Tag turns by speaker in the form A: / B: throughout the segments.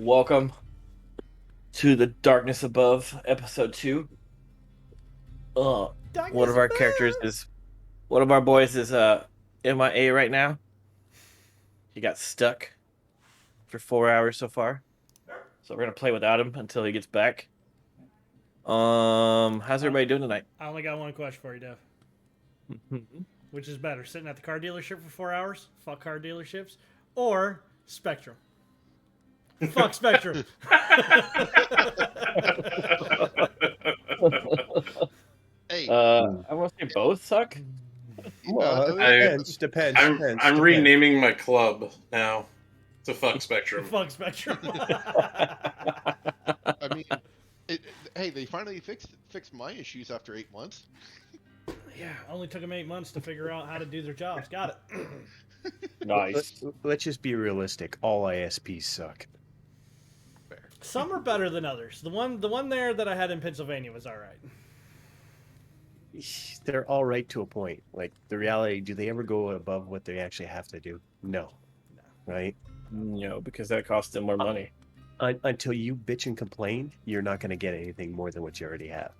A: Welcome to the Darkness Above, episode 2. One
B: Darkness
A: of our characters
B: above.
A: is one of our boys is MIA right now. He got stuck for 4 hours so far. So we're gonna play without him until he gets back. How's everybody doing tonight?
B: I only got one question for you, Dev. Which is better, sitting at the car dealership for 4 hours? Fuck car dealerships. Or Spectrum? Fuck Spectrum.
C: Hey,
A: I want to say both suck.
C: uh,
D: Depends.
E: I'm renaming my club now to Fuck Spectrum.
B: Fuck Spectrum.
C: I mean, hey, they finally fixed my issues after 8 months.
B: Yeah, only took them 8 months to figure out how to do their jobs. Got it.
A: Nice.
D: Let's just be realistic. All ISPs suck.
C: Fair.
B: Some are better than others. The one there that I had in Pennsylvania was all right.
D: They're all right to a point. Like, the reality, do they ever go above what they actually have to do? No. Right?
A: No, because that costs them more money.
D: Until you bitch and complain, you're not going to get anything more than what you already have.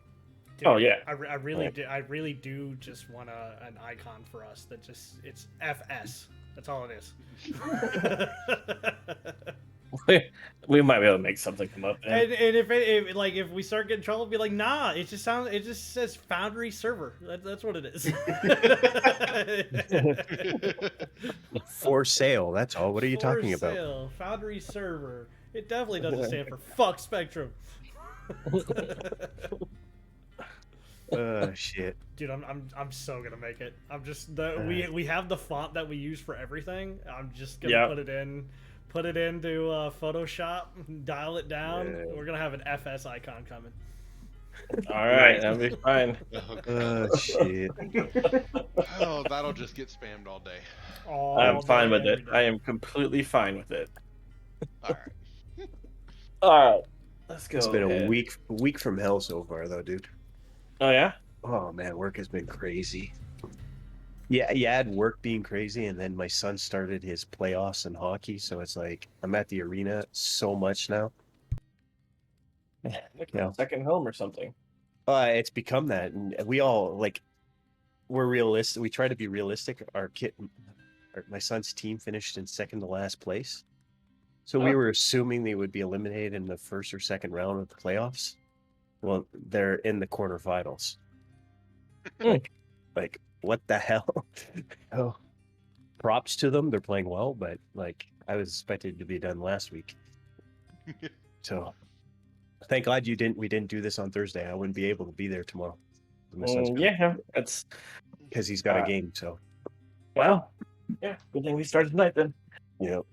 B: Dude,
A: Oh, yeah.
B: I really
D: Right.
B: do. I really do just want an icon for us that just it's FS. That's all it is.
A: We might be able to make something come up.
B: And if we start getting trouble, be like, nah. It just says Foundry server. That's what it is.
D: For sale, that's all. What are you talking about?
B: Sale, Foundry server. It definitely doesn't stand for fuck Spectrum.
D: Shit.
B: Dude, I'm so gonna make it. I'm just we have the font that we use for everything. I'm just gonna put it into Photoshop, dial it down.
D: Yeah.
B: We're gonna have an FS icon coming.
A: All right, that'll be fine.
D: Shit.
C: Oh, that'll just get spammed all day.
A: I'm fine with it. I am completely fine with it. All right, let's go.
D: It's been
A: ahead.
D: a week from hell so far, though, dude.
A: Oh yeah.
D: Oh man, work has been crazy. Yeah, work being crazy, and then my son started his playoffs in hockey, so it's like I'm at the arena so much now.
A: Like
D: Yeah.
A: second home or something.
D: It's become that, and we all we're realistic. We try to be realistic. My son's team finished in second to last place, so we were assuming they would be eliminated in the first or second round of the playoffs. Well, they're in the quarterfinals. Like, what the hell? Oh, props to them. They're playing well, but I was expected to be done last week. So, thank God we didn't do this on Thursday. I wouldn't be able to be there tomorrow.
A: That's
D: because he's got a game. So,
A: well, yeah. Good thing we started tonight then.
D: Yep.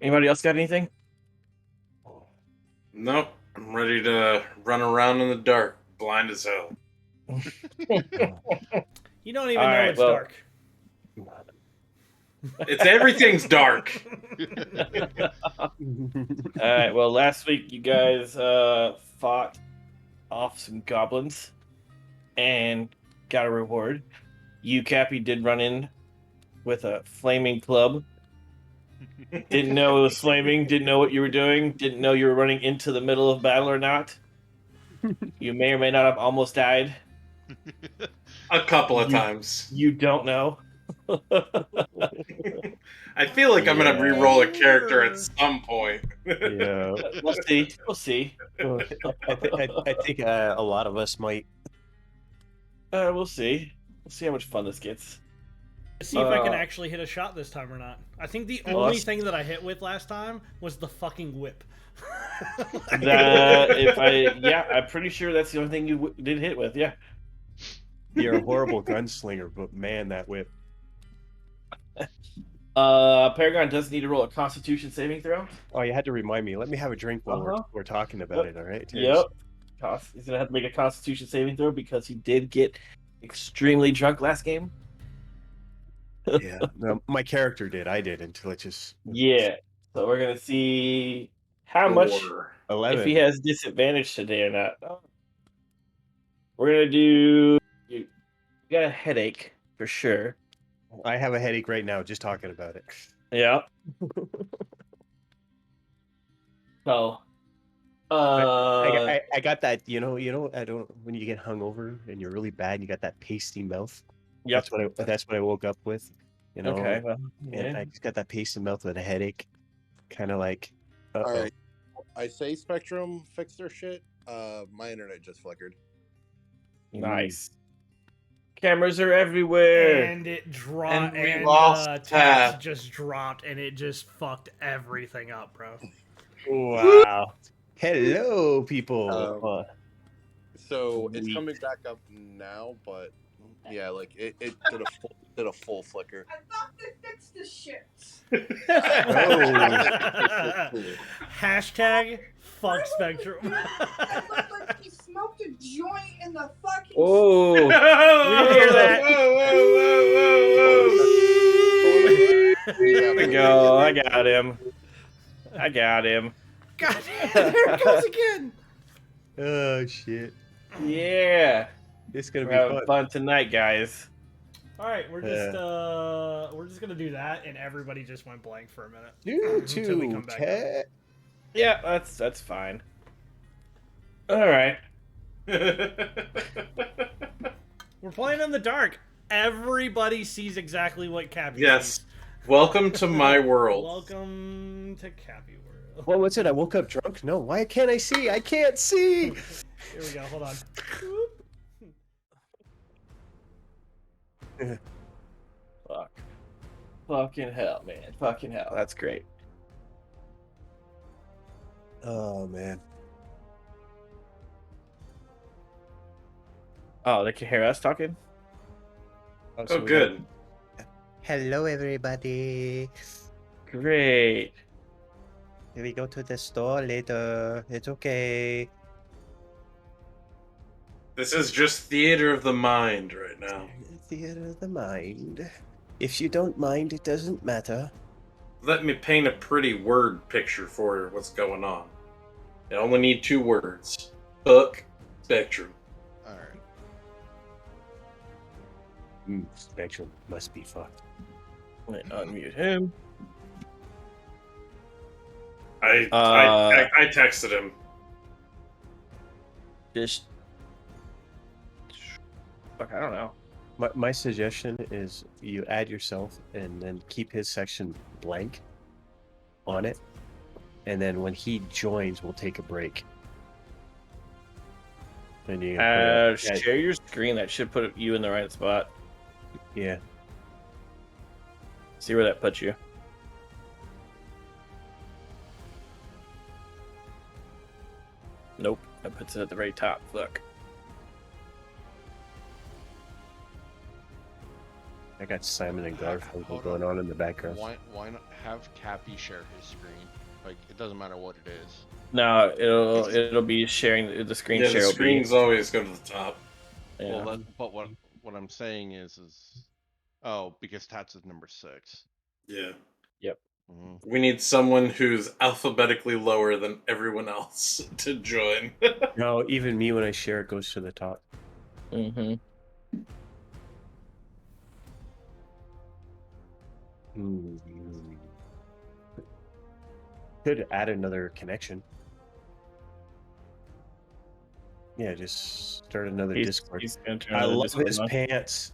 A: Anybody else got anything?
E: Nope. I'm ready to run around in the dark, blind as hell.
B: You don't even
A: All
B: know
A: right,
B: it's
A: well-
B: dark.
E: Everything's dark.
A: All right. Well, last week you guys fought off some goblins and got a reward. You, Cappy, did run in with a flaming club. Didn't know it was flaming. Didn't know what you were doing. Didn't know you were running into the middle of battle or not. You may or may not have almost died.
E: A couple of times.
A: You don't know.
E: I feel like I'm gonna re-roll a character at some point.
D: Yeah.
A: We'll see. We'll see.
D: I think a lot of us might.
A: We'll see. We'll see how much fun this gets.
B: See if I can actually hit a shot this time or not. I think the only thing that I hit with last time was the fucking whip.
A: I'm pretty sure that's the only thing you did hit with. Yeah.
D: You're a horrible gunslinger, but man, that whip.
A: Paragon does need to roll a Constitution saving throw.
D: Oh, you had to remind me. Let me have a drink while we're talking about it. All right.
A: Yep. He's gonna have to make a Constitution saving throw because he did get extremely drunk last game.
D: Yeah. No, my character did. I did until it just.
A: Yeah. So we're gonna see how much
D: 11.
A: if he has disadvantage today or not. We're gonna do. You got a headache for sure.
D: I have a headache right now just talking about it.
A: Yeah. So,
D: I got that. I don't. When you get hungover and you're really bad, you got that pasty mouth.
A: yep.
D: That's what I woke up with.
A: Okay. Well,
D: And
A: yeah.
D: I just got that pasty mouth with a headache. Kind of like,
F: All right. I say Spectrum fixed their shit. My internet just flickered.
A: Nice. Cameras are everywhere.
B: And it dropped,
E: And we
B: and
E: lost
B: tabs
E: Tab.
B: just dropped, and it just fucked everything up, bro.
D: Wow. Hello, people.
F: So it's
D: Sweet.
F: coming back up now, but yeah, like it did a full flicker.
G: I thought they fixed the shit.
B: Hashtag fuck Spectrum.
G: It looked like he smoked a joint in the fucking.
A: Oh,
B: We didn't hear that.
A: There we go. I got him. I got him.
B: God damn, there it goes again.
D: Oh shit!
A: Yeah.
D: It's gonna
A: We're
D: be
A: having
D: fun.
A: fun tonight, guys.
B: All right, we're just gonna do that, and everybody just went blank for a minute. Until we come back up.
A: Yeah, that's fine. All right.
B: We're playing in the dark. Everybody sees exactly what Cappy
E: Yes.
B: sees.
E: Welcome to my world.
B: Welcome to Cappy World.
D: What was it? I woke up drunk. No, why can't I see? I can't see.
B: Here we go. Hold on.
A: Fuck. Fucking hell, man. Fucking hell. That's great.
D: Oh man.
A: Oh, they can hear us talking?
E: Oh, good.
D: Hello, everybody.
A: Great.
D: We go to the store later. It's okay.
E: This is just theater of the mind right now.
D: Theater of the mind. If you don't mind, it doesn't matter.
E: Let me paint a pretty word picture for what's going on. I only need 2 words. Fuck Spectrum.
C: All right.
D: Spectrum must be fucked.
A: Let me unmute him.
E: I texted him.
A: Just. Fuck, I don't know.
D: My suggestion is you add yourself and then keep his section blank on it. And then when he joins, we'll take a break. And you can put
A: Share your screen. That should put you in the right spot.
D: yeah.
A: See where that puts you. Nope. That puts it at the very top. Look.
D: I got Simon and Garfunkel
C: Hold
D: going on in the background.
C: Why not have Cappy share his screen? Like, it doesn't matter what it is.
A: No, it'll be sharing the screen
E: Yeah,
A: share.
E: the
A: will be-
E: screens always go to the top.
A: Yeah.
C: Well, but what I'm saying is because Tats is number 6.
E: Yeah.
C: Mm-hmm.
E: We need someone who's alphabetically lower than everyone else to join.
D: No, even me when I share it goes to the top.
A: Mm-hmm.
D: Could add another connection. Yeah, just start another Discord.
A: He's gonna turn
D: I
A: the
D: love
A: Discord
D: his
A: on.
D: pants.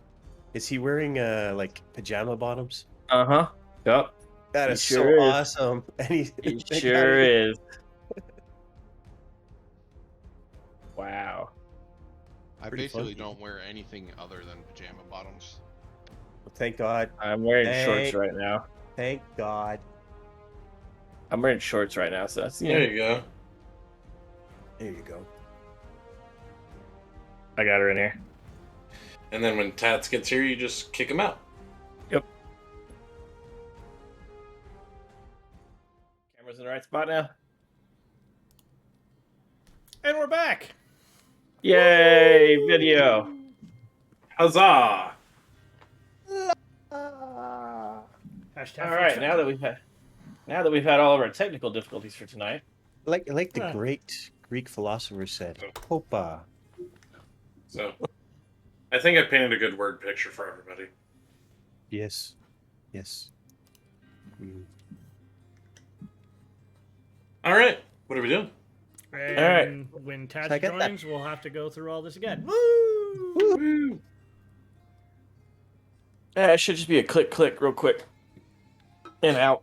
D: Is he wearing like pajama bottoms?
A: Uh-huh. Yep.
D: That
A: He
D: is
A: sure
D: so
A: is.
D: awesome. And
A: He
D: they got
A: sure
D: it.
A: is. Wow.
C: I
D: Pretty
C: basically
D: funky.
C: don't wear anything other than pajama bottoms.
D: Thank God.
A: I'm wearing shorts
D: Thank-
A: right now.
D: Thank God.
A: I'm wearing shorts right now, so that's
E: There you go.
D: There you go.
A: I got her in here.
E: And then when Tats gets here, you just kick him out.
A: Camera's in the right spot now.
B: And we're back.
A: Yay! Video.
E: Huzzah!
B: Hashtag
A: All right, now that we've had all of our technical difficulties for tonight.
D: Like the
B: Huh.
D: great Greek philosopher said, Hopa.
E: So, I think I painted a good word picture for everybody.
D: Yes. Yes. Mm.
E: All right. What are we doing?
B: And
A: Alright.
B: when
D: So I
B: Tatch
D: get that.
B: joins, we'll have to go through all this again. Woo!
E: Woo!
A: It should just be a click real quick. And out.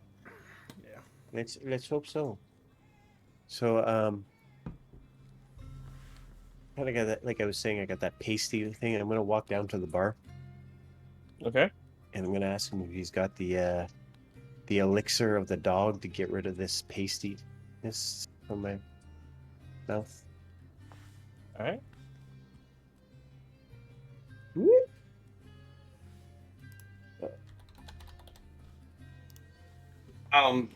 D: Let's hope so. So I got that, like I was saying, I got that pasty thing. I'm gonna walk down to the bar
A: Okay.
D: and I'm gonna ask him if he's got the elixir of the dog to get rid of this pastiness from my mouth.
A: Alright.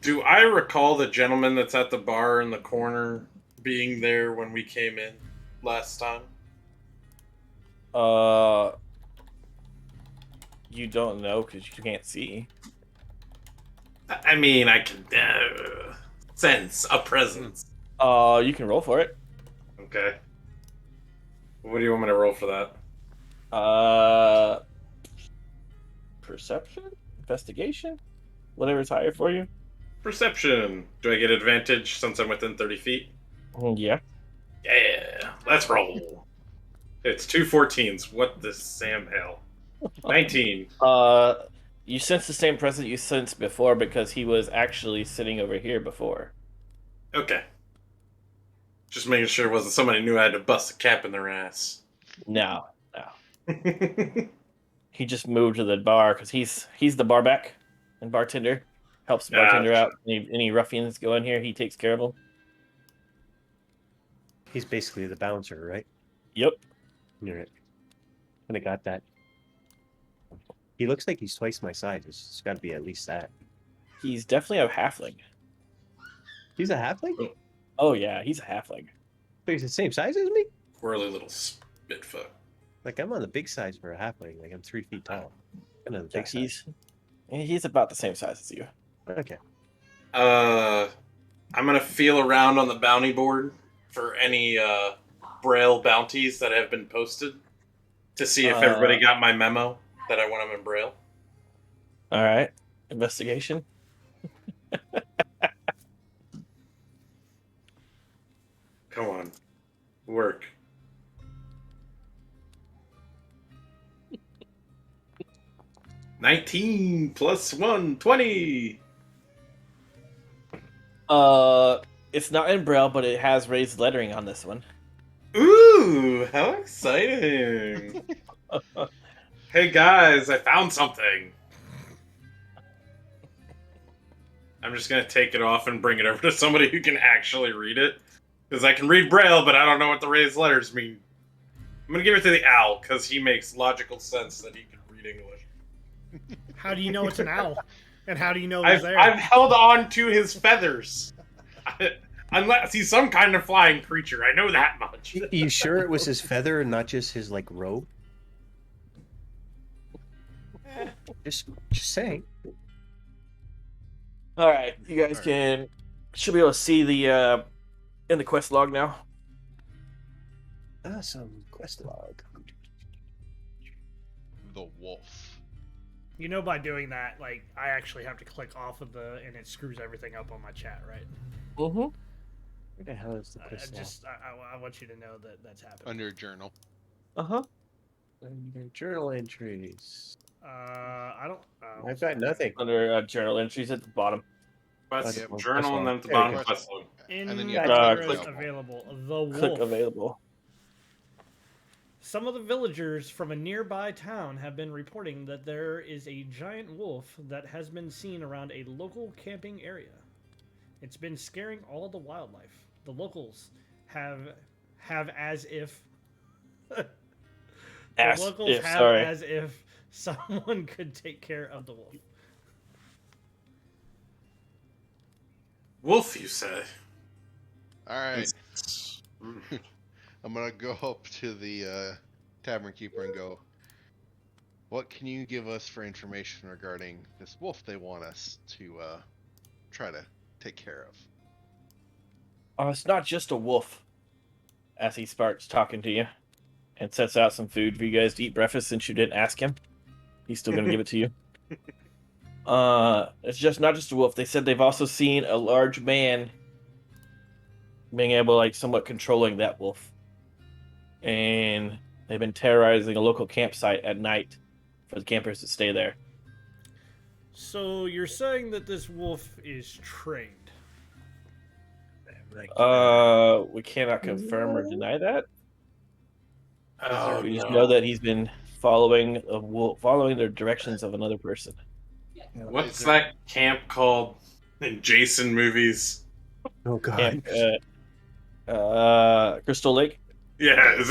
E: Do I recall the gentleman that's at the bar in the corner being there when we came in last time?
A: You don't know because you can't see.
E: I mean, I can sense a presence.
A: You can roll for it.
E: Okay. What do you want me to roll for that?
A: Perception? Investigation? Whatever's higher for you.
E: Perception. Do I get advantage since I'm within 30 feet?
A: Yeah.
E: Yeah, let's roll. It's 2 14s. What the Sam hell? 19.
A: You sense the same presence you sensed before because he was actually sitting over here before.
E: Okay. Just making sure it wasn't somebody knew I had to bust a cap in their ass.
A: No. He just moved to the bar because he's the barback and bartender. Helps the bartender out. Any ruffians go in here, he takes care of them.
D: He's basically the bouncer, right?
A: Yep.
D: You're right. And I got that. He looks like he's twice my size. It's got to be at least that.
A: He's definitely a halfling.
D: He's a halfling?
A: Oh yeah, he's a halfling.
D: So he's the same size as me?
E: Whirly little spitfuck.
D: Like I'm on the big size for a halfling. Like I'm 3 feet tall. Kind of the
A: Yeah,
D: big size.
A: he's about the same size as you.
D: Okay.
E: I'm gonna feel around on the bounty board for any Braille bounties that have been posted to see if everybody got my memo that I want them in Braille.
A: All right. Investigation.
E: Come on, work. $19 plus 1, 20.
A: It's not in Braille, but it has raised lettering on this one.
E: Ooh, how exciting! Hey guys, I found something. I'm just gonna take it off and bring it over to somebody who can actually read it. Because I can read Braille, but I don't know what the raised letters mean. I'm gonna give it to the owl, because he makes logical sense that he can read English.
B: How do you know it's an owl? And how do you know he's there?
E: I've held on to his feathers. Unless he's some kind of flying creature. I know that much.
D: Are you sure it was his feather and not just his like robe? Just saying.
A: All right, you guys should be able to see the in the quest log now.
D: Some quest log.
C: The wolf.
B: You know, by doing that, like, I actually have to click off of and it screws everything up on my chat, right?
A: Mm-hmm.
D: Where the hell is the quest log?
B: I want you to know that that's happening.
C: Under journal.
A: Uh-huh.
D: Under journal entries.
B: I don't.
D: I've got nothing.
A: Under journal entries at the bottom.
E: Quest
D: Quest
E: journal,
D: log.
E: and then at the
D: There you
E: bottom,
D: go.
E: quest log.
B: In
C: And then you
A: have to
B: progress
A: click
B: available. The wolf.
A: Click available.
B: Some of the villagers from a nearby town have been reporting that there is a giant wolf that has been seen around a local camping area. It's been scaring all the wildlife. The locals have as if as if someone could take care of the wolf.
E: Wolf, you say?
C: Alright. I'm gonna go up to the tavern keeper and go, what can you give us for information regarding this wolf they want us to try to take care of?
A: It's not just a wolf. As he starts talking to you and sets out some food for you guys to eat breakfast since you didn't ask him. He's still gonna give it to you. It's just not just a wolf. They said they've also seen a large man being able like somewhat controlling that wolf, and they've been terrorizing a local campsite at night for the campers to stay there.
B: So you're saying that this wolf is trained?
A: We cannot confirm or deny that.
E: Oh,
A: We just
E: no.
A: know that he's been following following the directions of another person.
E: What's that camp called in Jason movies?
D: Oh God.
A: Camp, Crystal Lake.
E: Yeah, is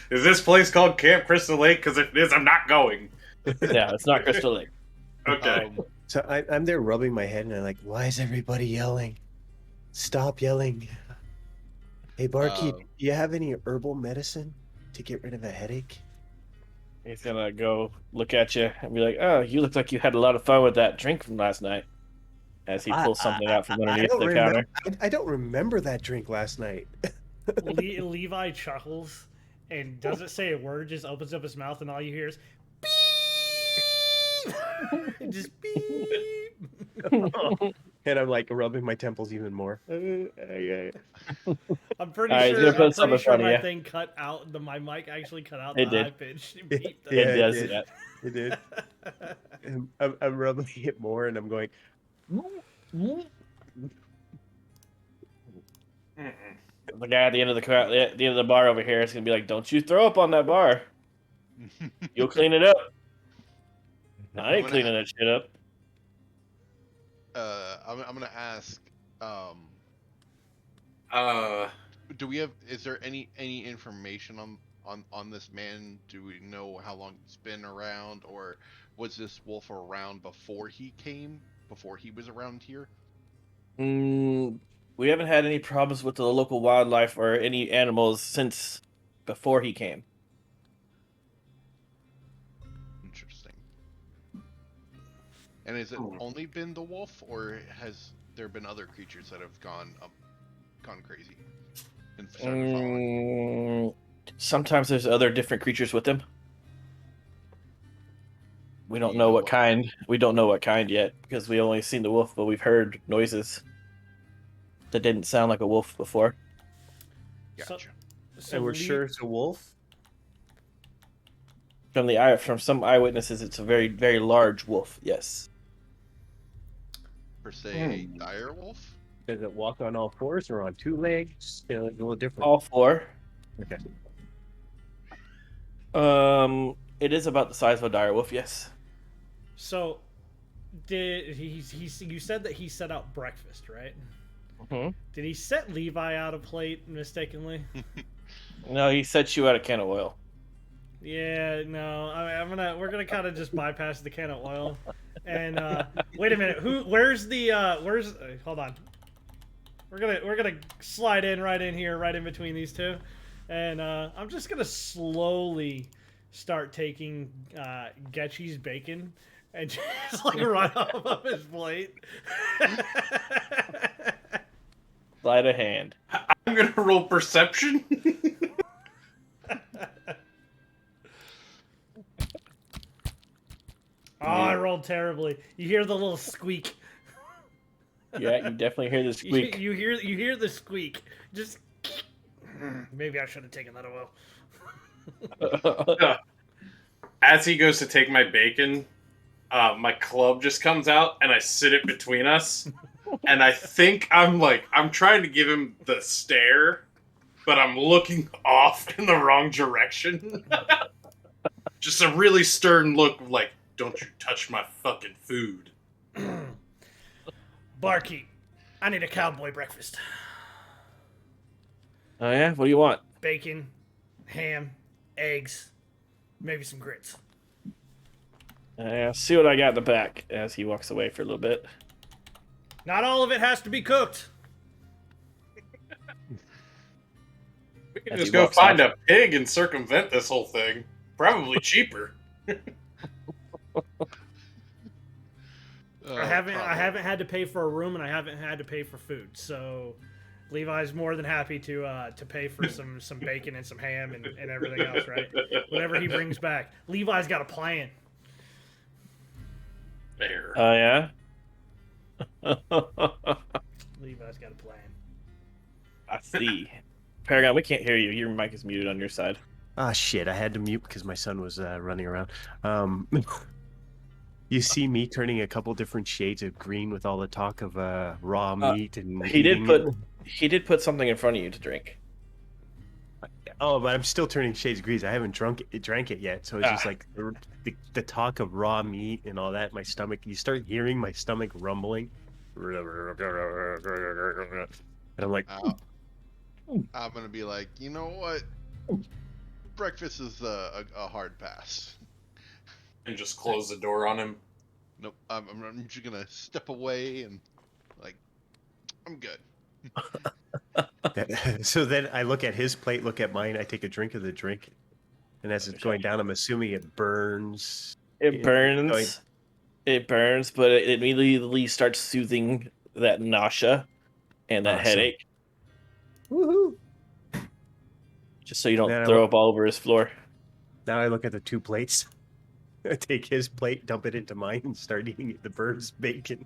E: this place called Camp Crystal Lake? Because if it is, I'm not going.
A: No, it's not Crystal Lake.
E: Okay.
D: So I'm there rubbing my head and I'm like, why is everybody yelling? Stop yelling. Hey, barkeep, do you have any herbal medicine to get rid of a headache?
A: He's gonna go look at you and be like, "Oh, you look like you had a lot of fun with that drink from last night." As he pulls something out from underneath the counter.
D: I don't remember that drink last night.
B: Levi chuckles and doesn't say a word, just opens up his mouth, and all you hear is beep. Just beep.
D: And I'm like rubbing my temples even more.
B: I'm pretty
A: Alright,
B: sure,
A: he's gonna put something
B: my
A: funny,
B: thing cut out. My mic actually cut out
A: It
B: the
A: did.
B: high pitch. Beep.
A: It does
D: did.
A: that.
D: It did. And I'm rubbing it more, and I'm going.
A: The guy at the end of the end of the bar over here is gonna be like, "Don't you throw up on that bar? You'll clean it up." I ain't cleaning that shit up.
C: I'm gonna ask. Do we have? Is there any information on this man? Do we know how long he's been around, or was this wolf around before he came? Before he was around here?
A: We haven't had any problems with the local wildlife or any animals since before he came.
C: Interesting. And has it only been the wolf, or has there been other creatures that have gone crazy and started following?
A: Sometimes there's other different creatures with him. We don't know what kind. We don't know what kind yet because we only seen the wolf, but we've heard noises that didn't sound like a wolf before.
C: Gotcha.
D: And we're sure it's a wolf?
A: From some eyewitnesses, it's a very, very large wolf. Yes.
C: Per se, a dire wolf?
D: Does it walk on all fours or on two legs? A little different.
A: All four.
D: Okay.
A: It is about the size of a dire wolf. Yes.
B: So, you said that he set out breakfast, right?
A: Mm-hmm.
B: Did he set Levi out a plate mistakenly?
A: No, he set you out a can of oil.
B: Yeah, no. We're gonna kind of just bypass the can of oil. And wait a minute. Where's hold on. We're gonna slide right in here, right in between these two, and I'm just gonna slowly start taking Getchy's bacon and just like run off of his plate.
A: Sleight of hand.
E: I'm gonna roll perception.
B: Oh, I rolled terribly. You hear the little squeak.
A: Yeah, you definitely hear the squeak.
B: You hear the squeak. Just maybe I should have taken that oil.
E: As he goes to take my bacon, my club just comes out and I sit it between us. And I think I'm trying to give him the stare, but I'm looking off in the wrong direction. Just a really stern look of like, don't you touch my fucking food.
B: Barkeep, I need a cowboy breakfast.
A: Oh yeah? What do you want?
B: Bacon, ham, eggs, maybe some grits.
A: See what I got in the back as he walks away for a little bit.
B: Not all of it has to be cooked.
E: We can
A: As
E: just
A: he
E: go
A: walks
E: find
A: off.
E: a pig and circumvent this whole thing. Probably cheaper.
B: I haven't had to pay for a room and I haven't had to pay for food, so Levi's more than happy to pay for some bacon and some ham and everything else, right? Whatever he brings back. Levi's got a plan.
E: There.
A: Oh yeah?
B: Levi's got a plan.
A: I see. Paragon, we can't hear you. Your mic is muted on your side.
D: Ah, shit. I had to mute because my son was running around. You see me turning a couple different shades of green with all the talk of raw meat and
A: He did
D: eating it.
A: put something in front of you to drink.
D: Oh, but I'm still turning shades of green. I haven't drank it yet. So it's just like the talk of raw meat and all that. My stomach, you start hearing my stomach rumbling. And I'm like,
C: I'm gonna be like, you know what? Breakfast is a hard pass.
E: And just close the door on him.
C: Nope. I'm just gonna step away and like, I'm good.
D: so then I look at his plate, look at mine. I take a drink of the drink, and as it's going down, I'm assuming it burns.
A: It burns. It burns, but it immediately starts soothing that nausea and that
D: Awesome.
A: headache.
D: Woohoo!
A: Just so you don't
D: Then
A: throw up all over his floor.
D: Now I look at the two plates. I take his plate, dump it into mine, and start eating the bird's bacon.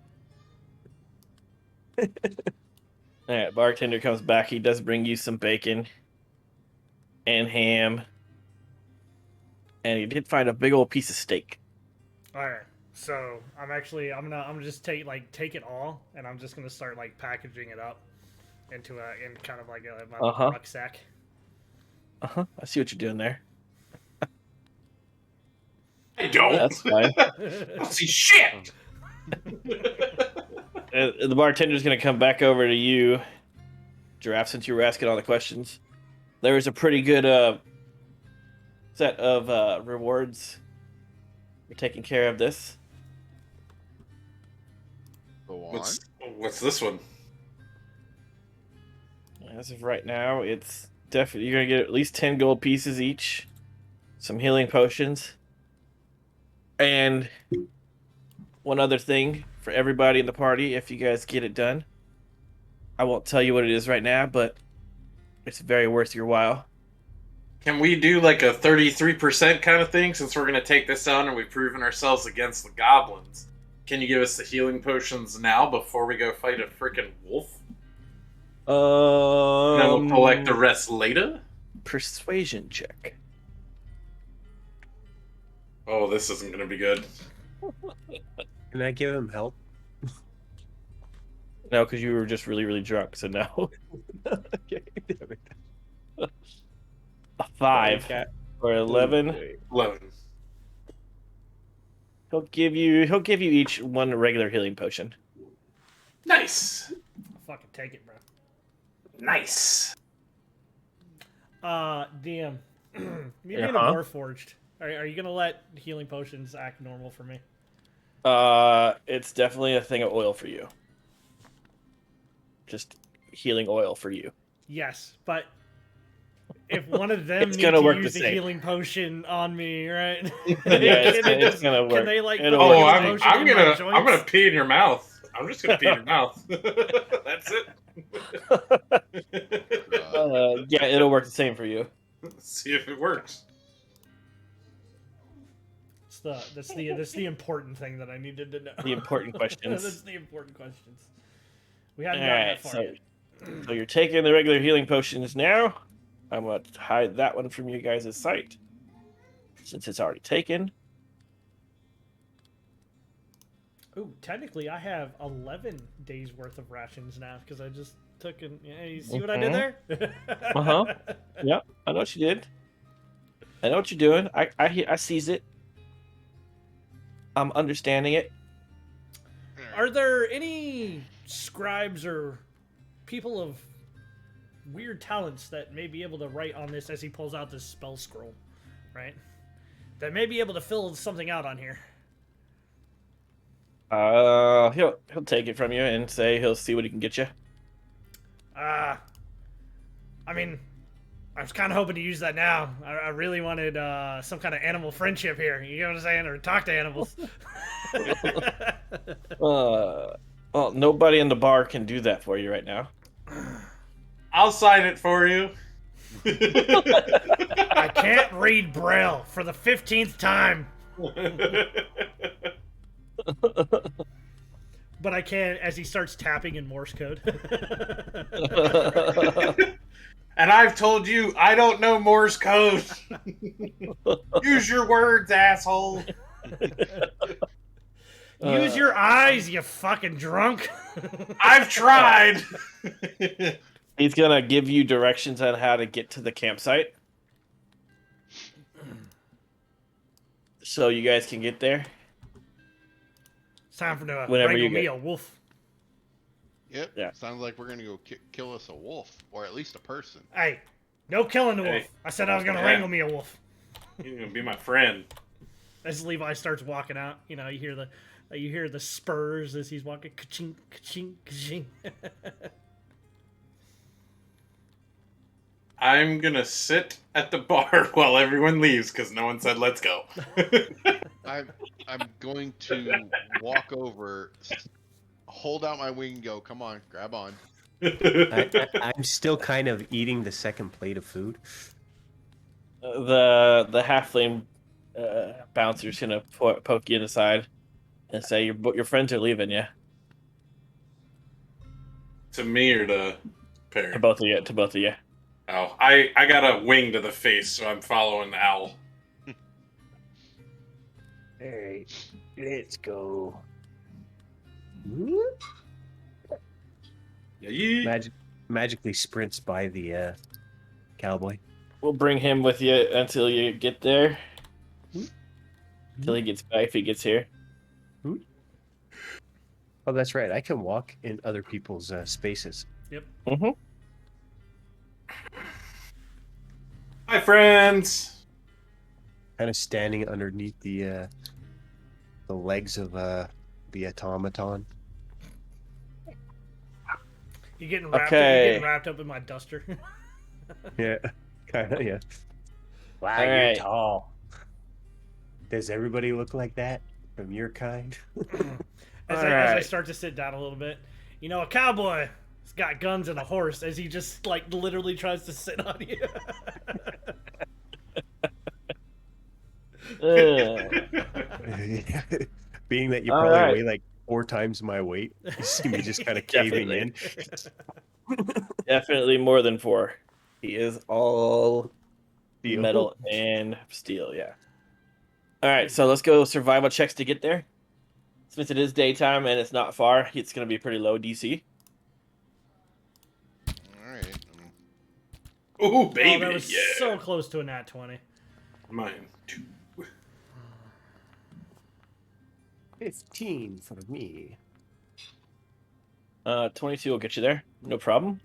A: All right, bartender comes back. He does bring you some bacon and ham, and he did find a big old piece of steak.
B: All right. So I'm gonna just take it all, and I'm just gonna start like packaging it up in kind of like my rucksack.
A: I see what you're doing there.
E: I don't.
A: That's fine.
E: I don't see shit.
A: The bartender's going to come back over to you, Giraffe, since you were asking all the questions. There was a pretty good set of rewards for taking care of this.
C: Go on.
E: What's this one?
A: As of right now, it's definitely you're going to get at least 10 gold pieces each, some healing potions, and one other thing for everybody in the party if you guys get it done. I won't tell you what it is right now, but it's very worth your while.
E: Can we do like a 33% kind of thing since we're going to take this on and we've proven ourselves against the goblins? Can you give us the healing potions now before we go fight a freaking wolf? And then we'll collect the rest later?
A: Persuasion check.
E: Oh, this isn't going to be good.
D: Can I give him help?
A: No, because you were just really, really drunk, so no.
D: Okay.
A: A 5 or 11.
E: 11.
A: He'll give you each one regular healing potion.
E: Nice.
B: I'll fucking take it, bro.
E: Nice.
B: DM. Me being a Warforged. Are you gonna let healing potions act normal for me?
A: It's definitely a thing of oil for you. Just healing oil for you.
B: Yes, but if one of them
A: It's
B: needs
A: gonna
B: to
A: work
B: use
A: the
B: a
A: same.
B: healing potion on me, right?
A: Yeah, it's gonna work.
B: Can they like?
A: It'll
B: put
E: Oh,
B: healing
E: I'm
B: potion in my
E: gonna
B: joints?
E: pee in your mouth. I'm just gonna pee in your mouth. That's it.
A: Yeah, it'll work the same for you.
E: See if it works.
B: That's the important thing that I needed to know.
A: The important questions.
B: That's the important questions. We haven't
A: All
B: gotten
A: right,
B: that far yet.
A: so you're taking the regular healing potions now. I'm going to hide that one from you guys' sight, since it's already taken.
B: Ooh, technically, I have 11 days worth of rations now because I just took and you see what I did there?
A: Yep, I know what you did. I know what you're doing. I sees it. I'm understanding it.
B: Are there any scribes or people of weird talents that may be able to write on this as he pulls out this spell scroll, right? That may be able to fill something out on here.
A: He'll take it from you and say he'll see what he can get you.
B: I mean, I was kind of hoping to use that now. I really wanted some kind of animal friendship here. You know what I'm saying? Or talk to animals.
A: Well, nobody in the bar can do that for you right now.
E: I'll sign it for you.
B: I can't read Braille for the 15th time. But I can as he starts tapping in Morse code.
E: And I've told you I don't know Morse code. Use your words, asshole.
B: Use your eyes, you fucking drunk.
E: I've tried.
A: He's gonna give you directions on how to get to the campsite, so you guys can get there.
B: It's time for the
A: Whenever
B: wrangle
A: you
B: me
A: get-
B: a wolf.
C: Yep.
A: Yeah.
C: Sounds like we're gonna go kill us a wolf, or at least a person.
B: Hey, no killing the wolf.
E: Hey.
B: I said I was gonna
E: Yeah.
B: wrangle me a wolf.
E: You're gonna be my friend.
B: As Levi starts walking out, you hear the spurs as he's walking. Ka-ching, ka-ching, ka-ching.
E: I'm gonna sit at the bar while everyone leaves because no one said let's go.
C: I'm going to walk over, hold out my wing, and go. Come on, grab on.
D: I'm still kind of eating the second plate of food.
A: The halfling bouncer's gonna poke you in the side and say your friends are leaving you.
E: To me or to Perry?
A: To both of you.
E: Oh, I got a wing to the face, so I'm following the owl.
D: Alright, let's go.
E: Yeah.
D: Magically sprints by the cowboy.
A: We'll bring him with you until you get there. Until he gets back, if he gets here.
D: Oh, that's right. I can walk in other people's spaces.
B: Yep.
A: Mm-hmm.
E: Hi, friends.
D: Kind of standing underneath the legs of the automaton.
B: You getting wrapped?
A: Okay.
B: You getting wrapped up in my duster?
D: Yeah, kind of. Yeah. Wow,
A: All
D: you're
A: right.
D: tall. Does everybody look like that from your kind?
B: As I
A: Alright.
B: start to sit down a little bit, a cowboy has got guns and a horse as he just literally tries to sit on you.
D: Being that you
A: All
D: probably
A: right.
D: weigh like 4 times my weight, you see me just kind of caving in.
A: Definitely more than 4. He is all
D: Steel.
A: metal and steel, yeah. Alright, so let's go survival checks to get there. Since it is daytime and it's not far, it's going to be pretty low DC.
C: All right.
E: Ooh,
B: Oh,
E: baby.
B: that was
E: Yeah.
B: so close to a nat 20.
E: Mine too.
D: 15 for me.
A: 22 will get you there. No problem.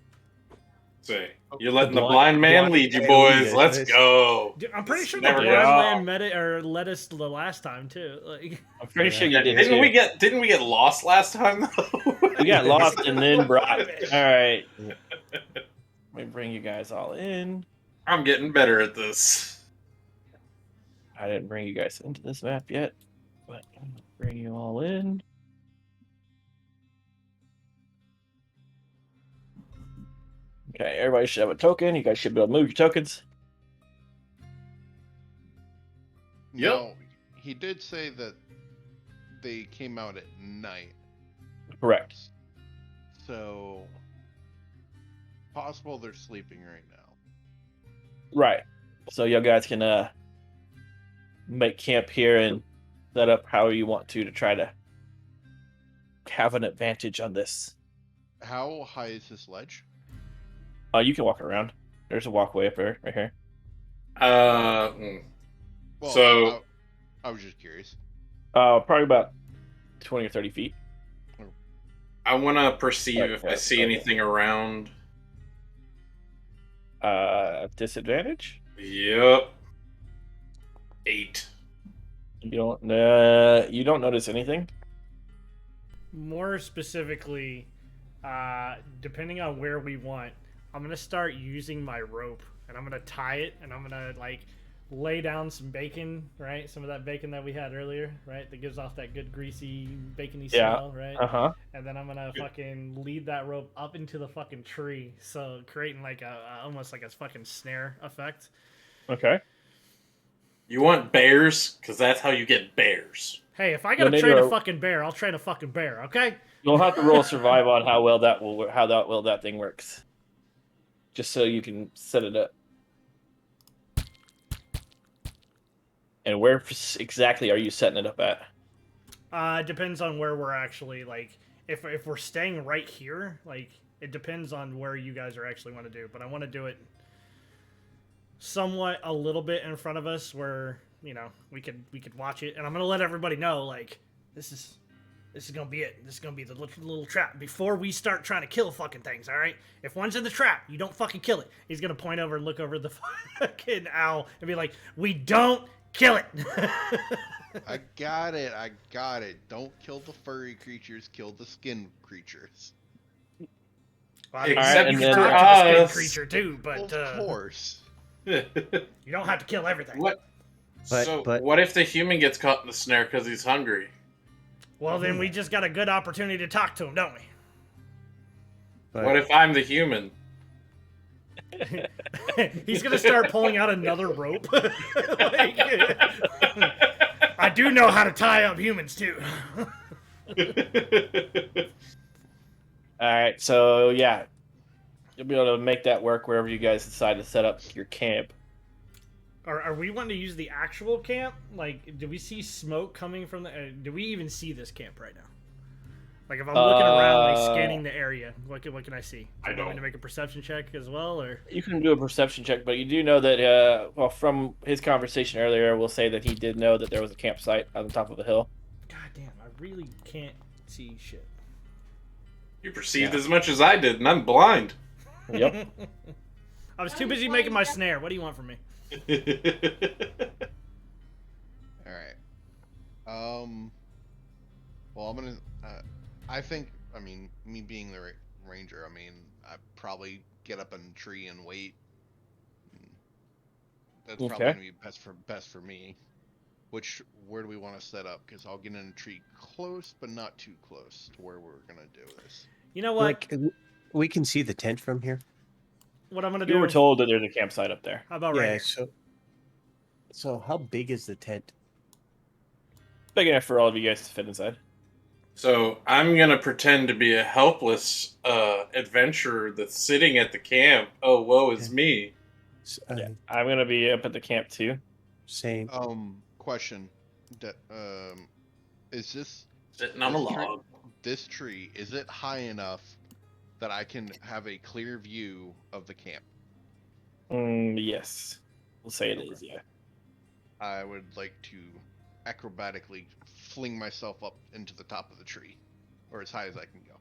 E: Say, you're letting the
D: blind-
E: blind man
D: blind
E: lead you,
D: man
E: boys.
D: lead us.
E: Let's go.
B: Dude, I'm pretty
E: This
B: sure the
E: never
B: blind
A: goes.
B: man led us the last time too.
A: I'm pretty sure you
E: Yeah,
A: did
E: didn't
A: too.
E: we get lost last time though?
A: We got lost and then brought. Alright. Let me bring you guys all in.
E: I'm getting better at this.
A: I didn't bring you guys into this map yet, but I'm gonna bring you all in. Okay, everybody should have a token. You guys should be able to move your tokens.
E: Yep.
C: Now, he did say that they came out at night,
A: Correct.
C: so possible they're sleeping right now.
A: Right. So you guys can make camp here and set up however you want to try to have an advantage on this.
C: How high is this ledge?
A: You can walk around. There's a walkway up there, right here.
C: Well,
E: So-
C: I was just curious.
A: Probably about 20 or 30 feet.
E: I want to perceive
A: Right,
E: if I
A: yeah,
E: see
A: okay.
E: anything around.
A: Disadvantage.
E: Yep. 8.
A: You don't notice anything.
B: More specifically, depending on where we want, I'm gonna start using my rope and I'm gonna tie it and I'm gonna lay down some bacon, right? Some of that bacon that we had earlier, right? That gives off that good greasy bacony
A: Yeah.
B: smell, right?
A: Uh-huh.
B: And then I'm gonna fucking lead that rope up into the fucking tree, so creating almost like a fucking snare effect.
A: Okay.
E: You want bears? Because that's how you get bears.
B: Hey, if I gotta
A: You'll need
B: train
A: to-
B: a fucking bear, I'll train a fucking bear. Okay.
A: You'll have to roll survive on how well that thing works, just so you can set it up. And where exactly are you setting it up at?
B: It depends on where we're actually like. If we're staying right here, like it depends on where you guys are actually want to do. But I want to do it somewhat a little bit in front of us, where we could watch it. And I'm gonna let everybody know like this is gonna be it. This is gonna be the little trap before we start trying to kill fucking things. All right. If one's in the trap, you don't fucking kill it. He's gonna point over and look over the fucking owl and be like, "We don't kill it."
C: I got it. Don't kill the furry creatures. Kill the skin creatures.
B: Well, I mean,
E: Except
B: you
A: for
B: can talk to the skin
E: us.
B: creature too, but
C: Of course.
B: you don't have to kill everything.
E: What?
D: But-
E: What if the human gets caught in the snare because he's hungry?
B: Well, then we just got a good opportunity to talk to him, don't we?
D: But
E: What if I'm the human?
B: He's gonna start pulling out another rope. Like, I do know how to tie up humans too.
A: All right, so yeah, you'll be able to make that work wherever you guys decide to set up your camp.
B: Are we wanting to use the actual camp? Like, do we see smoke coming from the? Do we even see this camp right now? Like, if I'm looking around, like scanning the area, what can I see?
E: I
B: Do you want me
E: don't.
B: to make a perception check as well, or?
A: You can do a perception check, but you do know that, well, from his conversation earlier, we'll say that he did know that there was a campsite on the top of a hill.
B: God damn, I really can't see shit.
E: You perceived as much as I did, and I'm blind.
A: Yep.
B: I was too busy making my snare. What do you want from me?
C: All right. Well, I'm gonna. I think. I mean, me being the ranger. I mean, I'd probably get up in a tree and wait. That's probably
A: Okay.
C: gonna be best for me. Where do we want to set up? Because I'll get in a tree close, but not too close to where we're gonna do this.
B: You know what?
D: like we can see the tent from here.
B: What I'm gonna do?
A: You were told that there's a campsite up there.
B: How about right
D: Yeah.
B: here?
D: So how big is the tent?
A: Big enough for all of you guys to fit inside.
E: So I'm gonna pretend to be a helpless adventurer that's sitting at the camp. Oh, woe is me.
A: Yeah, I'm gonna be up at the camp too.
D: Same.
C: Question. Is this
E: Sitting on a
C: This tree-
E: log.
C: this tree? Is it high enough that I can have a clear view of the camp?
A: Yes, we'll say it is. Yeah.
C: I would like to acrobatically fling myself up into the top of the tree, or as high as I can go.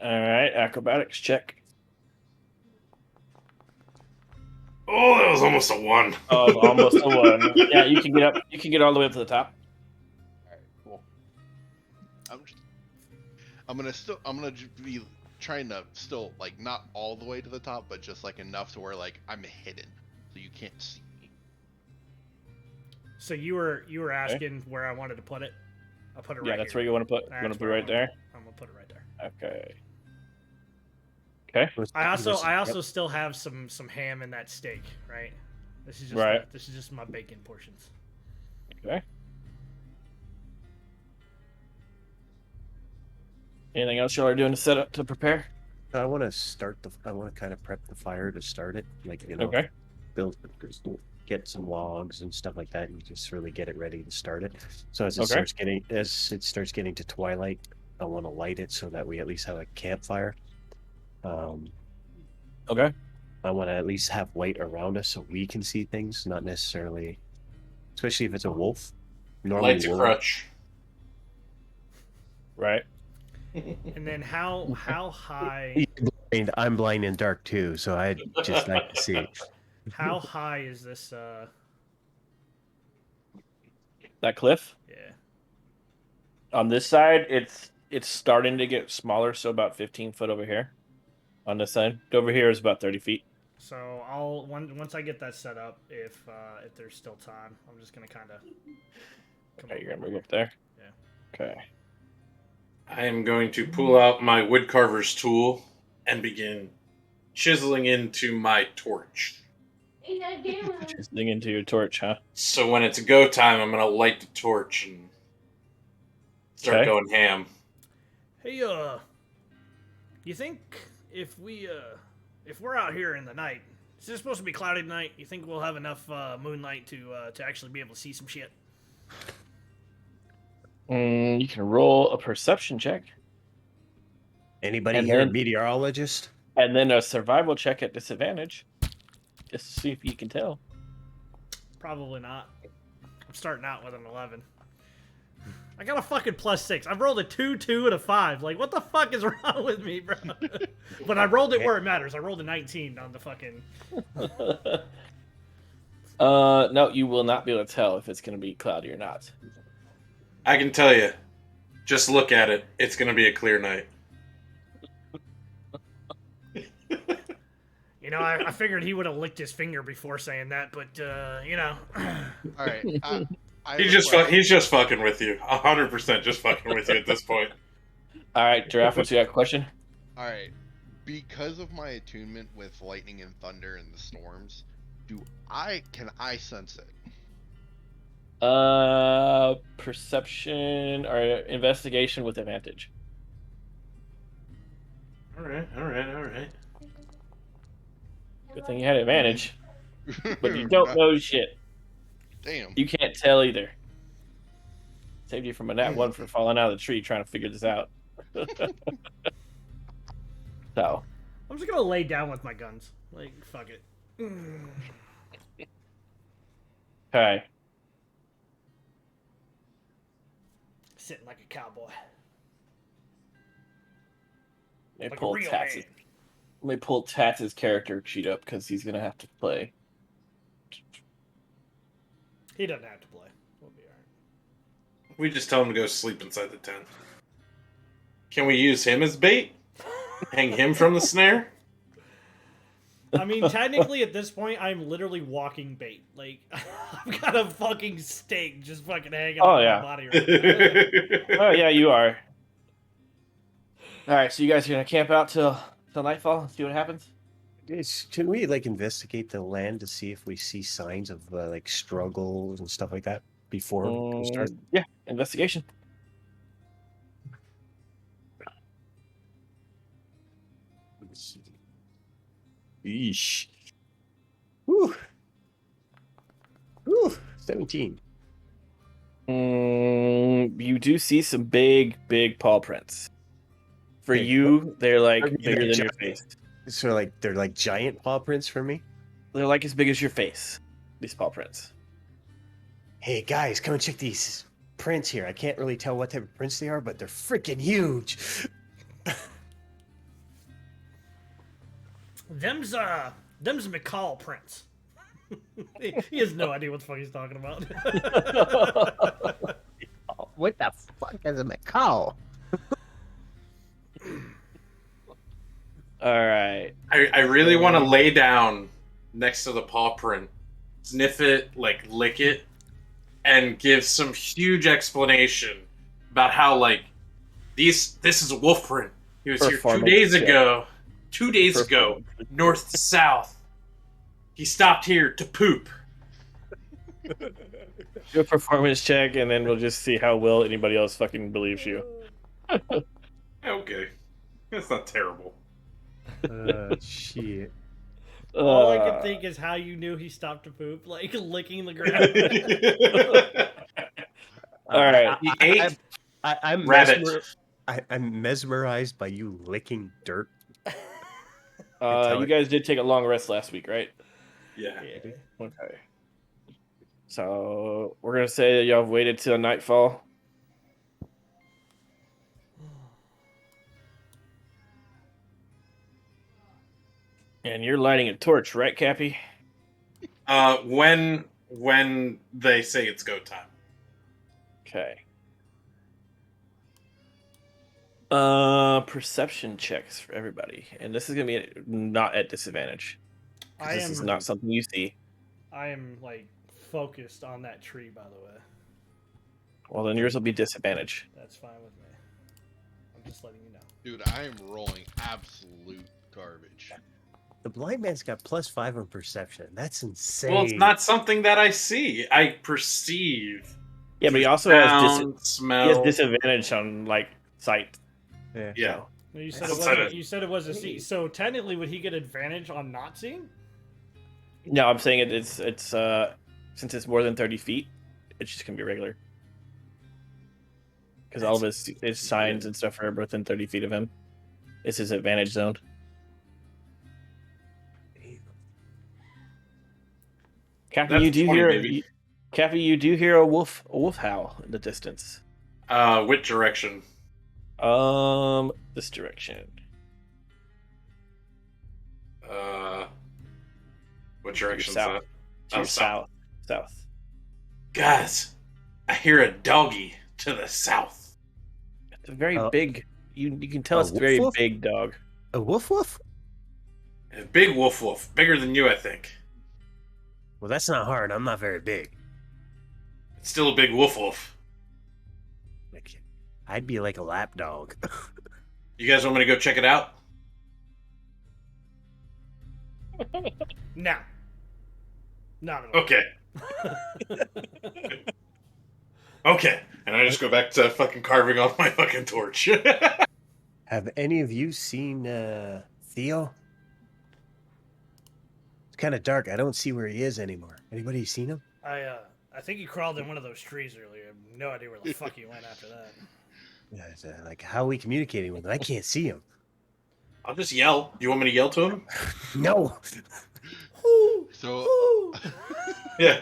A: All right, acrobatics check.
E: Oh, that was almost a 1.
A: Oh, almost a 1. Yeah, you can get up. You can get all the way up to the top.
C: All right, cool. I'm gonna be trying to still like not all the way to the top, but just like enough to where like I'm hidden, so you can't see me.
B: So you were asking where I wanted to put it. I'll put it right
A: Yeah, that's
B: here.
A: where you want to put. You want
B: That's
A: to put
B: where
A: right there.
B: I'm gonna put it right there.
A: Okay. Okay.
B: I also still have some ham in that steak, right? This is just
A: Right.
B: this is just my bacon portions.
A: Okay. Anything else y'all are doing to set up to prepare?
D: I want to kind of prep the fire to start it. Like
A: Okay.
D: get some logs and stuff like that, and just really get it ready to start it. So as
A: Okay.
D: it starts getting to twilight, I want to light it so that we at least have a campfire.
A: Okay.
D: I want to at least have light around us so we can see things, not necessarily, especially if it's a wolf. Normally,
E: Lights a
D: wolf-
E: crutch.
A: Right.
B: And then how high
D: I'm blind and dark too, so I just like to see.
B: how high is this?
A: That cliff
B: Yeah.
A: on this side, it's starting to get smaller, so about 15 foot over here. On this side, over here is about 30 feet.
B: So I'll once I get that set up, if there's still time, I'm just gonna kind of.
A: Okay, you're gonna move up there.
B: Yeah.
A: Okay.
E: I am going to pull out my woodcarver's tool and begin chiseling into my torch.
A: Just dig into your torch, huh?
E: So when it's go time, I'm going to light the torch and Start
A: Okay.
E: going ham.
B: Hey, you think if we're out here in the night, is this supposed to be cloudy tonight? You think we'll have enough moonlight to actually be able to see some shit?
A: You can roll a perception check,
D: Anybody
A: And
D: here a
A: then-
D: meteorologist?
A: and then a survival check at disadvantage, just to see if you can tell.
B: Probably not. I'm starting out with an 11. I got a fucking +6. I've rolled a 2, 2, and a 5. Like, what the fuck is wrong with me, bro? But I rolled it where it matters. I rolled a 19 on the fucking...
A: No, you will not be able to tell if it's going to be cloudy or not.
E: I can tell you. Just look at it. It's going to be a clear night.
B: You know, I figured he would have licked his finger before saying that, but, you know...
C: All right.
E: He's just fucking with you. 100% just fucking with you at this point.
A: All right, Giraffe, what's your question?
C: All right. Because of my attunement with lightning and thunder and the storms, can I sense it?
A: Perception or investigation with advantage.
E: All right.
A: Good thing you had advantage, but you don't know shit.
C: Damn.
A: You can't tell either. Saved you from a nat 1 for falling out of the tree trying to figure this out. So,
B: I'm just gonna lay down with my guns. Like, fuck it.
A: okay.
B: Sitting like a cowboy.
A: Let me
B: Like a
A: pull
B: real
A: Tats'
B: man.
A: Let me pull Tats' character sheet up because he's gonna have to play.
B: He doesn't have to play. We'll be alright.
E: We just tell him to go sleep inside the tent. Can we use him as bait? Hang him from the snare?
B: I mean, technically, at this point, I'm literally walking bait. Like, I've got a fucking stake just fucking hanging
A: Oh,
B: on
A: yeah.
B: my body right now.
A: Oh yeah, you are. All right, so you guys are gonna camp out till nightfall and see what happens.
D: Can we like investigate the land to see if we see signs of like struggles and stuff like that before we start?
A: Yeah, investigation.
D: Yeesh. Whew. Whew. 17.
A: You do see some big paw prints. For
D: Okay,
A: you, they're like
D: Are they
A: bigger than your
D: giant?
A: face.
D: So like they're like giant paw prints for me.
A: They're like as big as your face. These paw prints.
D: Hey guys, come and check these prints here. I can't really tell what type of prints they are, but they're freaking huge.
B: Them's McCall prints. He has no idea what the fuck he's talking about.
D: What the fuck is a macaw?
A: All right.
E: I really want to lay down next to the paw print, sniff it, like lick it, and give some huge explanation about how like this is a wolf print. He was here 2
A: Performance
E: days
A: check.
E: ago. 2 days ago, north to south. He stopped here to poop.
A: Do a performance check, and then we'll just see how well anybody else fucking believes you.
E: Okay, that's not terrible.
D: Shit.
B: All I can think is how you knew he stopped to poop, like licking the ground.
A: All right.
E: He ate
D: I'm
E: rabbit.
D: I'm mesmerized by you licking dirt.
A: You guys did take a long rest last week, right?
E: Yeah.
A: Okay. So we're gonna say that y'all have waited till nightfall. And you're lighting a torch, right, Cappy?
E: When they say it's go time.
A: Okay. Perception checks for everybody, and this is gonna be not at disadvantage. 'Cause this is not something you see.
B: I am like focused on that tree, by the way.
A: Well, then yours will be disadvantage.
B: That's fine with me. I'm just letting you know.
C: Dude, I am rolling absolute garbage.
D: The blind man's got +5 on perception. That's insane.
E: Well, it's not something that I see. I perceive.
A: Yeah, but he also has
E: Sound,
A: he has
E: smell.
A: disadvantage on like sight.
D: Yeah.
E: Yeah.
B: No, you said it
E: Outside
B: wasn't.
E: of-
B: You said it was a C. So technically, would he get advantage on not seeing?
A: No, I'm saying it's since it's more than 30 feet, it's just gonna be regular. Because all of his signs and stuff are within 30 feet of him. It's his advantage zone. Cappy,
E: That's
A: you do
E: 20,
A: hear
E: baby.
A: Cappy, you do hear a wolf howl in the distance.
E: Which direction?
A: This direction.
E: What
A: To your
E: direction's
A: south.
E: that?
A: To
E: Oh,
A: your south. South.
E: Guys, I hear a doggy to the south.
A: It's a very
D: Oh.
A: big. You can tell
D: A
A: it's a very
D: wolf?
A: big dog.
D: A woof woof?
E: A big wolf, bigger than you, I think.
D: Well, that's not hard. I'm not very big.
E: It's still a big wolf.
D: Like, I'd be like a lap dog.
E: You guys want me to go check it out?
B: Now. Not at all.
E: Okay. Okay. And I just go back to fucking carving off my fucking torch.
D: Have any of you seen Theo? It's kind of dark. I don't see where he is anymore. Anybody seen him?
B: I think he crawled in one of those trees earlier. I have no idea where the fuck he went after that.
D: Yeah, it's, like, how are we communicating with him? I can't see him.
E: I'll just yell. Do you want me to yell to him?
D: No.
C: So
E: Yeah.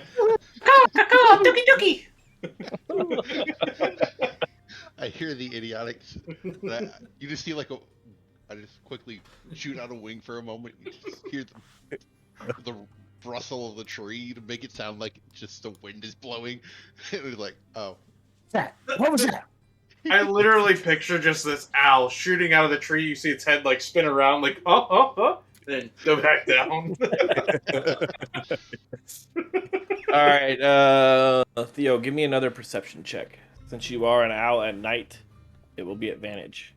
C: I hear the idiotic. You just see like a. I just quickly shoot out a wing for a moment. You just hear the rustle of the tree to make it sound like just the wind is blowing. It was like, oh,
D: That. What was that?
E: I literally picture just this owl shooting out of the tree. You see its head like spin around, like, oh, then go back down.
A: All right, Theo, give me another perception check. Since you are an owl at night, it will be advantage.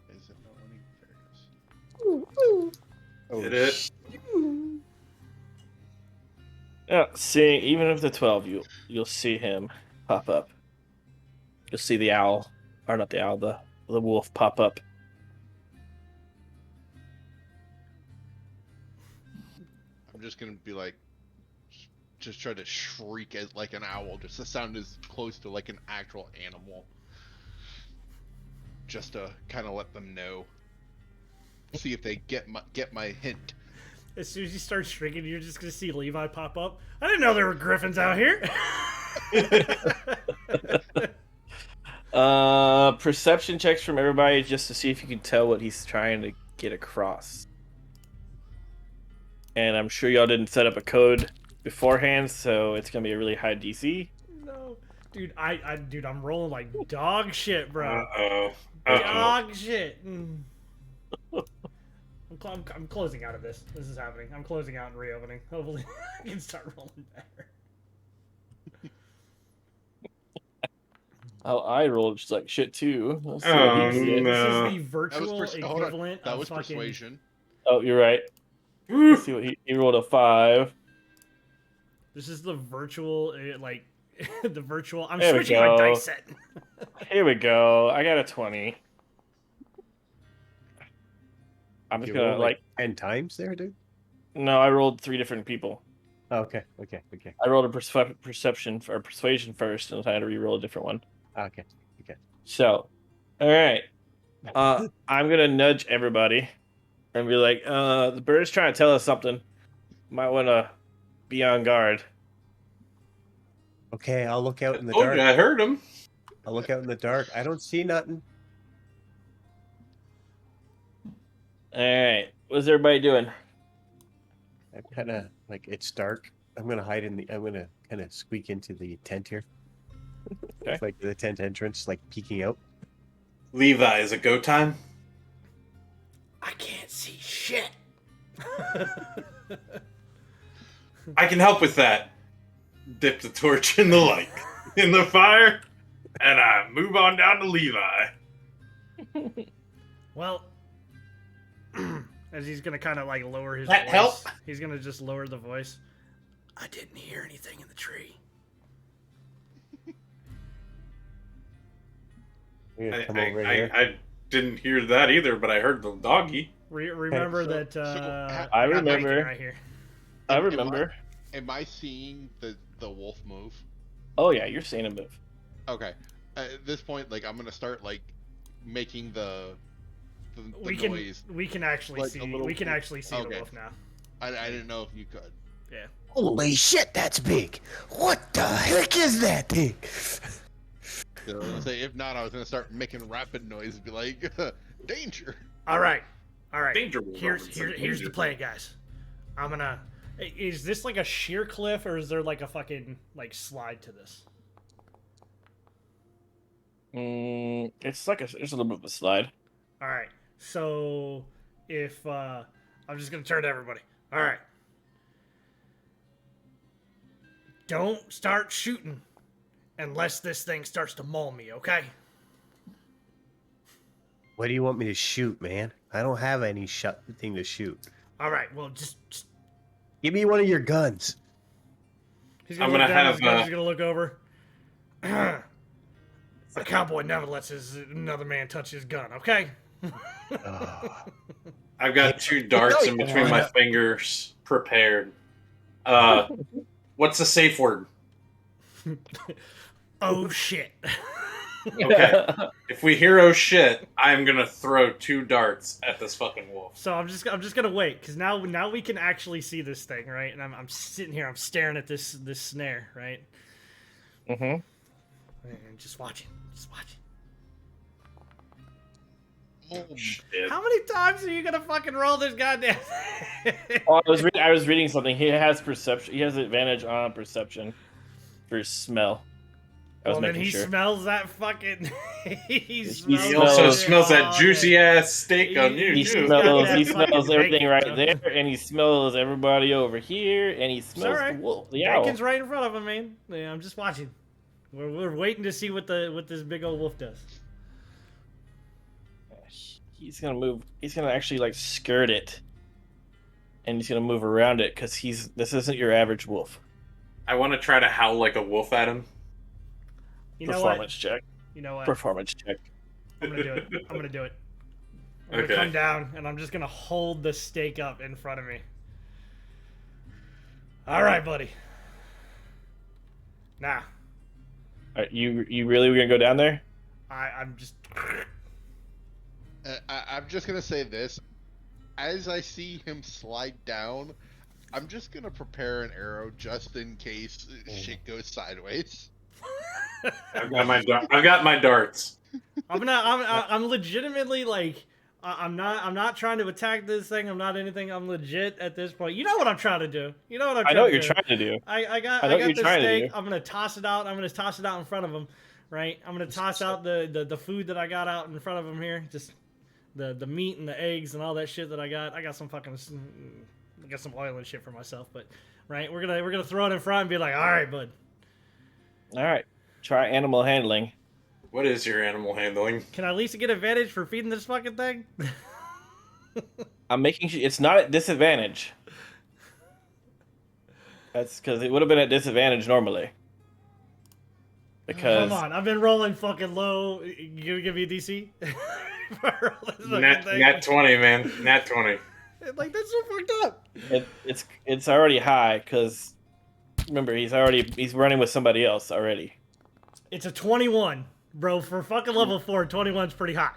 C: is it not running? There it is.
D: Oh,
E: Hit it.
A: Yeah, see, even with the 12, you'll see him pop up. You'll see the owl, or not the owl, the wolf pop up.
C: I'm just gonna be like, just try to shriek as like an owl, just to sound as close to like an actual animal, just to kind of let them know. See if they get my hint.
B: As soon as you start shrinking, you're just gonna see Levi pop up. I didn't know there were griffins out here.
A: Perception checks from everybody just to see if you can tell what he's trying to get across. And I'm sure y'all didn't set up a code beforehand, so it's gonna be a really high DC.
B: No, dude, dude, I'm rolling like dog shit, bro.
E: Uh-oh.
B: Dog shit. I'm closing out of this. This is happening. I'm closing out and reopening. Hopefully, I can start rolling better.
A: Oh, I rolled just like shit too. Let's see
E: Oh,
A: what he did.
B: This
E: no.
B: is the virtual
C: hold on.
B: equivalent
C: That
B: of
C: was
B: fucking.
C: persuasion.
A: Oh, you're right. Let's see what he rolled a 5.
B: This is the virtual, like, the virtual. I'm
A: There we
B: switching my
A: go.
B: dice set.
A: Here we go. I got a 20. I'm just
D: You
A: gonna
D: rolled
A: like
D: 10 times there, dude?
A: no. I rolled 3 different people.
D: Oh, okay.
A: I rolled a perception or persuasion first, and I had to re-roll a different one.
D: Okay.
A: So, all right. I'm gonna nudge everybody and be like, the bird's trying to tell us something. Might want to be on guard.
D: Okay, I'll look out in the
E: Oh,
D: dark.
E: I heard him.
D: I'll look out in the dark. I don't see nothing.
A: All right. What's everybody doing?
D: I'm kind of like, it's dark. I'm gonna hide in the. I'm gonna kind of squeak into the tent here.
A: Okay.
D: Like the tent entrance, like peeking out.
E: Levi, is it go time?
B: I can't see shit.
E: I can help with that. Dip the torch in the light, in the fire, and I move on down to Levi.
B: Well, as he's gonna kind of like lower his
E: That
B: voice,
E: help?
B: he's gonna just lower the voice. I didn't hear anything in the tree.
D: You're gonna come over here.
E: I didn't hear that either, but I heard the doggy.
B: Remember
C: So-
B: that
A: I
B: got
A: remember.
B: bacon right here.
A: I remember.
C: Am I seeing the wolf move?
A: Oh yeah, you're seeing him move.
C: Okay. At this point, like I'm gonna start like making the noise.
B: We can actually
C: Like
B: see.
C: a little-
B: We can actually see the
C: Okay.
B: wolf now.
C: I didn't know if you could.
B: Yeah.
H: Holy shit, that's big. What the heck is that thing?
C: So I was gonna say if not, I was gonna start making rapid noise and be like, danger.
B: All right.
E: Danger Will
B: Here's
E: Robinson,
B: here's
E: danger.
B: the play, guys. I'm gonna. Is this like a sheer cliff, or is there like a fucking like slide to this?
A: It's like there's a little bit of a slide.
B: All right. So if I'm just gonna turn to everybody. All right. Don't start shooting unless this thing starts to maul me, okay?
D: What do you want me to shoot, man? I don't have any thing to shoot.
B: All right. Well, just
D: Give me one of your guns.
B: he's
E: I'm
B: gonna look
E: gonna
B: down.
E: have,
B: He's gonna look over. A cowboy never lets another man touch his gun, okay?
D: Oh,
E: I've got 2 darts in between my fingers prepared. What's the safe word?
B: Oh shit.
E: Okay. If we hear oh shit, I'm gonna throw 2 darts at this fucking wolf.
B: So I'm just gonna wait, because now we can actually see this thing, right? And I'm sitting here, I'm staring at this snare, right?
A: Mm-hmm.
B: And just watching.
C: Oh,
E: Shit.
B: How many times are you gonna fucking roll this goddamn?
A: Oh, I was reading something. He has perception. He has advantage on perception for smell. I was
B: Well, then
A: making
B: he
A: sure.
B: smells that fucking. he
E: He
B: smells
E: also
B: it.
E: smells that
B: Oh,
E: juicy ass steak on
B: He
E: you,
A: He
E: too.
B: got
A: smells.
B: that
A: He
B: fucking
A: smells everything
B: bacon,
A: right
B: so-
A: there, and he smells everybody over here, and he
B: It's
A: smells
B: alright.
A: the wolf. The owl.
B: Bacon's right in front of him, man. Yeah, I'm just watching. We're waiting to see what this big old wolf does.
A: He's gonna move. He's gonna actually like skirt it, and he's gonna move around it because this isn't your average wolf.
E: I want to try to howl like a wolf at him.
B: You know what?
A: Performance check.
B: You know what?
A: Performance check.
B: I'm gonna do it. I'm gonna do it. I'm gonna
E: Okay.
B: come down and I'm just gonna hold the stake up in front of me. All right, buddy. Nah,
A: You really were gonna go down there?
B: I'm just.
C: I'm just gonna say this. As I see him slide down, I'm just gonna prepare an arrow just in case shit goes sideways.
E: I've got my darts.
B: I'm legitimately like. I'm not trying to attack this thing. I'm not anything. I'm legit at this point. You know what I'm trying to do. You know what I'm
A: I
B: trying
A: know what
B: to
A: you're
B: do.
A: trying to do.
B: I got
A: I know what
B: the
A: you're trying to
B: steak.
A: do.
B: I'm gonna toss it out. I'm gonna toss it out in front of him, right? I'm gonna toss out the food that I got out in front of him here. Just the meat and the eggs and all that shit that I got. I got some oil and shit for myself, but right, we're gonna throw it in front and be like, all right, bud.
A: All right. Try animal handling.
E: What is your animal handling?
B: Can I at least get advantage for feeding this fucking thing?
A: I'm making sure it's not at disadvantage. That's because it would have been at disadvantage normally. Because
B: Come on, I've been rolling fucking low. You gonna give me a DC? For rolling this fucking thing?
E: Nat 20, man. Nat 20.
B: Like that's so fucked up.
A: it's already high because remember he's running with somebody else already.
B: It's a 21, bro. For fucking level 4, 21's pretty hot.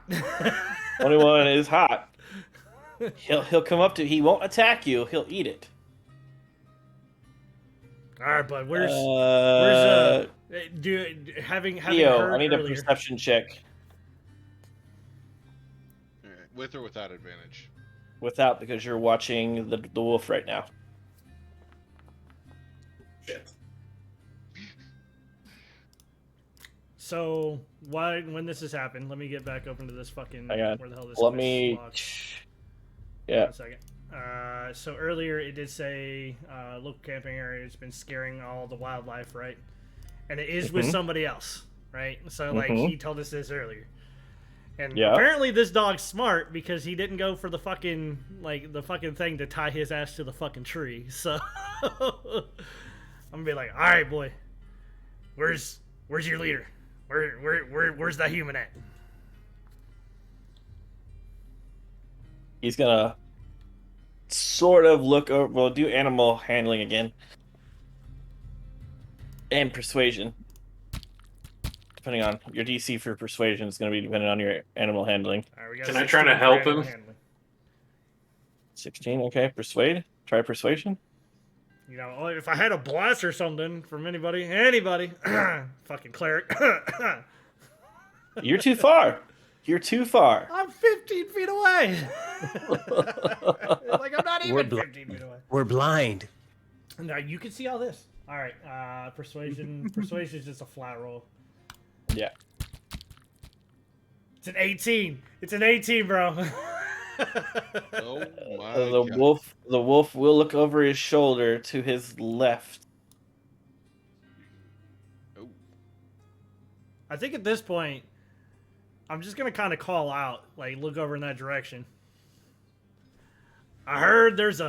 A: 21 is hot. He'll come up to. He won't attack you. He'll eat it.
B: All right, bud. Where's having
A: Theo,
B: heard
A: I need a
B: earlier,
A: perception check.
C: Alright, with or without advantage?
A: Without, because you're watching the wolf right now.
E: Shit.
B: So when this has happened, let me get back open to this fucking.
A: Hang on.
B: Where the hell this?
A: Let
B: is
A: me.
B: locked.
A: Yeah.
B: One second. So earlier it did say local camping area has been scaring all the wildlife, right? And it is with
A: Mhm.
B: somebody else, right? So like
A: Mhm.
B: he told us this earlier. And
A: Yeah.
B: apparently this dog's smart because he didn't go for the fucking thing to tie his ass to the fucking tree. So I'm gonna be like, all right, boy, where's your leader? Where's that human at?
A: He's gonna sort of look over. Well, do animal handling again, and persuasion. Depending on your DC for persuasion, is going to be dependent on your animal handling.
B: All right, we got
E: Can
B: a
E: I try to
B: 16 for
E: help
B: animal
E: him?
B: handling.
A: 16. Okay, persuade. Try persuasion.
B: You know, if I had a blast or something from anybody, fucking cleric.
A: You're too far. You're too far.
B: I'm 15 feet away. Like I'm not even 15 feet away.
H: We're blind.
B: Now you can see all this. All right, persuasion. Persuasion is just a flat roll.
A: Yeah.
B: It's an 18. It's an 18, bro.
C: Oh my
A: The
C: god.
A: wolf will look over his shoulder to his left.
C: Oh.
B: I think at this point, I'm just gonna kind of call out, like look over in that direction. I heard there's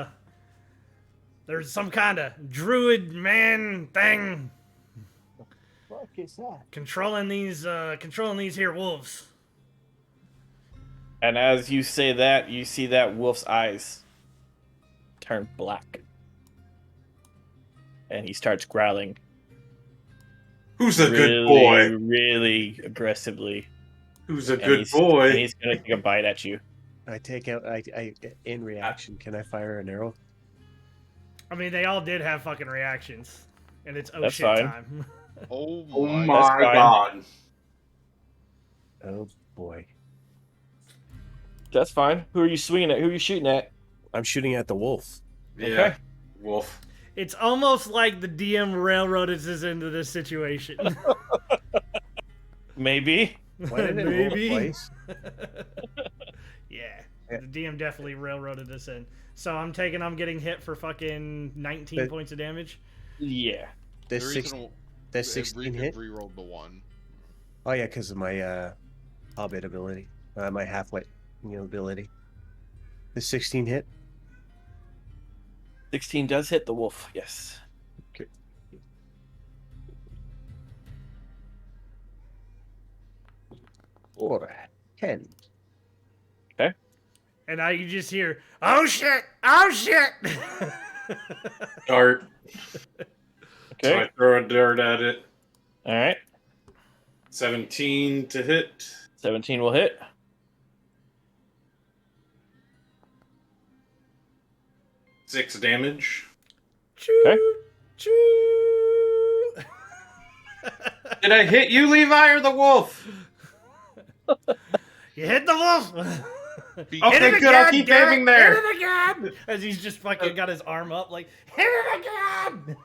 B: some kind of druid man thing
D: What is that?
B: controlling these here wolves.
A: And as you say that, you see that wolf's eyes turn black. And he starts growling.
E: Who's a good
A: really,
E: boy?
A: really aggressively.
E: Who's a
A: And
E: good
A: he's-
E: boy?
A: And he's gonna take a bite at you.
D: I take out. I in reaction. Can I fire an arrow?
B: I mean, they all did have fucking reactions, and it's oh
A: That's
B: shit
A: fine.
B: time.
C: Oh
E: Oh
C: my.
E: my
A: fine.
E: god.
D: Oh boy.
A: That's fine. Who are you swinging at? Who are you shooting at?
D: I'm shooting at the wolf.
E: Yeah.
A: Okay.
E: Wolf.
B: It's almost like the DM railroaded us into this situation.
A: Maybe.
D: Why did it roll
B: Maybe.
D: twice?
B: Yeah,
D: Yeah.
B: the DM definitely railroaded us in. So I'm getting hit for fucking 19
D: But-
B: points of damage.
A: Yeah.
D: This
C: The
D: six.
C: reason
D: That
C: it
D: 16
C: re-
D: hit.
C: it re-rolled the 1.
D: Oh yeah, because of my hobbit ability, my halfwit ability. The 16 hit.
A: 16 does hit the wolf. Yes.
D: Okay. Or 10.
B: And now you just hear, oh shit, oh shit.
E: Dart. So
A: Okay.
E: I throw a dart at it.
A: All right.
E: 17 to hit.
A: 17 will hit.
E: Six damage.
A: Okay.
B: Choo.
E: Did I hit you, Levi, or the wolf?
B: You hit the wolf.
C: Be-
E: Okay,
B: Hit it
E: good. I'll
B: again,
E: keep
B: damn it,
E: aiming there.
B: Hit it again. As he's just fucking got his arm up, like, hit it again.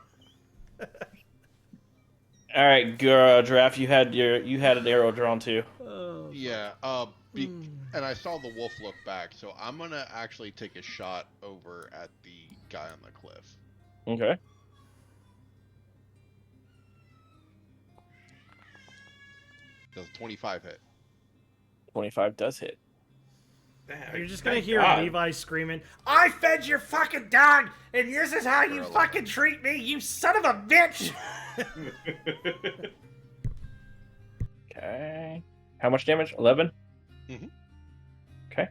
A: All right, Giraffe, you had an arrow drawn too.
B: Oh,
C: Yeah. And I saw the wolf look back, so I'm gonna actually take a shot over at the guy on the cliff.
A: Okay.
C: Does 25 hit?
A: 25 does hit.
B: You're just gonna
E: Thank
B: hear
E: God.
B: Levi screaming, I fed your fucking dog, and this is how you
C: For 11.
B: fucking treat me, you son of a bitch!
A: Okay. How much damage? 11?
C: Mhm.
A: Okay.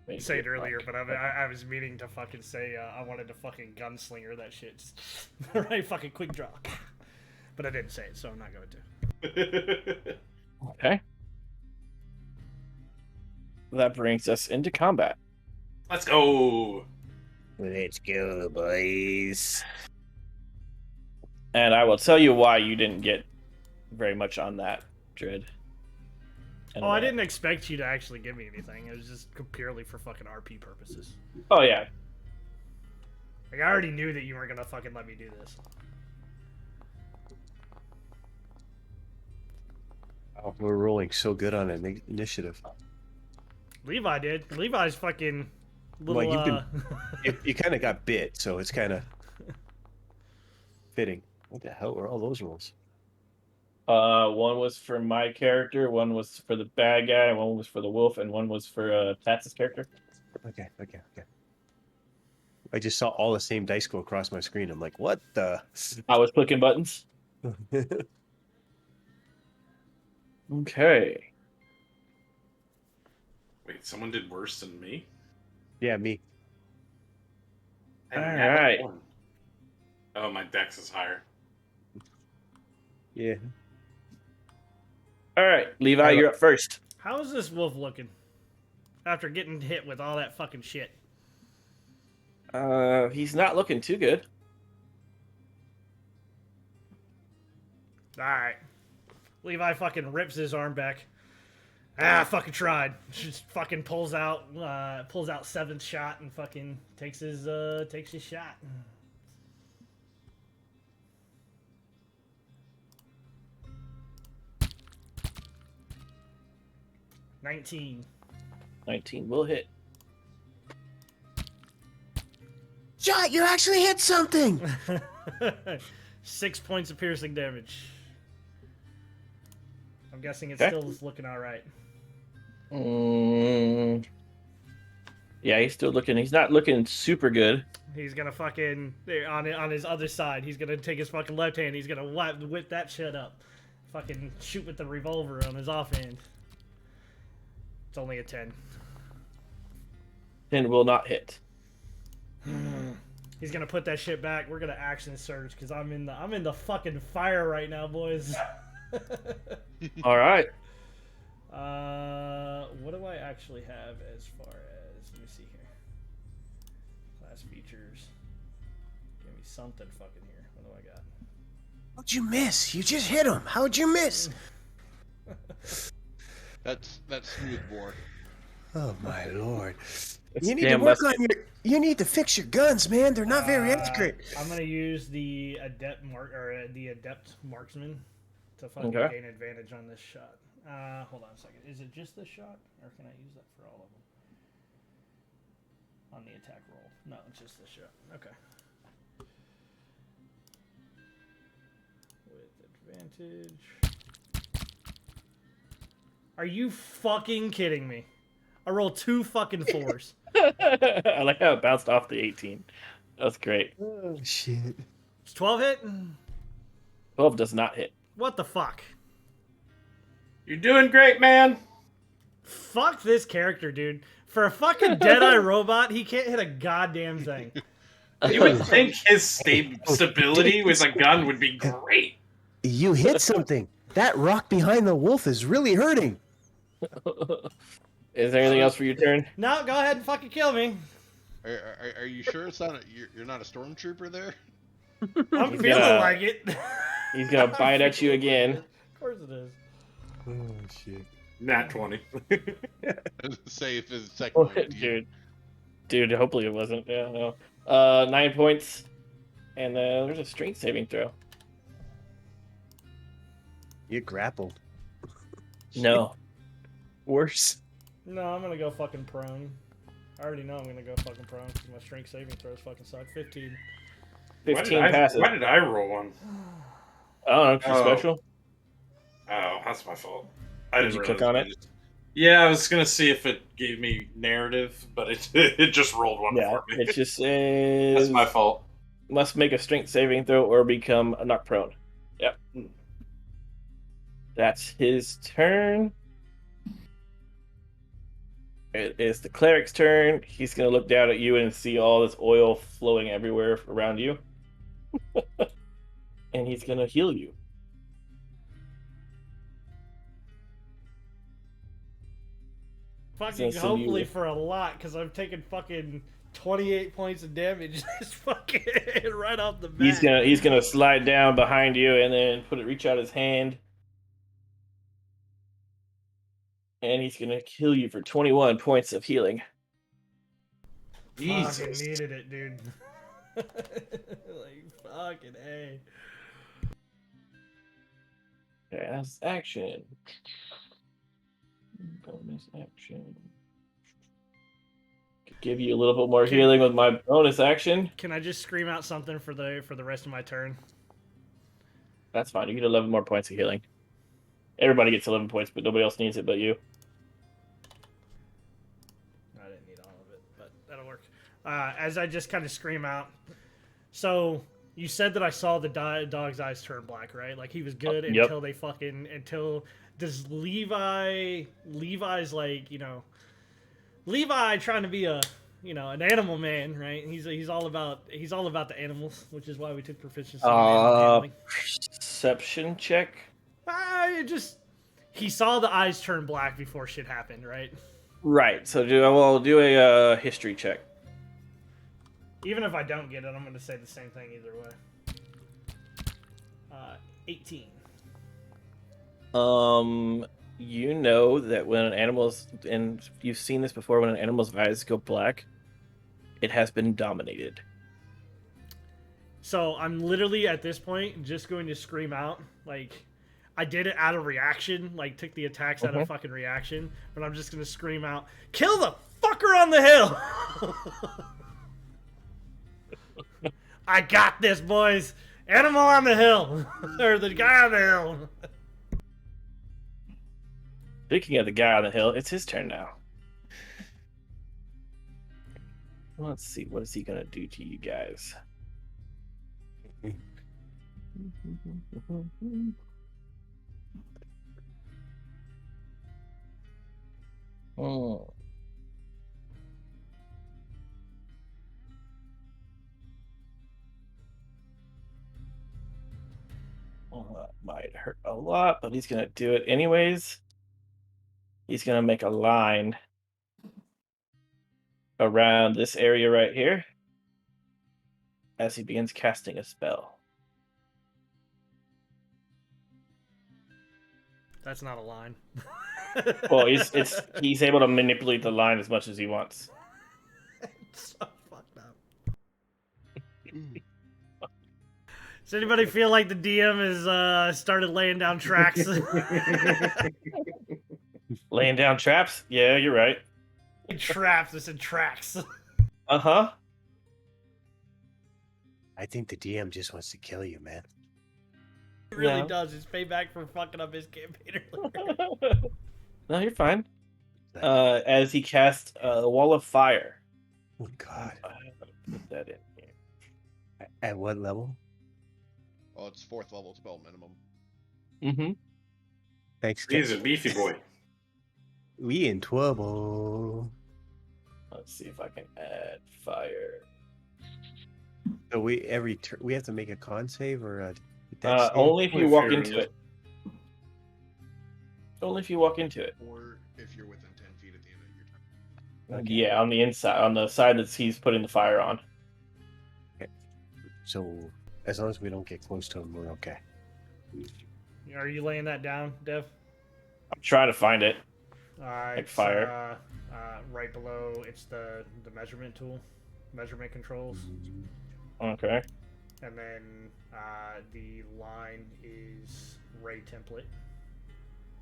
B: I said it earlier, but I was meaning to fucking say I wanted to fucking gunslinger that shit. Just right, fucking quick draw. But I didn't say it, so I'm not going to.
A: Okay. That brings us into combat.
E: Let's go.
D: Let's go, boys.
A: And I will tell you why you didn't get very much on that, Dread.
B: Oh, I didn't expect you to actually give me anything. It was just purely for fucking RP purposes.
A: Oh, yeah.
B: Like, I already knew that you weren't gonna fucking let me do this.
D: Oh, we're rolling so good on initiative.
B: Levi did. Levi's fucking little,
D: Well, you you kind of got bit, so it's kind of fitting. What the hell were all those rolls?
A: One was for my character, one was for the bad guy, one was for the wolf, and one was for Tats's character.
D: Okay. I just saw all the same dice go across my screen. I'm like, what the?
A: I was clicking buttons. Okay.
E: Wait, someone did worse than me?
D: Yeah, me.
E: I
A: All
E: never
A: right.
E: won. Oh, my dex is higher.
D: Yeah.
A: All right, Levi, you're up first.
B: How is this wolf looking? After getting hit with all that fucking shit.
A: He's not looking too good.
B: Alright. Levi fucking rips his arm back. Ah, fucking tried. Just fucking pulls out seventh shot and fucking takes his shot. $19.
A: 19 will hit.
H: Shot, you actually hit something!
B: 6 points of piercing damage. I'm guessing it
A: Okay.
B: still is looking alright.
A: Yeah, he's still looking. He's not looking super good.
B: He's gonna fucking on his other side. He's gonna take his fucking left hand. He's gonna whip that shit up. Fucking shoot with the revolver on his offhand. It's only a 10.
A: 10 will not hit.
B: He's gonna put that shit back. We're gonna action surge because I'm in the fucking fire right now, boys.
A: All right.
B: What do I actually have as far as? Let me see here. Class features. Give me something fucking here. What do I got?
H: How'd you miss? You just hit him. How'd you miss?
C: That's smooth bore.
H: Oh my lord!
A: It's
H: You need to
A: damn
H: work
A: musket.
H: on your. You need to fix your guns, man. They're not very accurate.
B: I'm gonna use the adept marksman to fucking
A: Okay.
B: gain advantage on this shot. Hold on a second. Is it just this shot, or can I use that for all of them? On the attack roll. No, it's just this shot. Okay. With advantage. Are you fucking kidding me? I rolled 2 fucking 4s.
A: I like how it bounced off the 18. That's great.
H: Oh shit!
B: It's 12 hit?
A: 12 does not hit.
B: What the fuck?
E: You're doing great, man.
B: Fuck this character, dude. For a fucking Deadeye robot, he can't hit a goddamn thing.
E: You would think his stability with a gun would be great.
H: You hit something. That rock behind the wolf is really hurting.
A: Is there anything else for your turn?
B: No, go ahead and fucking kill me.
C: Are you sure it's not you're not a stormtrooper there?
B: I'm
A: He's
B: feeling
A: gonna-
B: like it.
A: He's gonna bite at you again.
B: Of course it is.
H: Oh shit!
E: Nat 20.
C: Say if it's second one.
A: Dude, hopefully it wasn't. Yeah, no. 9 points, and there's a strength saving throw.
D: You grappled.
A: No.
D: Worse.
B: No, I'm gonna go fucking prone. I already know I'm gonna go fucking prone because my strength saving throws fucking suck. 15.
A: 15 passes.
E: Why did I roll one?
A: I don't know, 'cause you're
E: Oh.
A: special.
E: Oh, that's my fault. I
A: Did
E: didn't
A: you click
E: realize
A: on it?
E: Yeah, I was gonna see if it gave me narrative, but it just rolled one
A: Yeah,
E: for me.
A: it just says
E: That's my fault.
A: must make a strength saving throw or become knocked prone. Yep. That's his turn. It is the cleric's turn. He's gonna look down at you and see all this oil flowing everywhere around you. And he's gonna heal you.
B: Fucking
A: So
B: hopefully
A: you-
B: for a lot because I've taken fucking 28 points of damage just fucking right off the bat.
A: He's gonna slide down behind you and then reach out his hand. And he's gonna kill you for 21 points of healing.
B: Fucking
E: Jesus.
B: needed it, dude. Like fucking A.
A: Okay, that's action. Bonus action. Could give you a little bit more healing with my bonus action.
B: Can I just scream out something for the rest of my turn?
A: That's fine. You get 11 more points of healing. Everybody gets 11 points, but nobody else needs it but you.
B: I didn't need all of it, but that'll work. As I just kind of scream out. So you said that I saw the dog's eyes turn black, right? Like he was good
A: Yep.
B: until they until does Levi's like, Levi trying to be an animal man, right? He's all about the animals, which is why we took proficiency in animal handling.
A: Perception check.
B: He saw the eyes turn black before shit happened, right?
A: Right. So we'll do a history check.
B: Even if I don't get it, I'm going to say the same thing either way. 18.
A: You know that when an animal's, and you've seen this before, when an animal's eyes go black, it has been dominated.
B: So I'm literally at this point just going to scream out, like, I did it out of reaction, like took the attacks out of fucking reaction, but I'm just going to scream out, kill the fucker on the hill! I got this, boys! Animal on the hill! Or the guy on the hill!
A: Speaking of the guy on the hill, it's his turn now. Let's see, what is he gonna do to you guys? Oh. Well, that might hurt a lot, but he's gonna do it anyways. He's gonna make a line around this area right here as he begins casting a spell.
B: That's not a line.
A: Well, he's able to manipulate the line as much as he wants.
B: It's so fucked up. Does anybody feel like the DM has started laying down tracks?
A: Laying down traps? Yeah, you're right.
B: Traps, I said tracks.
A: Uh-huh.
H: I think the DM just wants to kill you, man.
B: It really
A: Yeah.
B: does. It's payback for fucking up his campaign earlier.
A: No, you're fine. As he casts a wall of fire.
H: Oh, God.
A: Put that in here.
H: At what level?
C: Oh, it's 4th level spell minimum.
A: Mm-hmm.
H: Thanks,
E: He's
H: guys.
E: a beefy boy.
H: We in trouble.
A: Let's see if I can add fire.
H: So we have to make a con save or a
A: Only if you
E: Only
A: walk
E: if you're
A: into it. Only if you walk into it.
C: Or if you're within 10 feet at the end of your turn.
H: Okay.
A: Yeah, on the inside, on the side that he's putting the fire on.
H: So as long as we don't get close to him, we're okay.
B: Are you laying that down, Dev?
A: I'm trying to find it.
B: It's,
A: fire.
B: right below, it's the measurement tool, measurement controls,
A: Okay.
B: and then the line is ray template,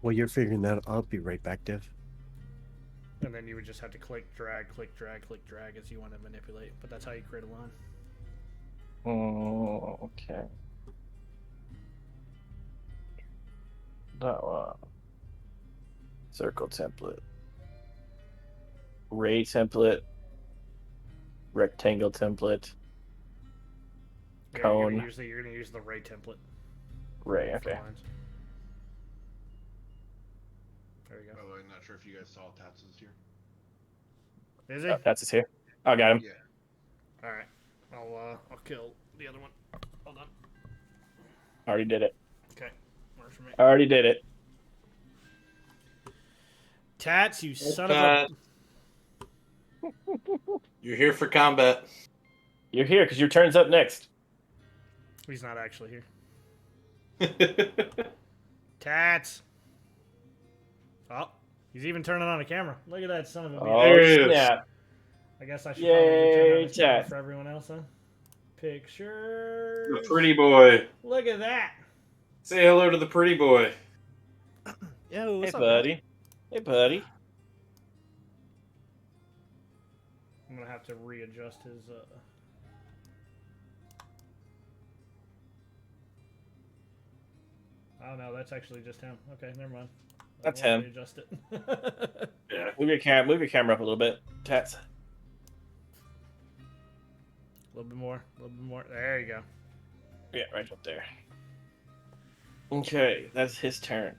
H: Well, you're figuring that. I'll be right back, Dev.
B: and then you would just have to click, drag, click, drag, click, drag as you want to manipulate. But that's how you create a line.
A: Oh, okay. That one. Circle template. Ray template. Rectangle template.
B: Yeah,
A: Cone.
B: You're gonna use the ray template.
A: Ray,
B: for
A: okay.
B: lines. There you
C: By
B: go.
C: the way, I'm not sure if you guys saw Tats is here.
B: Is he?
A: That's his here. I got him.
C: Yeah.
B: All right. I'll kill the other one. Hold on.
A: Already did it.
B: Okay. Works for me.
A: Already did it.
B: Tats, you son of a.
E: You're here for combat.
A: You're here because your turn's up next.
B: He's not actually here. Tats. Oh, he's even turning on a camera. Look at that son of a bitch.
A: Oh,
E: There he is.
A: snap.
B: I guess I should
A: Yay,
B: probably turn on his camera
A: Tats.
B: for everyone else, huh? Pictures.
E: The pretty boy.
B: Look at that.
E: Say hello to the pretty boy.
I: Yo,
A: Hey,
I: what's up,
A: buddy. Hey, buddy.
B: I'm gonna have to readjust his. Oh no, that's actually just him. Okay, never mind.
A: That's
B: I'll
A: him.
B: Readjust it.
E: Yeah.
A: Move your camera up a little bit, Tats.
B: A little bit more. A little bit more. There you go.
A: Yeah, right up there. Okay, that's his turn.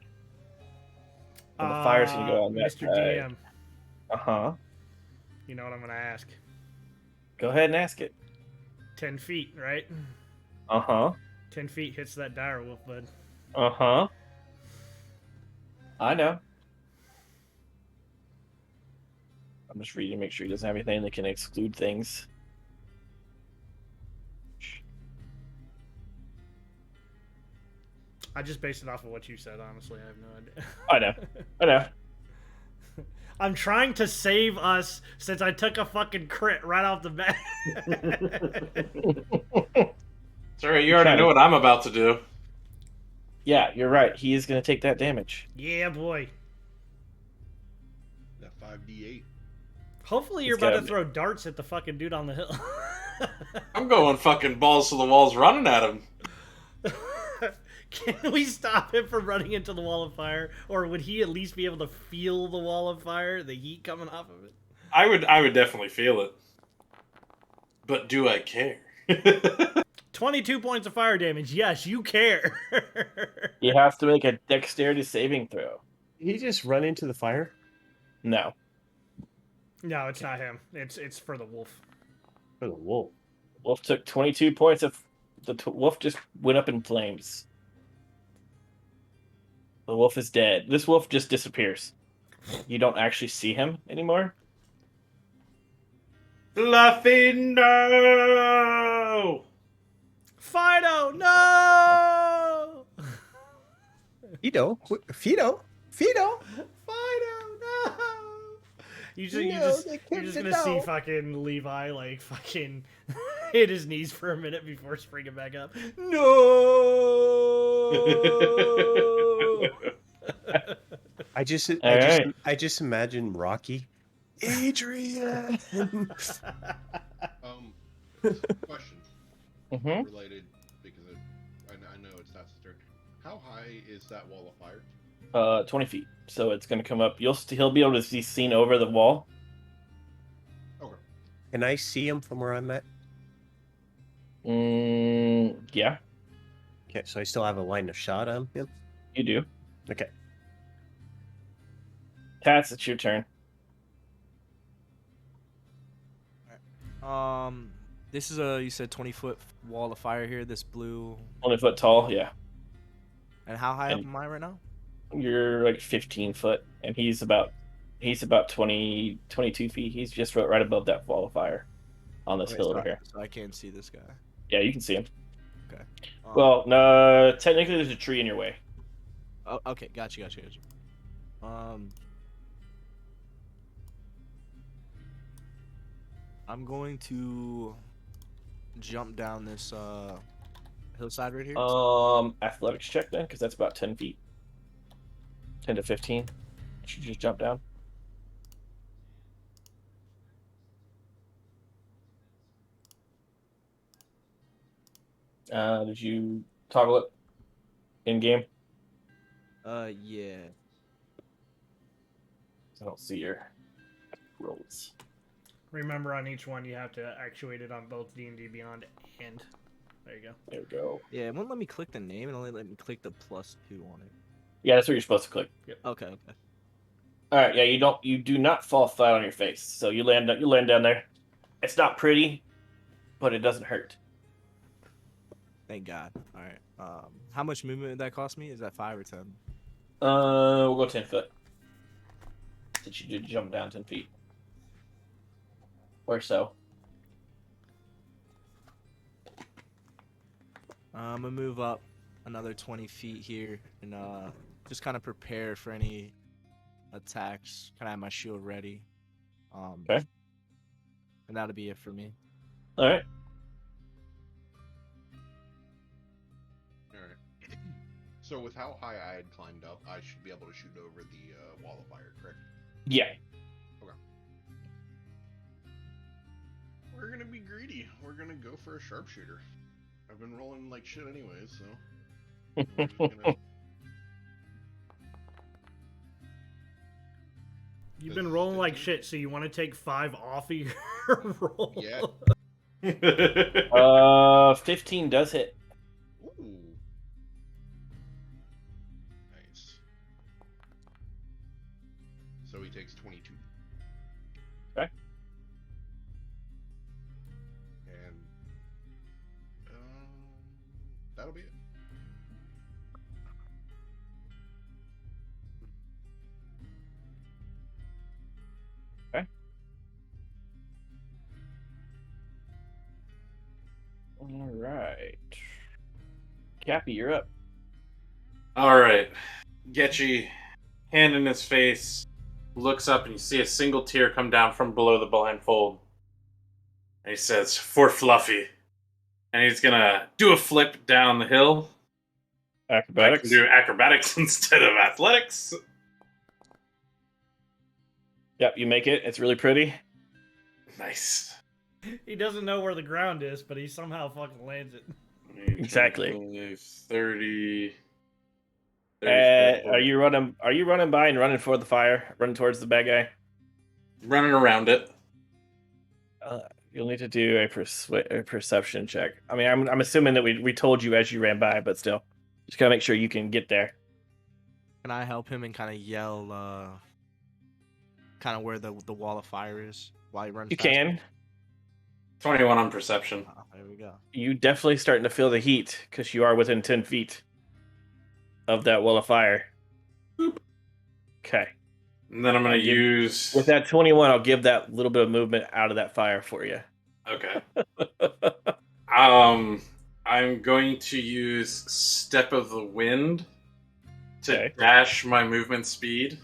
A: And the fire's gonna go on that
B: Mr.
A: side.
B: DM,
A: Uh-huh.
B: you know what I'm gonna ask?
A: Go ahead and ask it.
B: 10 feet, right?
A: Uh-huh.
B: 10 feet hits that dire wolf, bud.
A: Uh-huh. I know. I'm just reading to make sure he doesn't have anything that can exclude things.
B: I just based it off of what you said, honestly. I have no idea.
A: I know. I know.
B: I'm trying to save us since I took a fucking crit right off the bat.
E: Sorry, you already know what I'm about to do.
A: Yeah, you're right. He is gonna take that damage.
B: Yeah, boy.
C: That 5d8.
B: Hopefully you're
A: It's
B: about to
A: gotta be-
B: throw darts at the fucking dude on the hill.
E: I'm going fucking balls to the walls running at him.
B: Can we stop him from running into the wall of fire? Or would he at least be able to feel the wall of fire, the heat coming off of it?
E: I would definitely feel it. But do I care?
B: 22 points of fire damage. Yes, you care.
A: You have to make a dexterity saving throw.
D: Did he just run into the fire?
A: No.
B: No, it's not him. It's for the wolf.
D: For the wolf.
A: Wolf took 22 points of... wolf just went up in flames. The wolf is dead. This wolf just disappears. You don't actually see him anymore.
E: Fluffy, no!
B: Fido, no!
H: Fido, Fido.
B: Fido, no! You're just gonna see fucking Levi like fucking hit his knees for a minute before springing back up. No!
D: I just imagine Rocky. Adrian.
C: Question
A: Mm-hmm.
C: related because I know it's not turn. How high is that wall of fire?
A: 20 feet. So it's going to come up. He'll be able to be seen over the wall.
C: Okay.
D: Can I see him from where I'm at?
A: Yeah,
D: Okay, so I still have a line of shot on him.
A: you do.
D: Okay.
A: Tats, it's your turn.
I: This is you said 20-foot wall of fire here. This blue.
A: 20 foot tall, yeah.
I: And how high up
A: And-
I: am I right now?
A: You're like 15 foot, and he's about 20, 22 feet. He's just right above that wall of fire on this
I: Okay,
A: hill
I: so
A: over
I: I-
A: here.
I: So I can't see this guy.
A: Yeah, you can see him.
I: Okay.
A: Well, no, technically there's a tree in your way.
I: Oh, okay, gotcha. I'm going to jump down this hillside right here.
A: Athletics check then, because that's about 10 feet. 10 to 15. Should you just jump down? Did you toggle it in game?
I: Yeah.
A: I don't see your rolls.
B: Remember, on each one, you have to actuate it on both D&D Beyond and... There you go.
A: There we go.
I: Yeah, it won't let me click the name. It only let me click the +2 on it.
A: Yeah, that's what you're supposed to click.
I: Okay.
A: All right, yeah, you do not fall flat on your face. So you land down there. It's not pretty, but it doesn't hurt.
I: Thank God. All right. How much movement did that cost me? Is that 5 or 10?
A: We'll go 10 foot. Since you did jump down 10 feet. Or so.
I: I'm gonna move up another 20 feet here and just kind of prepare for any attacks. Kind of have my shield ready.
A: Okay.
I: And that'll be it for me.
A: All right.
C: Alright. So with how high I had climbed up, I should be able to shoot over the wall of fire, correct?
A: Yeah.
C: We're gonna be greedy. We're gonna go for a sharpshooter. I've been rolling like shit anyways, so we're just gonna
B: You've been rolling like shit, so you want to take 5 off of your roll?
C: Yeah.
A: 15 does hit.
C: Ooh. Nice. So he takes 22.
A: Okay.
C: And that'll be it.
A: Okay. All right. Cappy, you're up.
E: All right. Getchy, hand in his face, looks up and you see a single tear come down from below the blindfold. And he says, "For Fluffy." And he's gonna do a flip down the hill.
A: Acrobatics.
E: I can do acrobatics instead of athletics.
A: Yep, you make it. It's really pretty.
E: Nice.
B: He doesn't know where the ground is, but he somehow fucking lands it.
A: Exactly.
E: 30.
A: Are you running? Are you running by and running for the fire? Running towards the bad guy?
E: Running around it.
A: You'll need to do a perception check. I mean, I'm assuming that we told you as you ran by, but still, just gotta make sure you can get there.
I: Can I help him and kind of yell, kind of where the wall of fire is while he runs?
A: You
I: faster?
A: can.
E: 21 on perception.
I: Oh, there we go.
A: You definitely starting to feel the heat because you are within 10 feet of that wall of fire.
E: Boop.
A: Okay.
E: And then I'm going to use...
A: With that 21, I'll give that little bit of movement out of that fire for you.
E: Okay. I'm going to use Step of the Wind to dash my movement speed.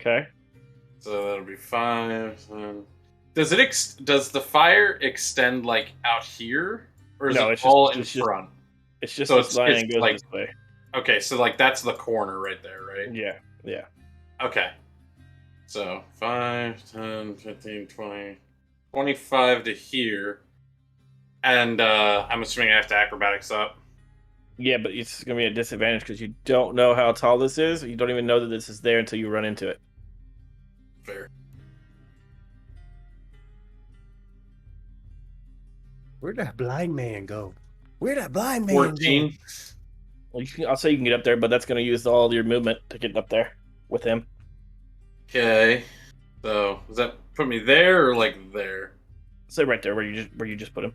A: Okay.
E: So that'll be 5. Does the fire extend like out here, or is it all in front?
A: It's just
E: so
A: this line and goes
E: like,
A: this way.
E: Okay, so like that's the corner right there, right?
A: Yeah, yeah.
E: Okay. So 5, 10, 15, 20, 25 to here, and I'm assuming I have to acrobatics up.
A: Yeah, but it's gonna be a disadvantage because you don't know how tall this is. You don't even know that this is there until you run into it.
E: Fair.
H: Where'd that blind man go? Where'd that blind man
E: 14.
H: go?
A: Well, I'll say you can get up there, but that's going to use all your movement to get up there with him.
E: Okay. So does that put me there or like there?
A: Say right there where you just put him.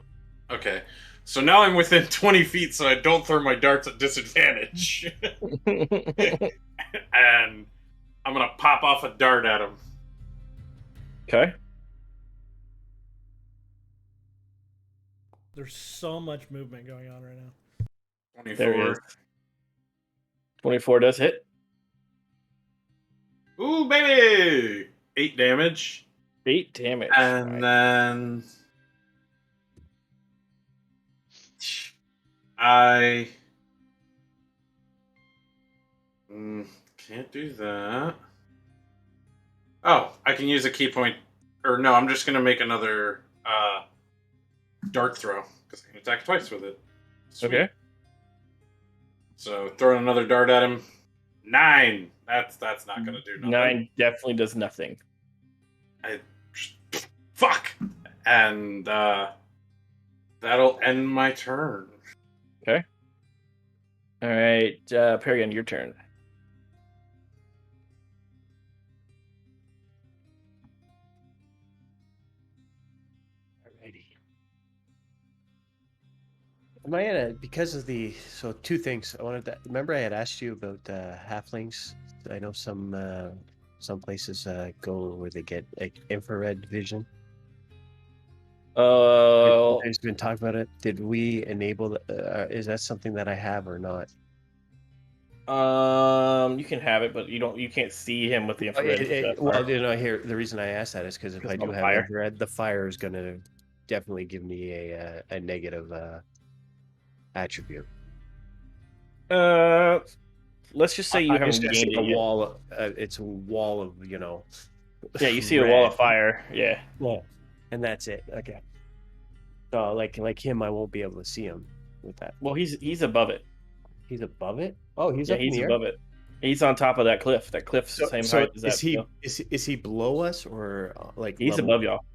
E: Okay. So now I'm within 20 feet, so I don't throw my darts at disadvantage. And I'm gonna pop off a dart at him.
A: Okay.
B: There's so much movement going on right now.
E: 24.
A: There it is. 24 does hit.
E: Ooh, baby! 8 damage.
A: 8 damage.
E: And then I can't do that. Oh, I can use a key point. Or no, I'm just going to make another dart throw, because I can attack twice with it. Sweet.
A: Okay.
E: So throwing another dart at him. 9. That's not going to do nothing.
A: 9 definitely does nothing.
E: Fuck! And that'll end my turn.
A: Okay. All right, Perigon, your turn.
H: Alrighty. Am I because of the two things I wanted to remember? I had asked you about halflings. I know some places go where they get like infrared vision. There's been talk about it. Did we enable? Is that something that I have or not?
A: You can have it, but you can't see him with the infrared.
H: Well, here the reason I asked that is because if I do have
A: fire.
H: infrared, the fire is going to definitely give me a negative attribute.
A: Let's just say you haven't gained
H: a
A: it yet.
H: wall. It's a wall of
A: Yeah, you see a wall of fire. Yeah.
H: Yeah, and that's it. Okay. So like him, I won't be able to see him with that.
A: Well, he's above it.
H: He's above it. Oh, he's
A: Yeah,
H: up in
A: he's
H: the air.
A: above it. He's on top of that cliff. That cliff's the same height as that.
H: Is he below us or like
A: He's
H: level?
A: above y'all.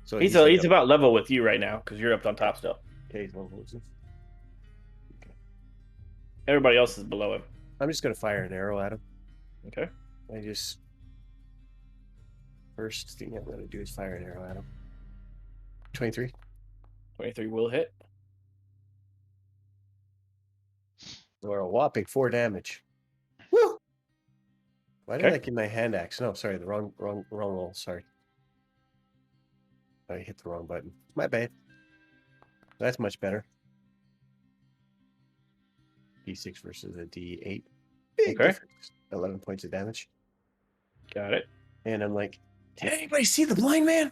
H: So
A: He's
H: like
A: he's about level with you right now because you're up on top still.
H: Okay, he's level.
A: Everybody else is below him.
H: I'm just gonna fire an arrow at him.
A: Okay.
H: First thing I'm gonna do is fire an arrow at him. 23.
A: 23 will hit.
H: Or a whopping 4 damage. Woo! Why did
A: Okay.
H: I get my hand axe? No, sorry, the wrong roll. Sorry. I hit the wrong button. My bad. That's much better. D6 versus a D8. Big
A: Okay.
H: difference. 11 points of damage.
A: Got it.
H: And I'm like, did anybody see the blind man?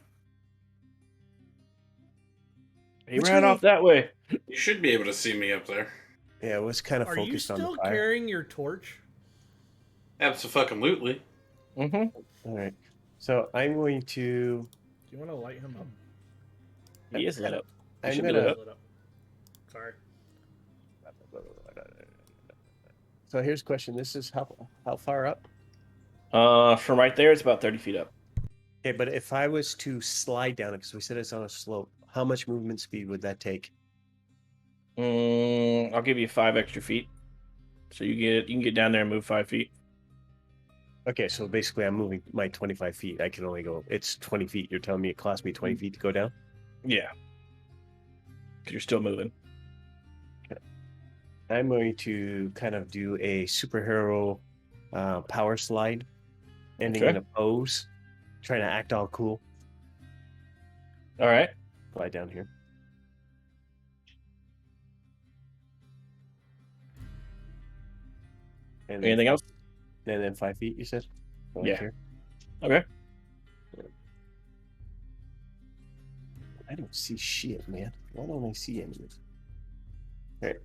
A: He ran off that way.
E: You should be able to see me up there.
H: Yeah, it was kind of
B: Are you
H: focused on the
B: still
H: fire.
B: carrying your torch?
E: Absolutely.
A: Mm-hmm.
H: All right. So I'm going to.
B: Do you want to light him up?
A: He is lit up. He
H: I'm
A: should be
H: gonna.
A: lit up.
B: Lit up. Sorry.
H: So here's a question. This is how far up?
A: From right there, it's about 30 feet up.
H: Okay, but if I was to slide down it, because we said it's on a slope, how much movement speed would that take?
A: I'll give you 5 extra feet. So you can get down there and move 5 feet.
H: Okay, so basically I'm moving my 25 feet. I can only go, it's 20 feet. You're telling me it cost me 20 feet to go down?
A: Yeah. Because you're still moving.
H: I'm going to kind of do a superhero power slide, ending in a pose, trying to act all cool.
A: All right.
H: Slide down here. And
A: Anything else?
H: And then 5 feet, you said? Going
A: Yeah.
H: Here.
A: Okay.
H: I don't see shit, man. Why don't I see anything? Okay.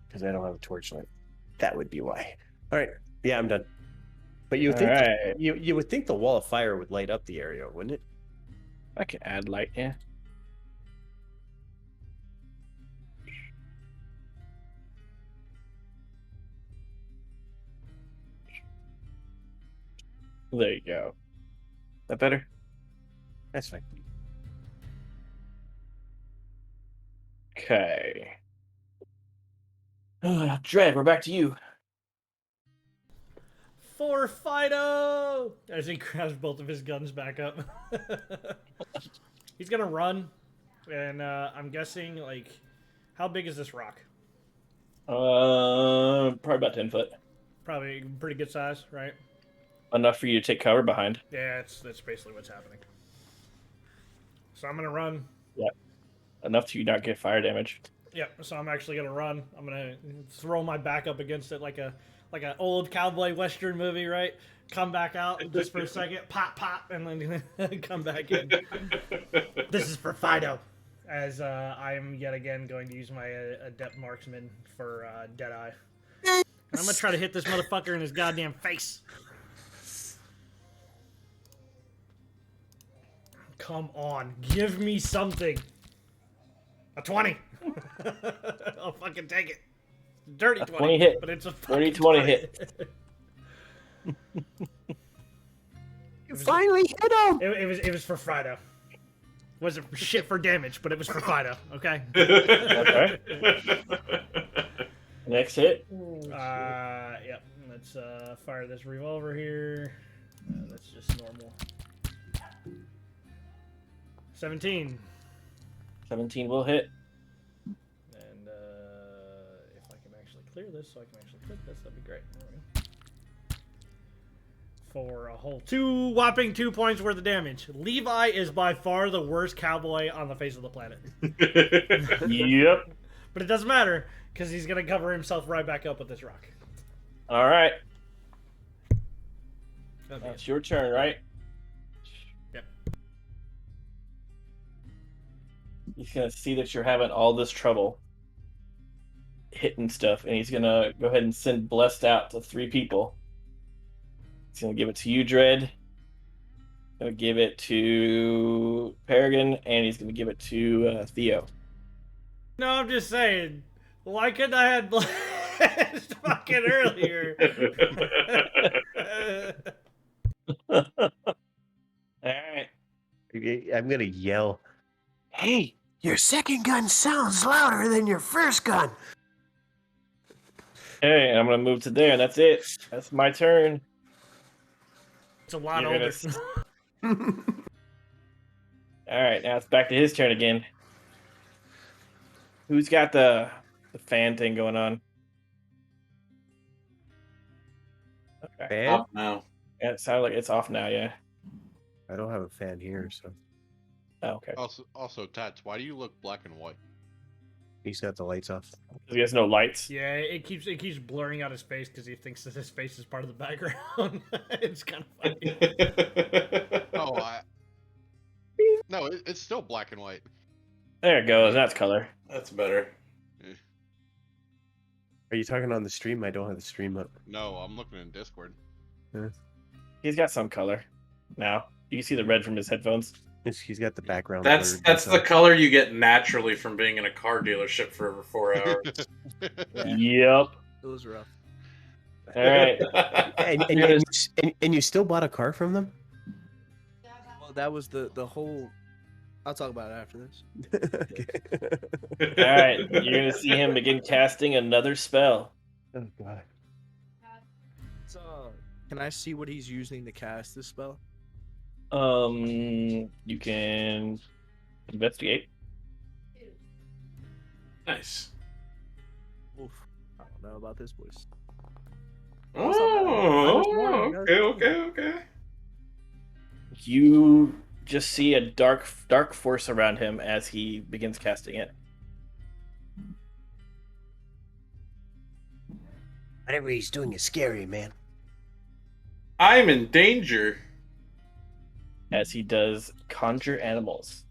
H: Because I don't have a torchlight. That would be why. All right. Yeah, I'm done. But you would think you would think the wall of fire would light up the area, wouldn't it?
A: I can add light, yeah. There you go. That better?
H: That's fine.
A: Okay. Dread, we're back to you.
B: For Fido! As he grabs both of his guns back up. He's gonna run, and I'm guessing, like, how big is this rock?
A: Probably about 10 foot.
B: Probably pretty good size, right?
A: Enough for you to take cover behind.
B: Yeah, that's basically what's happening. So I'm gonna run.
A: Yeah. Enough to you not get fire damage.
B: Yep. So I'm actually gonna run. I'm gonna throw my back up against it like an old cowboy western movie, right? Come back out just for a second, pop, pop, and then come back in. This is for Fido, as I am yet again going to use my adept marksman for Deadeye. And I'm gonna try to hit this motherfucker in his goddamn face. Come on, give me something. A 20. I'll fucking take it. Dirty 20
A: hit.
B: But it's a
A: Dirty 20 hit.
H: You finally hit him.
B: It was for Fido. Wasn't shit for damage, but it was for Fido. Okay.
A: Okay. Next hit.
B: Yep. Let's fire this revolver here. That's just normal. 17.
A: 17 will hit.
B: And if I can actually clear this, so I can actually click this, that'd be great. There we go. For a whole whopping 2 points worth of damage. Levi is by far the worst cowboy on the face of the planet.
A: Yep.
B: But it doesn't matter, because he's going to cover himself right back up with this rock.
A: All right.
B: Okay.
A: It's your turn, right?
B: Yep.
A: He's going to see that you're having all this trouble hitting stuff, and he's going to go ahead and send Blessed out to 3 people. He's going to give it to you, Dread. Going to give it to Peregrine, and he's going to give it to Theo.
B: No, I'm just saying. Why couldn't I have cast fucking earlier.
A: All right.
H: I'm gonna yell, "Hey, your second gun sounds louder than your first gun."
A: Hey, I'm gonna move to there, and that's it. That's my turn.
B: It's a lot
A: You're gonna
B: older.
A: All right, now it's back to his turn again. Who's got the fan thing going on? Okay.
H: Fan?
E: Off now.
A: Yeah, it sounds like it's off now. Yeah.
H: I don't have a fan here, so
A: Oh, okay.
C: Also, Tats, why do you look black and white?
H: he's got the lights off.
A: He has no lights.
B: Yeah, it keeps blurring out his face because he thinks that his face is part of the background. It's kind of funny.
C: Oh, no, it's still black and white.
A: There it goes. That's color.
E: That's better.
H: Are you talking on the stream? I don't have the stream up.
C: No, I'm looking in Discord.
A: He's got some color now. You can see the red from his headphones.
H: He's got the background.
E: That's
H: blurred
E: the color you get naturally from being in a car dealership for over 4 hours.
A: Yep.
I: It was rough.
A: All right.
H: and you still bought a car from them?
I: Well, that was the whole. I'll talk about it after this.
H: Okay.
A: All right. You're gonna see him begin casting another spell.
H: Oh god.
I: So, can I see what he's using to cast this spell?
A: You can investigate.
E: Nice.
I: Oof. I don't know about this, boys.
E: Oh, okay.
A: You just see a dark force around him as he begins casting it.
H: Whatever he's doing is scary, man.
E: I'm in danger.
A: As he does conjure animals.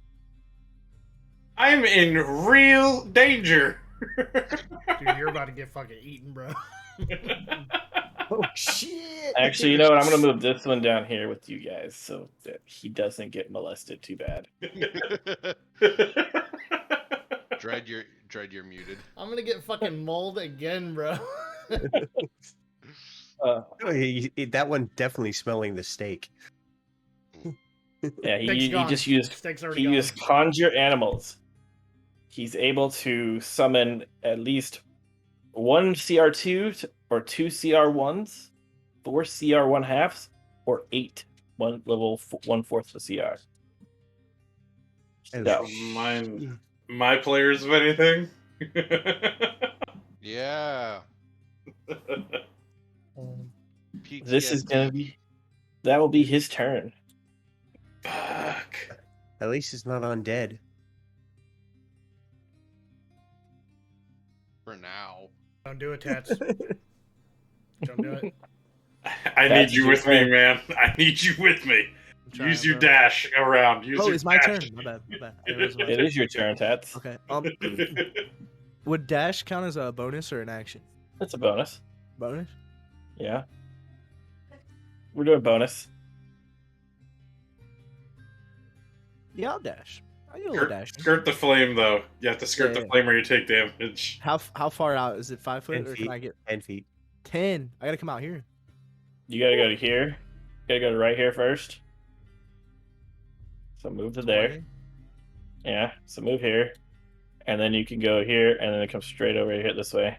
E: I'm in real danger.
B: Dude, you're about to get fucking eaten, bro.
H: Oh shit!
A: Actually, you know what? I'm gonna move this one down here with you guys so that he doesn't get molested too bad.
C: Dread, you're muted.
B: I'm gonna get fucking mauled again, bro.
H: Oh, that one definitely smelling the steak.
A: Yeah,
B: Steak's
A: he
B: gone.
A: just used
B: Steak's already
A: he
B: gone.
A: used conjure animals. He's able to summon at least one CR2 or two CR1s, 4 CR1 halves, or 8 one level 1/4 of CR. So,
E: My players of anything.
C: Yeah.
A: this is gonna be that will be his turn.
E: Fuck.
H: At least it's not undead.
C: For now.
B: Don't do it, Tats. Don't do it.
E: I need you with me, man. I need you with me.
B: Trying,
E: Use your
B: bro.
E: dash around. Use your
I: It's my
E: dash.
I: turn. My bad. It was my
A: It
I: turn.
A: is your turn, Tats.
I: Okay. Would dash count as a bonus or an action?
A: That's a bonus.
I: Bonus.
A: Yeah. We're doing bonus.
I: Yeah, I'll dash. I'll do a little dash.
E: Skirt the flame, though. You have to skirt the
I: Yeah.
E: flame or you take damage.
I: How far out is it? 5 foot
H: 10
I: or
H: feet.
I: can I get
H: 10 feet.
I: 10? I gotta come out here.
A: You gotta go to here. You gotta go to right here first. So move to there.
I: 20.
A: Yeah. So move here. And then you can go here and then it comes straight over here this way.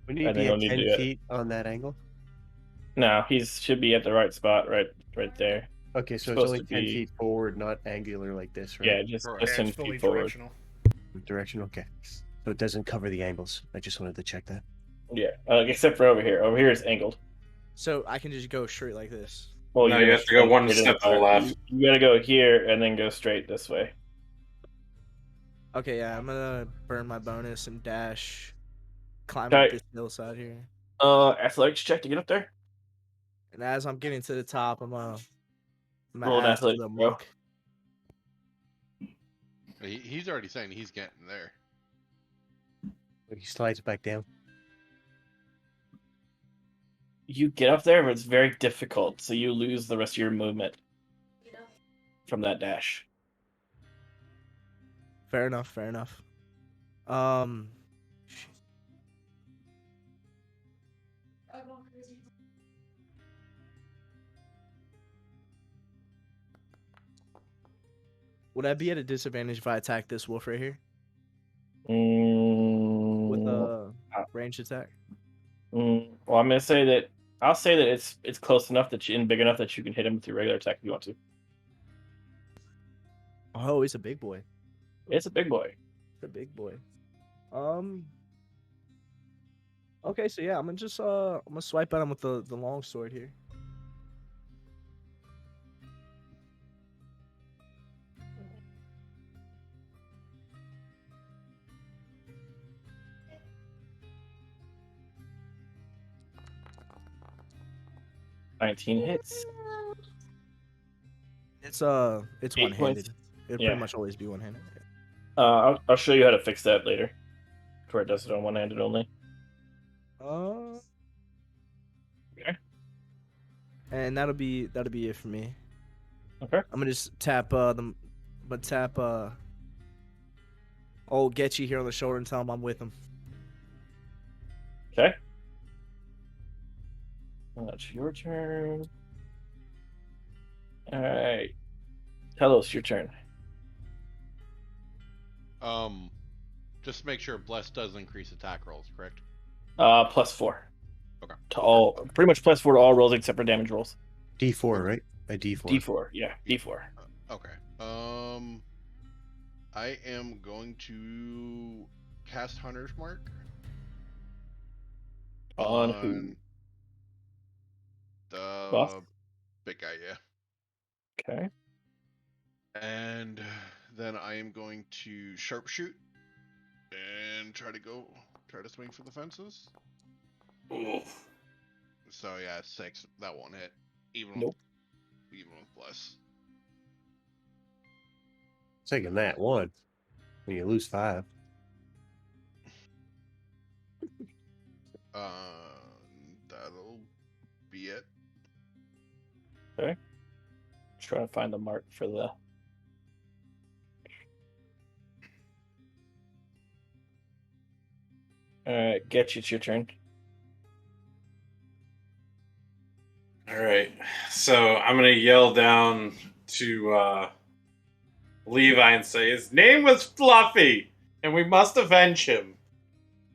H: Wouldn't you
A: I
H: be
A: think
H: at
A: I'll need
H: 10
A: to do it.
H: feet on that angle?
A: No, he should be at the right spot, right there.
H: Okay, so it's
A: Supposed
H: only
A: to
H: 10
A: be-
H: feet forward, not angular like this, right?
A: Yeah, just
C: Correct.
A: 10
B: it's fully
A: feet forward.
B: directional.
H: Direction, okay. So it doesn't cover the angles. I just wanted to check that.
A: Yeah, except for over here. Over here is angled.
I: So I can just go straight like this.
A: Well,
E: No,
A: you're
E: you have to go one
A: straight
E: step to
A: in
E: the
A: front.
E: left.
A: You gotta go here and then go straight this way.
I: Okay, yeah, I'm gonna burn my bonus and dash, climb
A: Okay.
I: up this hillside here.
A: Athletics check to get up there.
I: And as I'm getting to the top, I'm
A: Roll an
I: ask
A: athletics,
I: the
A: bro.
I: monk.
C: He's already saying he's getting there.
H: He slides back down.
A: You get up there, but it's very difficult, so you lose the rest of your movement from that dash.
I: Fair enough. Shit. Would I be at a disadvantage if I attack this wolf right here with
A: Mm,
I: a ranged attack?
A: well, I'm gonna say that I'll say that it's close enough that and big enough that you can hit him with your regular attack if you want to.
I: Oh, he's a big boy.
A: It's a big boy.
I: The big boy. Okay, so yeah, I'm gonna swipe at him with the long sword here.
A: $19 hits.
I: It's
A: 8
I: one-handed.
A: points.
I: It'll
A: Yeah.
I: pretty much always be one-handed.
A: I'll show you how to fix that later. Where it does it on one-handed only. Okay.
I: And that'll be it for me.
A: Okay.
I: I'm gonna just tap old Getchy here on the shoulder and tell him I'm with him.
A: Okay. That's your turn. All right. Telos, your turn.
C: Just make sure Bless does increase attack rolls, correct?
A: +4.
C: Okay.
A: To all, pretty much +4 to all rolls except for damage rolls.
D: D4, right? A D4.
A: D4, yeah, D4.
C: Okay. I am going to cast Hunter's Mark
A: On who?
C: the
A: Boss?
C: big guy, yeah.
A: Okay.
C: And then I am going to sharpshoot and try to swing for the fences.
E: Oof.
C: So yeah, 6. That won't hit. Even
A: Nope.
C: with Bless.
D: Taking that one. When you lose 5.
C: That'll be it.
A: Okay. Trying to find the mark for the. Alright, it's your turn.
E: All right. So I'm gonna yell down to Levi and say his name was Fluffy, and we must avenge him.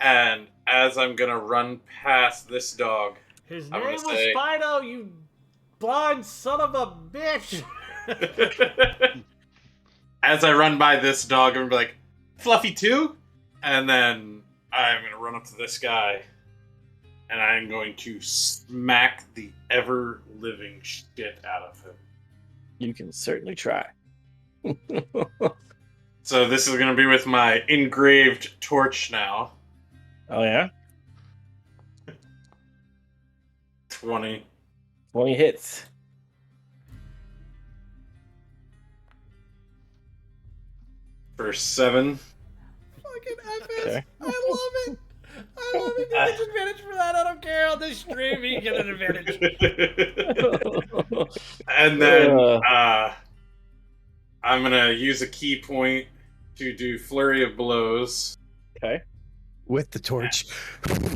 E: And as I'm gonna run past this dog,
B: His
E: I'm
B: name
E: gonna
B: was
E: say-
B: Fido, you blind son of a bitch.
E: as I run by this dog, I'm gonna be like, Fluffy too? And then I'm gonna run up to this guy, and I'm going to smack the ever-living shit out of him.
A: You can certainly try.
E: So this is gonna be with my engraved torch now.
A: Oh yeah?
E: 20.
A: 20 hits.
E: For 7.
B: Fucking FS.
A: Okay.
B: I love it. I love it. Get disadvantage for that. I don't care on this stream. You get an advantage.
E: And then I'm gonna use a key point to do flurry of blows.
A: Okay.
D: With the torch.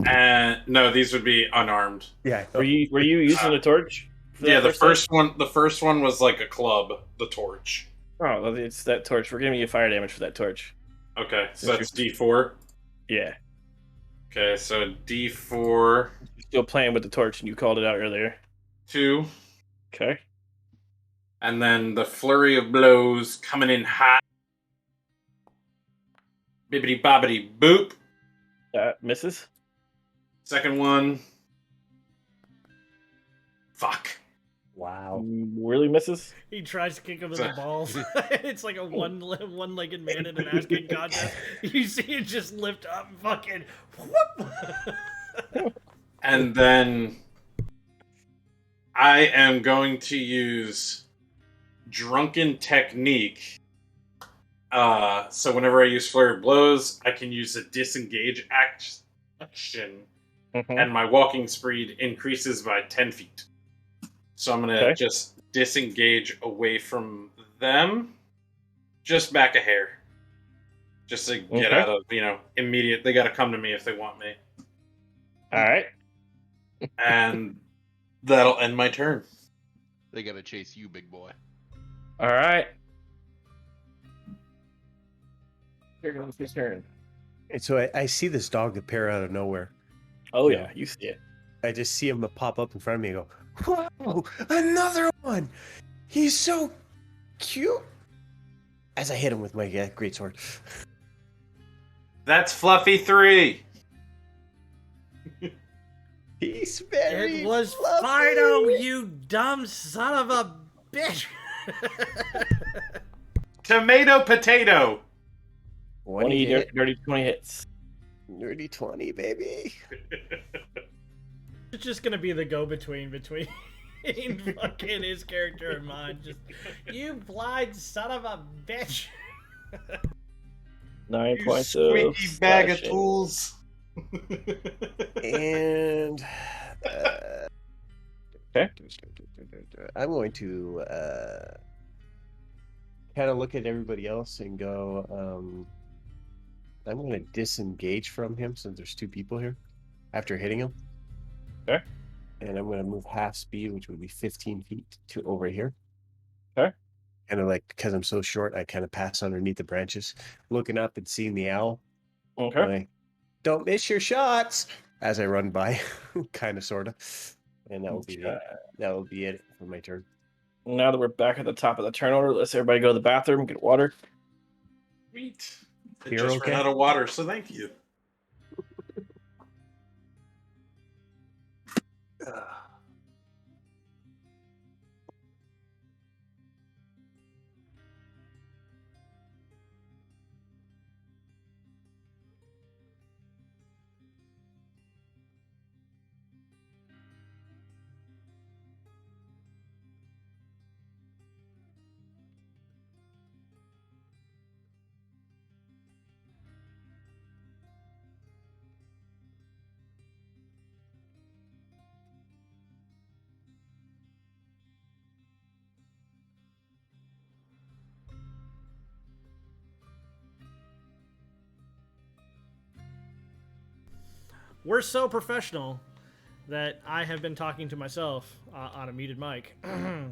E: And no, these would be unarmed.
D: Yeah.
A: Were you using the torch? for
E: Yeah,
A: that
E: the first one was like a club, the torch.
A: time? Oh, it's that torch. We're giving you fire damage for that torch.
E: Okay, so that's D4.
A: Yeah.
E: Okay, so D4
A: You're still playing with the torch, and you called it out earlier.
E: 2.
A: Okay.
E: And then the flurry of blows coming in hot. Bibbity bobbity boop.
A: That misses.
E: Second one. Fuck.
D: Wow.
A: Really misses.
B: He tries to kick him in the balls. It's like a one-legged man in an ass kick contest. You see it just lift up and fucking whoop.
E: And then I am going to use Drunken Technique. So whenever I use Flurry of Blows, I can use a disengage action, and my walking speed increases by 10 feet. So I'm going to just disengage away from them, just back a hair. Just to get out of, immediate. They got to come to me if they want me.
A: All right.
E: And that'll end my turn.
C: They gotta chase you, big boy.
A: All right. It's his turn.
D: And so I see this dog appear out of nowhere.
A: Oh
D: Yeah.
A: yeah, you see it.
D: I just see him pop up in front of me and go, whoa, another one. He's so cute. As I hit him with my greatsword.
E: That's Fluffy 3.
D: He's very
B: It was
D: fluffy.
B: Fido, you dumb son of a bitch.
E: Tomato potato.
A: 20 dirty 20 hits.
D: Dirty 20, baby.
B: It's just gonna be the go-between between fucking his character and mine. Just, you blind son of a bitch.
A: 9
E: You
A: points
E: squeaky
A: of
E: bag of
A: slashing.
E: tools.
D: And
A: Okay.
D: I'm going to kind of look at everybody else and go, I'm going to disengage from him since there's two people here after hitting him.
A: Okay.
D: And I'm going to move half speed, which would be 15 feet to over here.
A: Okay.
D: Kind of like, because I'm so short, I kind of pass underneath the branches, looking up and seeing the owl.
A: Okay.
D: Like, don't miss your shots as I run by, kind of, sort of. And that will be
A: Okay.
D: that will be it for my turn.
A: Now that we're back at the top of the turn order, let's everybody go to the bathroom, get water.
E: Sweet. I
D: You're
E: just
D: okay?
E: ran out of water, so thank you.
B: We're so professional that I have been talking to myself on a muted mic.
A: Alright.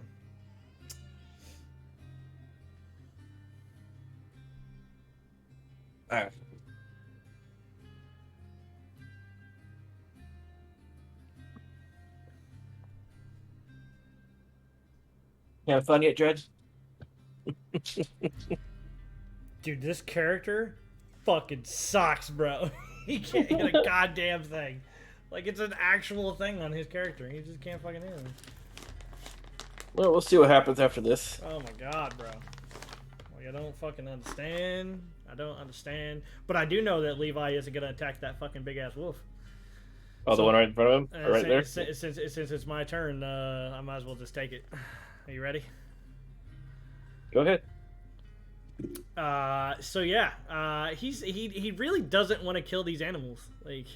A: You have fun yet, Dredge?
B: Dude, this character fucking sucks, bro. He can't hit a goddamn thing. Like, it's an actual thing on his character. He just can't fucking hit him.
A: Well, we'll see what happens after this.
B: Oh my god, bro. Like, I don't fucking understand. I don't understand. But I do know that Levi isn't gonna attack that fucking big-ass wolf.
A: Oh, the one right in front of him? Or right there?
B: Since it's my turn, I might as well just take it. Are you ready?
A: Go ahead.
B: So yeah, he really doesn't want to kill these animals. Like,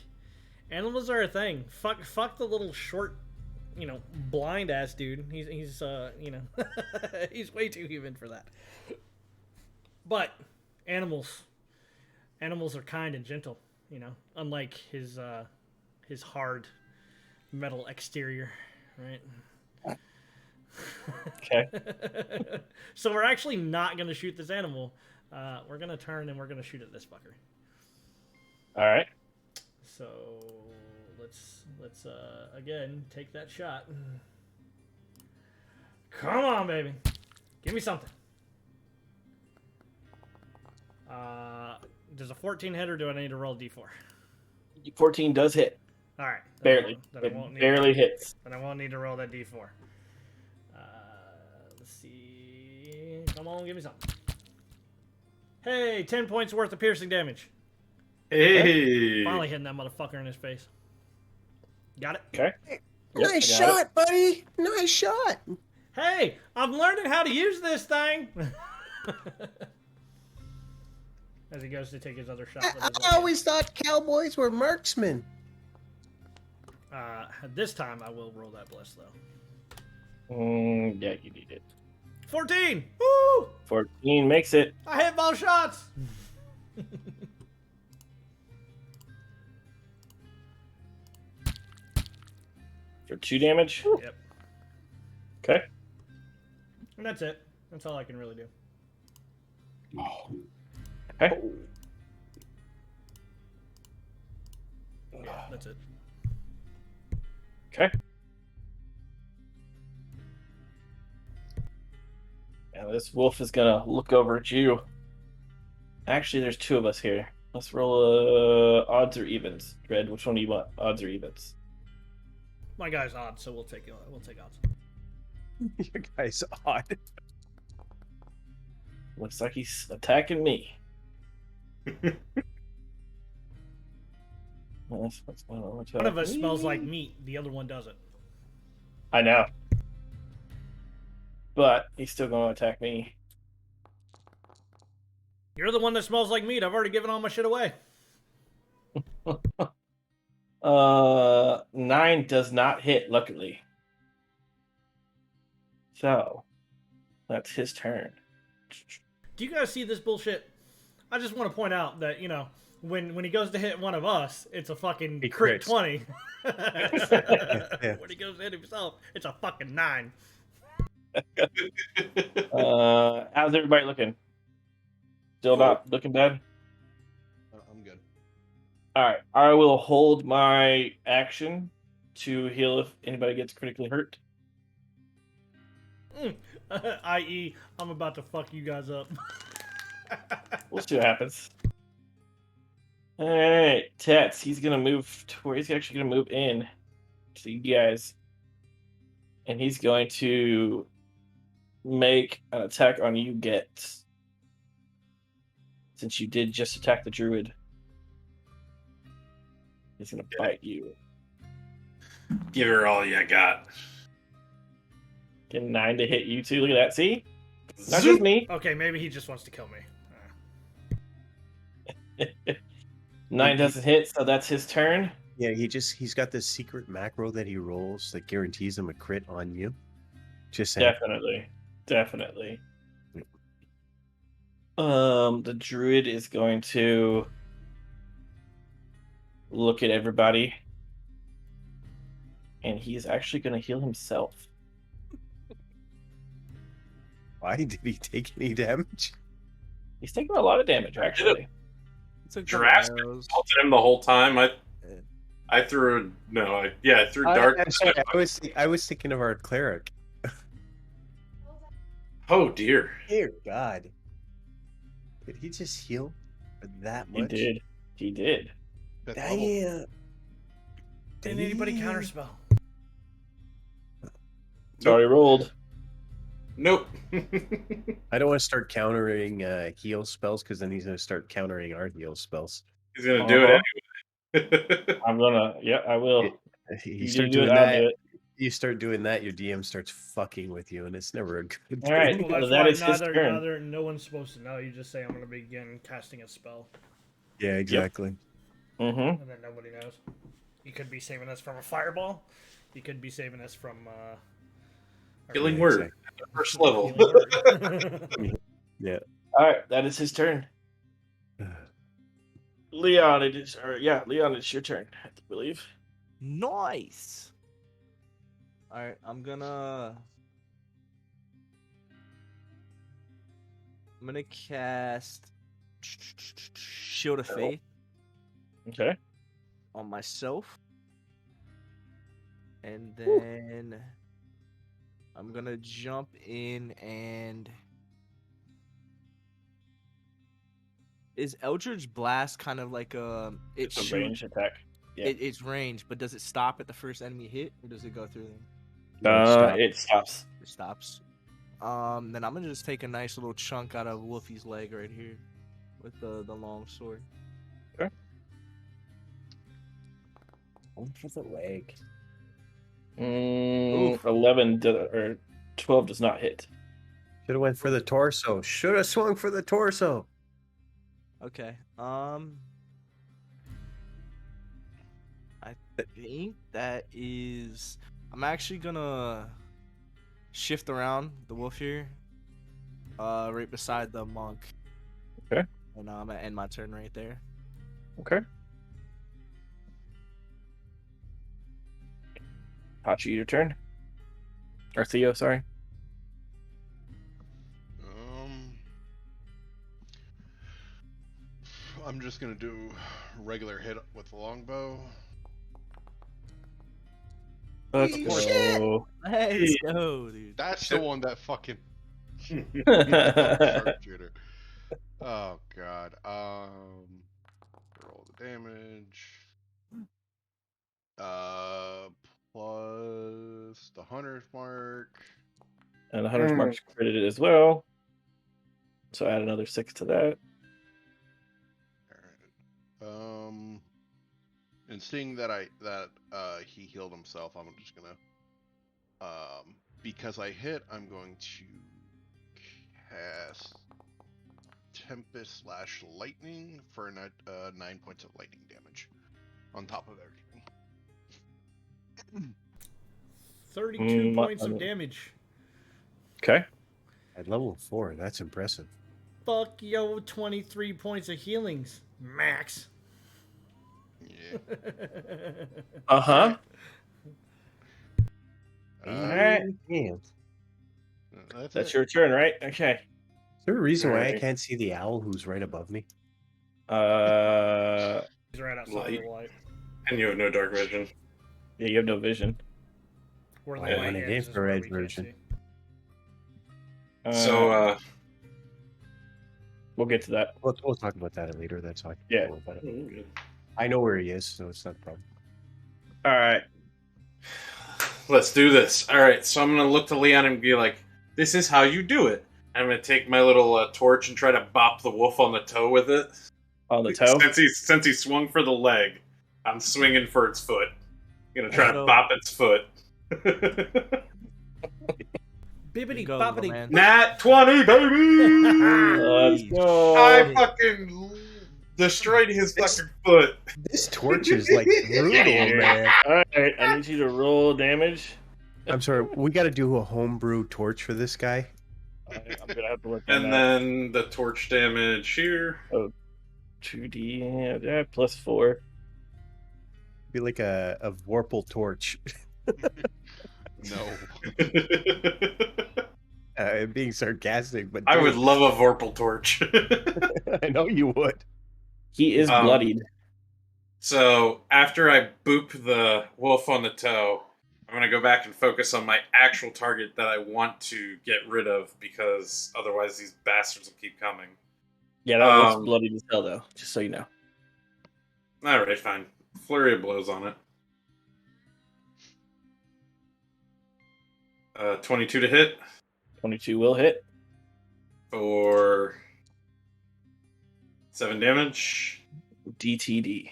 B: animals are a thing. Fuck the little short, blind ass dude. He's he's way too human for that. But animals are kind and gentle. Unlike his hard metal exterior, right?
A: Okay.
B: So we're actually not going to shoot this animal. We're going to turn and we're going to shoot at this fucker.
A: Alright.
B: So let's again take that shot. Come on, baby. Give me something. Does a 14 hit or do I need to roll a d4?
A: 14 does hit.
B: All right.
A: Barely. It barely hits.
B: Then I won't need to roll that d4. Let's see. Come on, give me something. Hey, 10 points worth of piercing damage.
E: Hey.
B: Finally hitting that motherfucker in his face. Got it?
A: Okay.
D: Nice shot, buddy. Nice shot.
B: Hey, I'm learning how to use this thing. As he goes to take his other shot. With his
D: I always thought cowboys were marksmen.
B: This time I will roll that bless, though.
A: Yeah, you need it.
B: 14! Woo!
A: 14 makes it.
B: I hit both shots!
A: For 2 damage?
B: Yep.
A: Okay.
B: And that's it. That's all I can really do.
A: Okay.
B: That's it.
A: Okay. And this wolf is gonna look over at you. Actually, there's two of us here. Let's roll odds or evens. Dread, which one do you want? Odds or evens?
B: My guy's odd, so we'll take odds.
H: Your guy's odd.
A: Looks like he's attacking me.
B: One of us smells like meat, the other one doesn't.
A: I know. But he's still going to attack me.
B: You're the one that smells like meat. I've already given all my shit away.
A: 9 does not hit, luckily. So, that's his turn.
B: Do you guys see this bullshit? I just want to point out that, you know, when he goes to hit one of us, it's a fucking
H: He
B: crit
H: crits.
B: 20.
H: Yeah.
B: When he goes to hit himself, it's a fucking 9.
A: How's everybody looking? Still not looking bad?
C: I'm good.
A: Alright, I will hold my action to heal if anybody gets critically hurt.
B: I.e., I'm about to fuck you guys up.
A: We'll see what happens. Alright, Tats, he's gonna move to where he's actually gonna move in to you guys. And he's going to make an attack on you, Get. Since you did just attack the druid. He's gonna bite you.
E: Give her all you got.
A: Get 9 to hit you too. Look at that. See? Not
E: Zoop.
A: just me.
B: Okay, maybe he just wants to kill me.
A: 9 doesn't hit, so that's his turn.
H: Yeah, he's got this secret macro that he rolls that guarantees him a crit on you. Just saying.
A: Definitely. The druid is going to look at everybody, and he's actually going to heal himself.
H: Why did he take any damage?
A: He's taking a lot of damage, actually.
I: It's a
E: Giraffe's been assaulting him the whole time. I threw I threw dark.
H: I was thinking of our cleric.
E: Oh dear.
H: Dear God. Did he just heal for that much?
A: He did.
C: Fifth level.
H: Damn.
B: Didn't anybody counterspell?
A: It's already rolled.
E: Nope.
H: I don't want to start countering heal spells because then he's going to start countering our heal spells.
E: He's gonna do it anyway.
A: I'm gonna. Yeah, I will.
H: You
A: You
H: start
A: do it,
H: doing
A: I'll
H: that.
A: do it.
H: You start doing that, your DM starts fucking with you, and it's never a good
A: All right.
H: thing.
B: Well, that's
A: That
B: why
A: is his turn.
B: no one's supposed to know. You just say, I'm going to begin casting a spell.
H: Yeah, exactly.
A: Mm-hmm.
B: And then nobody knows. You could be saving us from a fireball. You could be saving us from...
E: Killing
H: Yeah,
E: word
H: exactly.
E: at the first level.
H: Yeah.
A: All right, that is his turn. Leon, it's your turn, I believe.
I: Nice. All right, I'm gonna cast Shield of Faith
A: Okay.
I: on myself, and then I'm gonna jump in and is Eldritch Blast kind of like
A: It's a ranged attack. Yeah.
I: It's range, but does it stop at the first enemy hit, or does it go through them?
A: It stops.
I: It stops. Then I'm gonna just take a nice little chunk out of Wolfie's leg right here with the long sword.
A: Okay.
H: One for the leg.
A: 11 or 12 does not hit.
H: Should have went for the torso. Should have swung for the torso.
I: Okay. I think that is. I'm actually gonna shift around the wolf here, right beside the monk.
A: Okay.
I: And I'm gonna end my turn right there.
A: Okay. Hachi, your turn. Or Theo, sorry.
C: I'm just gonna do regular hit with the longbow.
A: Let's
G: Holy
A: go.
I: Let's go, dude.
C: That's the one that fucking
A: uh
C: sharpshooter. Oh god. Roll the damage. Plus the 100 mark.
A: And the 100 marks credited as well. So add another 6 to that.
C: Alright. And seeing that he healed himself, I'm just gonna because I hit, I'm going to cast Tempest / Lightning for 9 points of lightning damage on top of everything.
B: 32 points of damage.
A: Okay.
H: At level 4, that's impressive.
B: Fuck yo, 23 points of healings. Max.
C: Yeah.
A: Uh-huh.
H: Alright. Damn.
A: That's your turn, right? Okay.
H: Is there a reason why I
A: Alright.
H: can't see the owl who's right above me?
B: He's right outside
E: Light.
B: the light.
E: And you have no dark vision.
A: Yeah, you have no vision.
B: Where the
H: Why
B: light
H: not
B: ends is where
H: infrared
B: we can't
H: version?
B: see.
E: So,
A: we'll get to that.
H: We'll talk about that later. That's fine.
A: Yeah.
H: Don't worry about it. I know where he is, so it's not a problem.
A: All right.
E: let's do this. All right, so I'm gonna look to Leon and be like, "This is how you do it." I'm gonna take my little torch and try to bop the wolf on the toe with it.
A: On the toe?
E: Since he swung for the leg, I'm swinging for its foot. I'm gonna try to
I: So-
E: bop its foot.
B: Bibbity
I: Go,
B: boppity.
I: man.
E: Nat 20, baby!
A: Let's go.
E: I fucking destroyed his fucking foot.
H: This torch is like brutal, man.
A: All right, I need you to roll damage.
H: I'm sorry, we got to do a homebrew torch for this guy.
A: All right, I'm gonna have to work on
E: And
A: that.
E: then the torch damage here.
A: 2d, yeah, plus 4.
H: Be like a Vorpal torch.
C: No.
H: Being sarcastic, but
E: I
H: dude,
E: would love a Vorpal torch.
H: I know you would.
A: He is bloodied.
E: So after I boop the wolf on the toe, I'm gonna go back and focus on my actual target that I want to get rid of, because otherwise these bastards will keep coming.
A: Yeah, that was bloodied as hell, though, just so you know.
E: Alright, fine. Flurry of blows on it. 22 to hit
A: 22 will hit.
E: for 7 damage.
A: DTD.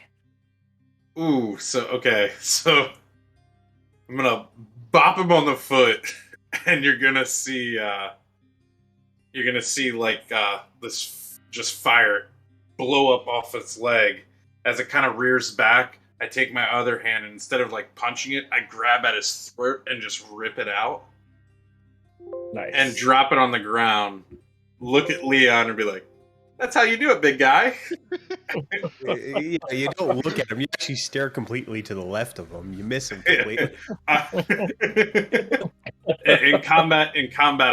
E: Ooh, so I'm gonna bop him on the foot, and you're gonna see like this just fire blow up off its leg. As it kind of rears back, I take my other hand, and instead of like punching it, I grab at his throat and just rip it out
A: Nice.
E: and drop it on the ground. Look at Leon and be like, "That's how you do it, big guy."
H: Yeah, you don't look at him. You actually stare completely to the left of him. You miss him completely.
E: in combat,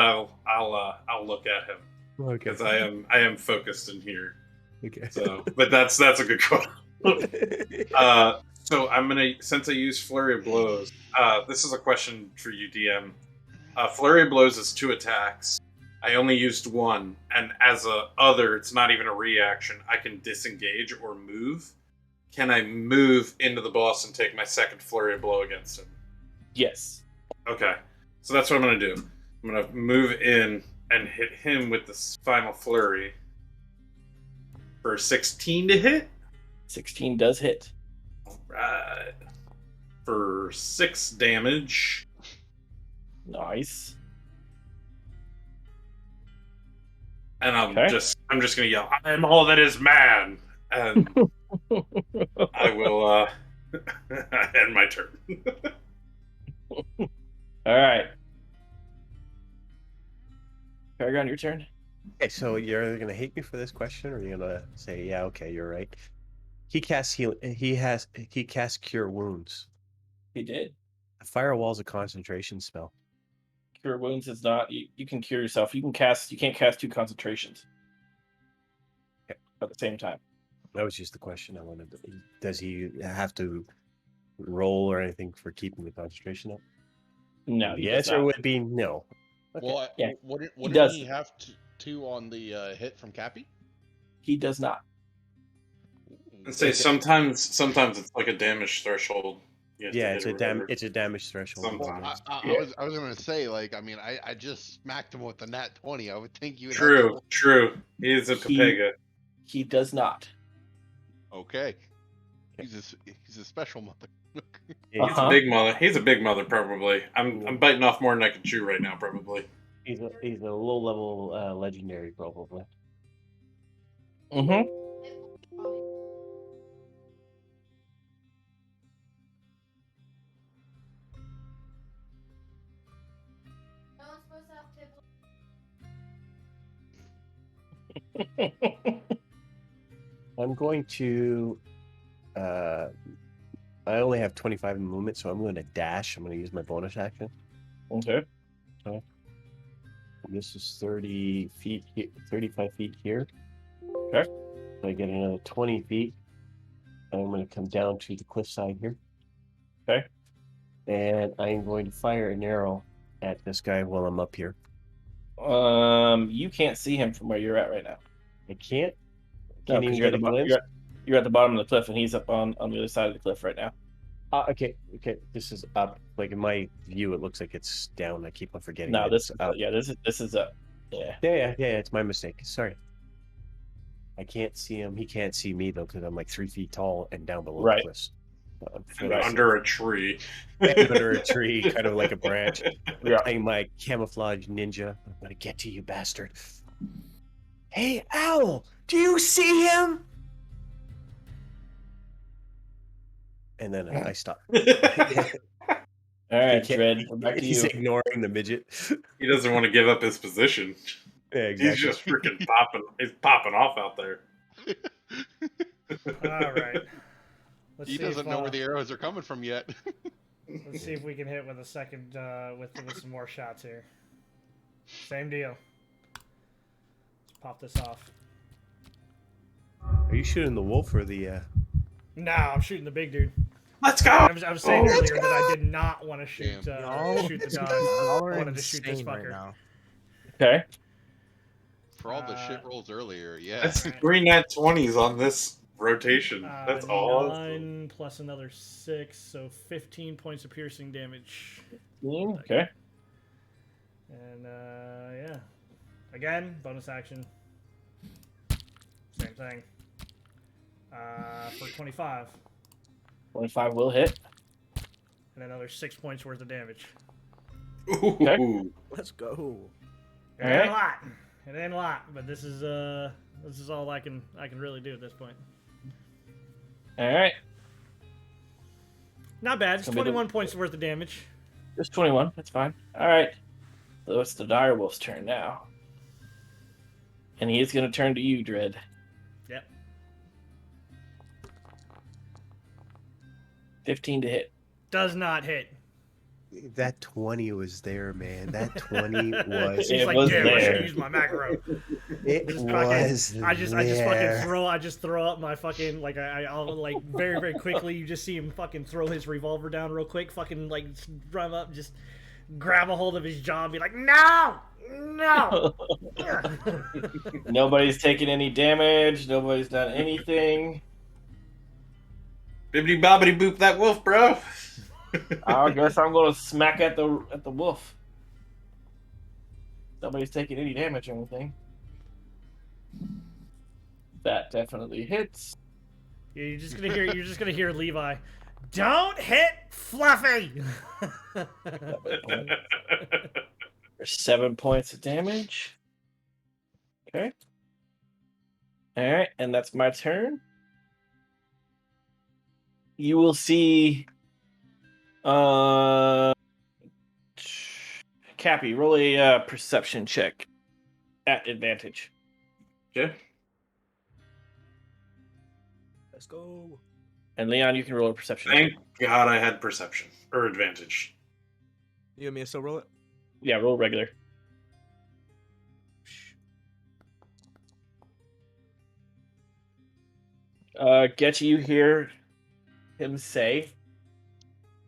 E: I'll look at him
H: Okay.
E: because I am focused in here.
H: Okay.
E: So, but that's a good call. So I'm gonna, since I use Flurry of Blows, this is a question for you, DM. Flurry of Blows is 2 attacks. I only used 1, and as a other, it's not even a reaction. I can disengage or move. Can I move into the boss and take my second Flurry of Blow against him?
A: Yes.
E: Okay, so that's what I'm gonna do. I'm gonna move in and hit him with this final flurry for 16 to hit.
A: 16 does hit.
E: Alright. For 6 damage.
A: Nice.
E: And I'm
A: Okay.
E: just gonna yell, "I am all that is man!" And I will end my turn.
A: All right. Paragon, your turn.
H: Okay, so you're either gonna hate me for this question, or you're gonna say, "Yeah, okay, you're right." He casts heal. He casts Cure Wounds.
A: He did.
H: A firewall's a concentration spell.
A: Cure wounds is not. You can cure yourself. You can't cast 2 concentrations at the same time.
H: That was just the question I wanted. Does he have to roll or anything for keeping the concentration up?
A: No,
H: The
A: he does
H: answer
A: not.
H: would be no. Okay.
F: Well,
A: Yeah,
F: wouldn't
A: does.
F: he have two on the hit from Cappy?
A: He does not.
E: I'd say sometimes it's like a damage threshold. You have to
H: Yeah,
E: hit
H: it's
E: or
H: a
E: whatever.
H: it's a damage threshold.
E: Sometimes.
F: I was gonna say, like, I mean, I just smacked him with the nat 20. I would think you would have
E: True, true. He's a Pepega.
A: He does not.
F: Okay. He's a special mother.
H: Yeah,
E: He's a big mother. He's a big mother, probably. I'm biting off more than I can chew right now, probably.
H: he's a low level legendary probably.
A: Mm-hmm.
H: I'm going to. I only have 25 movement, so I'm going to dash. I'm going to use my bonus action.
A: Okay.
H: This is 30 feet, 35 feet here.
A: Okay.
H: So I get another 20 feet. And I'm going to come down to the cliffside here.
A: Okay.
H: And I'm going to fire an arrow at this guy while I'm up here.
A: You can't see him from where you're at right now.
H: I can't.
A: No,
H: Can't
A: because
H: even
A: you're at
H: get
A: the
H: a glimpse.
A: you're at the bottom of the cliff, and he's up on the other side of the cliff right now.
H: Okay. This is up. Like in my view, it looks like it's down. I keep on forgetting.
A: No,
H: that
A: this
H: it's up.
A: this is up. Yeah.
H: Yeah. It's my mistake. Sorry. I can't see him. He can't see me though, because I'm like 3 feet tall and down below
A: Right.
H: the cliffs. I'm
E: And
H: fairly safe.
E: under a tree.
H: And under a tree, kind of like a branch.
A: Yeah.
H: Playing my camouflage ninja. I'm gonna get to you, bastard. Hey, Owl! Do you see him? And then I stop.
A: All right, Dread. We're back to
H: He's
A: you.
H: ignoring the midget.
E: He doesn't want to give up his position.
H: Yeah, exactly.
E: He's just freaking popping. He's popping off out there.
B: All right. Let's
F: He
B: see
F: doesn't
B: if,
F: know where the arrows are coming from yet.
B: Let's see if we can hit with a second with some more shots here. Same deal. Let's pop this off.
H: Are you shooting the wolf or the?
B: No, I'm shooting the big dude.
E: Let's go.
B: I was saying earlier that I did not want to shoot
I: Y'all
B: shoot the dog.
I: y'all
B: I
I: are
B: wanted to shoot this
I: insane right
B: fucker.
I: now.
A: Okay.
F: For all the shit rolls earlier, yeah.
E: That's 3 nat 20s on this rotation. That's all.
B: 9 plus another 6, so 15 points of piercing damage.
A: Okay.
B: And yeah, again, bonus action. Same thing. For 25,
A: 25 will hit.
B: and another 6 points worth of damage.
E: Ooh.
I: Let's go.
B: It ain't a lot. It ain't a lot, but this is all I can really do at this point.
A: All right.
B: Not bad. It's
A: Gonna be the-
B: 21 points worth of damage.
A: Just 21. That's fine. All right. So it's the dire wolf's turn now, and he is going to turn to you, Dread.
B: Yep.
A: 15 to hit.
B: Does not hit.
H: That 20 was there, man. That 20 was.
B: He's
A: It
B: like,
A: was
B: damn, I should
A: there.
B: use my macro.
H: It
B: Just
H: was
B: fucking, I just fucking
H: there.
B: throw up my fucking like I'll like very very quickly. You just see him fucking throw his revolver down real quick. Fucking like run up, just grab a hold of his jaw and be like, no.
A: Nobody's taken any damage. Nobody's done anything.
E: Bibbidi bobbidi boop that wolf, bro.
A: I guess I'm going to smack at the wolf. Nobody's taking any damage or anything. That definitely hits.
B: Yeah, you're just gonna hear Levi. Don't hit Fluffy.
A: There's 7 points of damage. Okay. All right, and that's my turn. You will see. Cappy, roll a perception check at advantage.
E: Okay.
I: Let's go.
A: And Leon, you can roll a perception check.
E: Thank God I had perception or advantage.
I: You and me still roll it?
A: Yeah, roll regular. Get you hear him say,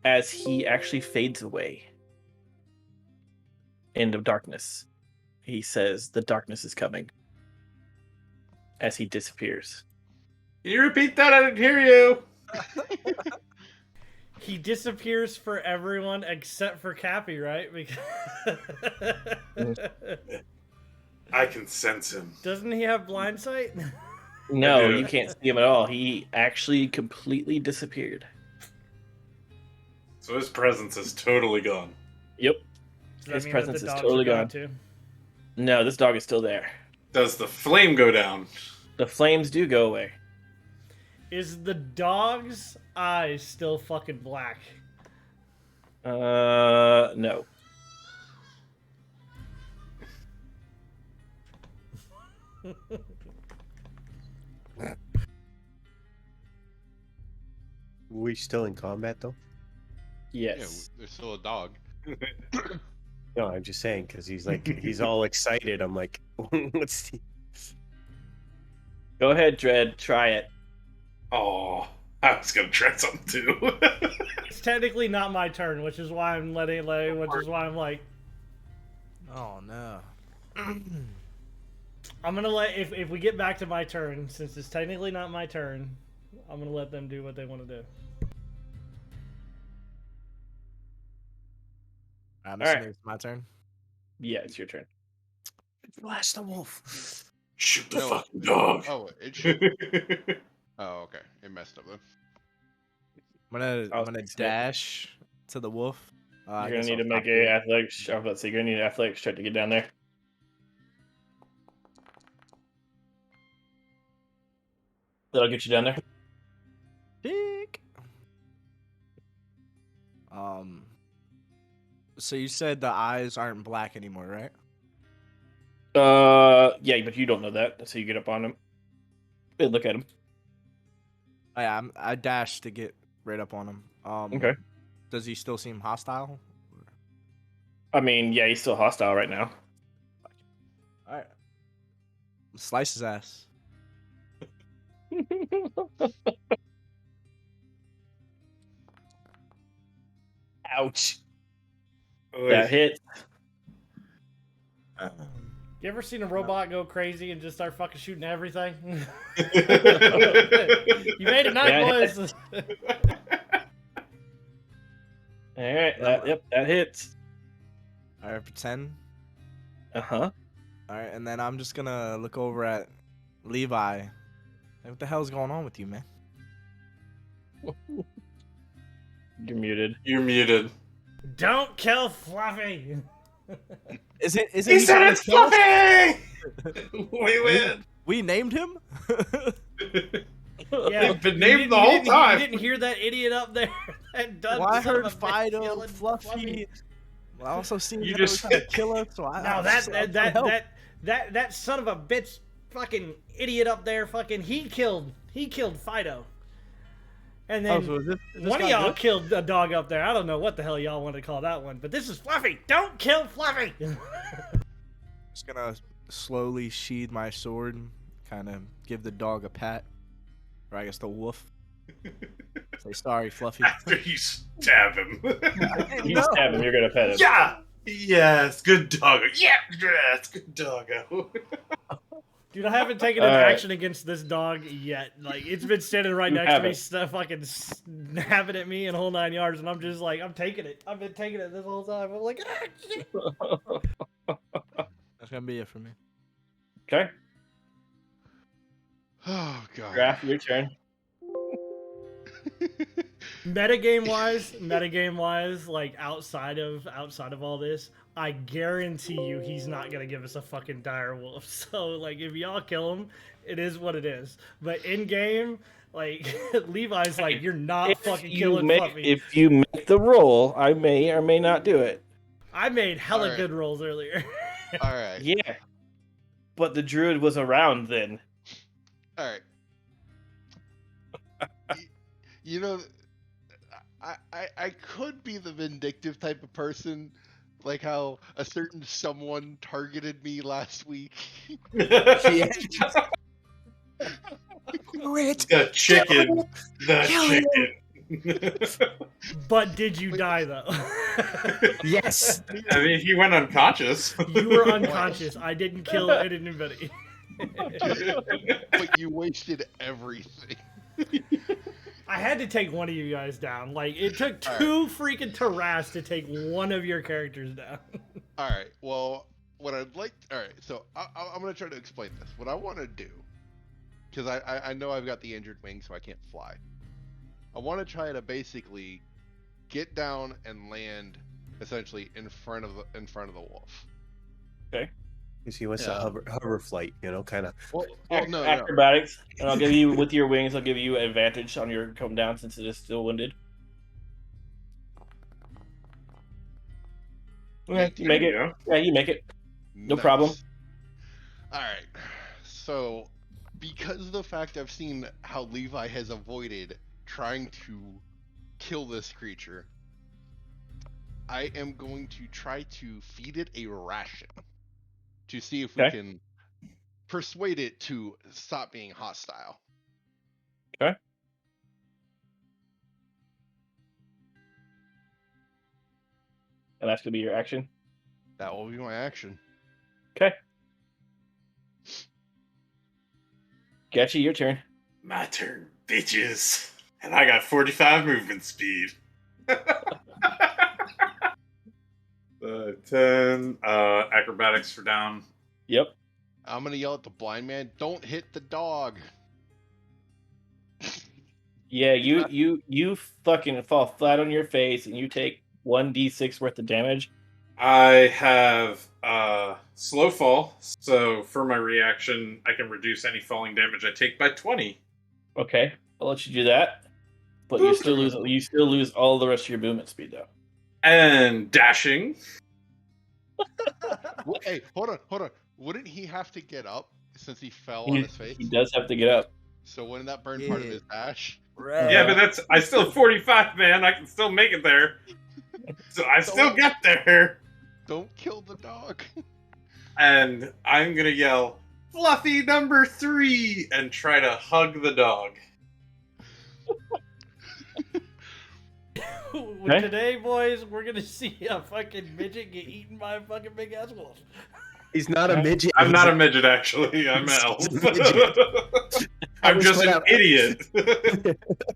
A: as he actually fades away. End of darkness. He says, "The darkness is coming." As he disappears.
E: Can you repeat that? I didn't hear you.
B: He disappears for everyone except for Cappy, right? Because
E: I can sense him.
B: doesn't he have blind sight?
A: No,
E: do.
A: you can't see him at all. He actually completely disappeared.
E: So his presence is totally gone.
A: Yep.
B: Does that
A: His
B: mean
A: presence
B: that the
A: is
B: dogs
A: totally
B: are
A: gone.
B: too?
A: No, this dog is still there.
E: Does the flame go down?
A: The flames do go away.
B: Is the dog's eyes still fucking black?
A: No.
D: We still in combat though?
C: Yeah,
A: Yes.
C: there's still a dog.
D: No, I'm just saying because he's like he's all excited. I'm like, what's the...
A: Go ahead, Dread. Try it.
E: Oh, I was gonna try something too.
B: It's technically not my turn, which is why I'm letting it lay, which is why I'm like,
I: Oh no.
B: I'm gonna let if we get back to my turn, since it's technically not my turn, I'm gonna let them do what they want to do.
I: I'm
A: All right.
I: assuming it's my turn.
A: Yeah, it's your turn.
D: Blast the wolf.
E: Shoot the
C: No.
E: fucking dog.
C: Oh, it should. Oh, okay. It messed up then.
I: I'm
A: I'll
I: gonna
A: fix it.
I: dash to the wolf. I
A: You're
I: guess
A: gonna need
I: I'll
A: to make
I: stop
A: a
I: here.
A: athletics. I was about to say you're gonna need an athletics check to get down there. That'll get you down there.
I: Dick. So you said the eyes aren't black anymore, right?
A: Yeah, but you don't know that, so you get up on him and look at him.
I: I dashed to get right up on him.
A: Okay.
I: Does he still seem hostile?
A: I mean, yeah, he's still hostile right now.
I: All right. Slice his ass.
D: Ouch.
A: That hit.
B: You ever seen a robot go crazy and just start fucking shooting everything? You made it night,
A: Yeah.
B: boys.
A: All right. Yep, that hits.
I: All right, for 10.
A: Uh-huh.
I: All right, and then I'm just gonna look over at Levi. Like, what the hell's going on with you, man?
A: You're muted.
E: You're muted.
B: Don't kill Fluffy.
I: Is it?
E: He
I: he
E: said
I: trying
E: it's
I: to kill us?
E: Fluffy! We win.
I: We named him.
B: Yeah,
E: They've been
B: you
E: named
B: didn't-
E: the
B: you
E: whole
B: didn't-
E: time.
B: You didn't hear that idiot up there? That dumb
I: Well, I
B: son
I: heard
B: of a bitch
I: Fido,
B: killing
I: Fluffy. Well, I also seen
E: You
I: that
E: just-
I: they were trying to kill us. So I
B: No,
I: was just- I was trying to help.
B: that son of a bitch, fucking idiot up there, fucking he killed Fido, and then
I: Oh, so is this
B: one of
I: guy
B: y'all
I: good?
B: killed a dog up there. I don't know what the hell y'all want to call that one, but this is Fluffy. Don't kill Fluffy.
I: Just gonna slowly sheathe my sword, kind of give the dog a pat, or I guess the wolf. Say sorry, Fluffy.
E: After you stab him.
A: You stab him, you're gonna pet him.
E: Yeah! Yes, good doggo. Yeah, yes, good doggo.
B: Dude, I haven't taken an
A: All right.
B: action against this dog yet. Like, it's been standing right
A: You
B: next to me,
A: haven't.
B: fucking snapping at me in whole 9 yards, and I'm just like, I'm taking it. I've been taking it this whole time. I'm like, ah, shit.
I: That's gonna be it for me.
A: Okay.
C: Oh god.
A: Graph, your turn.
B: Metagame wise, like outside of all this, I guarantee you he's not gonna give us a fucking dire wolf. So like if y'all kill him, it is what it is. But in game, like Levi's like, you're not fucking killing Fluffy.
A: If you make the roll, I may or may not do it.
B: I made hella
C: Alright.
B: good rolls earlier.
C: All right.
A: Yeah. But the druid was around then.
C: All right. You know, I could be the vindictive type of person, like how a certain someone targeted me last week.
E: The chicken. The chicken.
B: But did you die though?
D: Yes.
E: I mean, he went unconscious.
B: You were unconscious. I didn't kill anybody.
C: But you wasted everything.
B: I had to take one of you guys down. Like, it took two freaking Taras to take one of your characters down.
C: All right. Well, what I'd like. All right. So I'm gonna try to explain this. What I want to do, because I know I've got the injured wing, so I can't fly. I want to try to basically get down and land essentially in front of the wolf.
A: Okay.
D: Because he wants to hover flight, kind of.
C: Well, no.
A: Acrobatics, and I'll give you with your wings. I'll give you advantage on your come down since it is still winded. Okay, you make it. Yeah, you make it. No problem.
C: All right. So, because of the fact I've seen how Levi has avoided trying to kill this creature, I am going to try to feed it a ration to see if we can persuade it to stop being hostile.
A: Okay. And that's gonna be your action.
C: That will be my action.
A: Okay. Getcha, your turn.
E: My turn, bitches. And I got 45 movement speed. 10 acrobatics for down.
A: Yep.
C: I'm gonna yell at the blind man, "Don't hit the dog!"
A: Yeah, you fucking fall flat on your face and you take 1d6 worth of damage.
E: I have slow fall, so for my reaction, I can reduce any falling damage I take by 20.
A: Okay, I'll let you do that, but you still lose all the rest of your movement speed though.
E: And dashing.
C: Well, hey, hold on. Wouldn't he have to get up since he fell on his face?
A: He does have to get up.
C: So wouldn't that burn part of his dash?
I: Right.
E: Yeah, but I still have 45, man. I can still make it there. So I still get there.
C: Don't kill the dog.
E: And I'm gonna yell, "Fluffy number 3," and try to hug the dog.
B: Today, boys, we're gonna see a fucking midget get eaten by a fucking big ass wolf.
D: He's not a midget.
E: I'm not a midget, actually. I'm an elf. I'm just an idiot.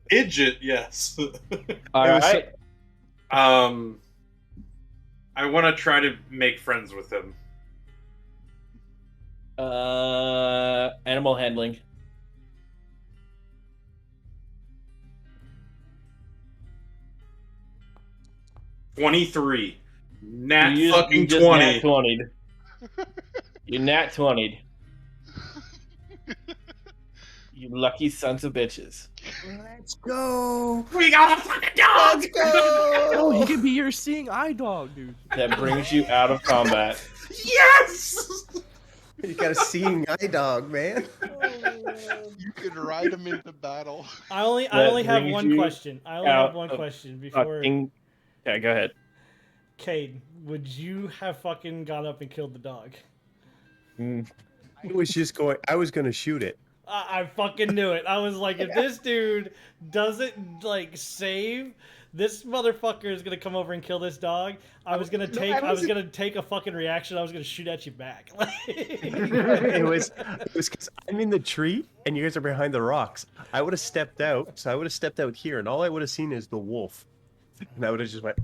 E: Idjit, yes.
A: All right.
E: I want to try to make friends with him.
A: Animal handling.
E: $23. Nat
A: You
E: fucking
A: just
E: 20.
A: Nat 20'd. You nat 20'd. You lucky sons of bitches.
I: Let's go.
E: We got a fucking dog!
I: Let's go. Oh, he could be your seeing eye dog, dude.
A: That brings you out of combat.
E: Yes!
D: You got a seeing eye dog, man.
C: You could ride him into battle.
B: I only have one question. Before.
A: Yeah, go ahead.
B: Cade, would you have fucking gone up and killed the dog?
D: I was going to shoot it.
B: I fucking knew it. I was like, if this dude doesn't like save, this motherfucker is gonna come over and kill this dog. I was gonna take a fucking reaction. I was gonna shoot at you back.
D: It was because I'm in the tree and you guys are behind the rocks. I would have stepped out, so I would have stepped out here, and all I would have seen is the wolf, and I would have just went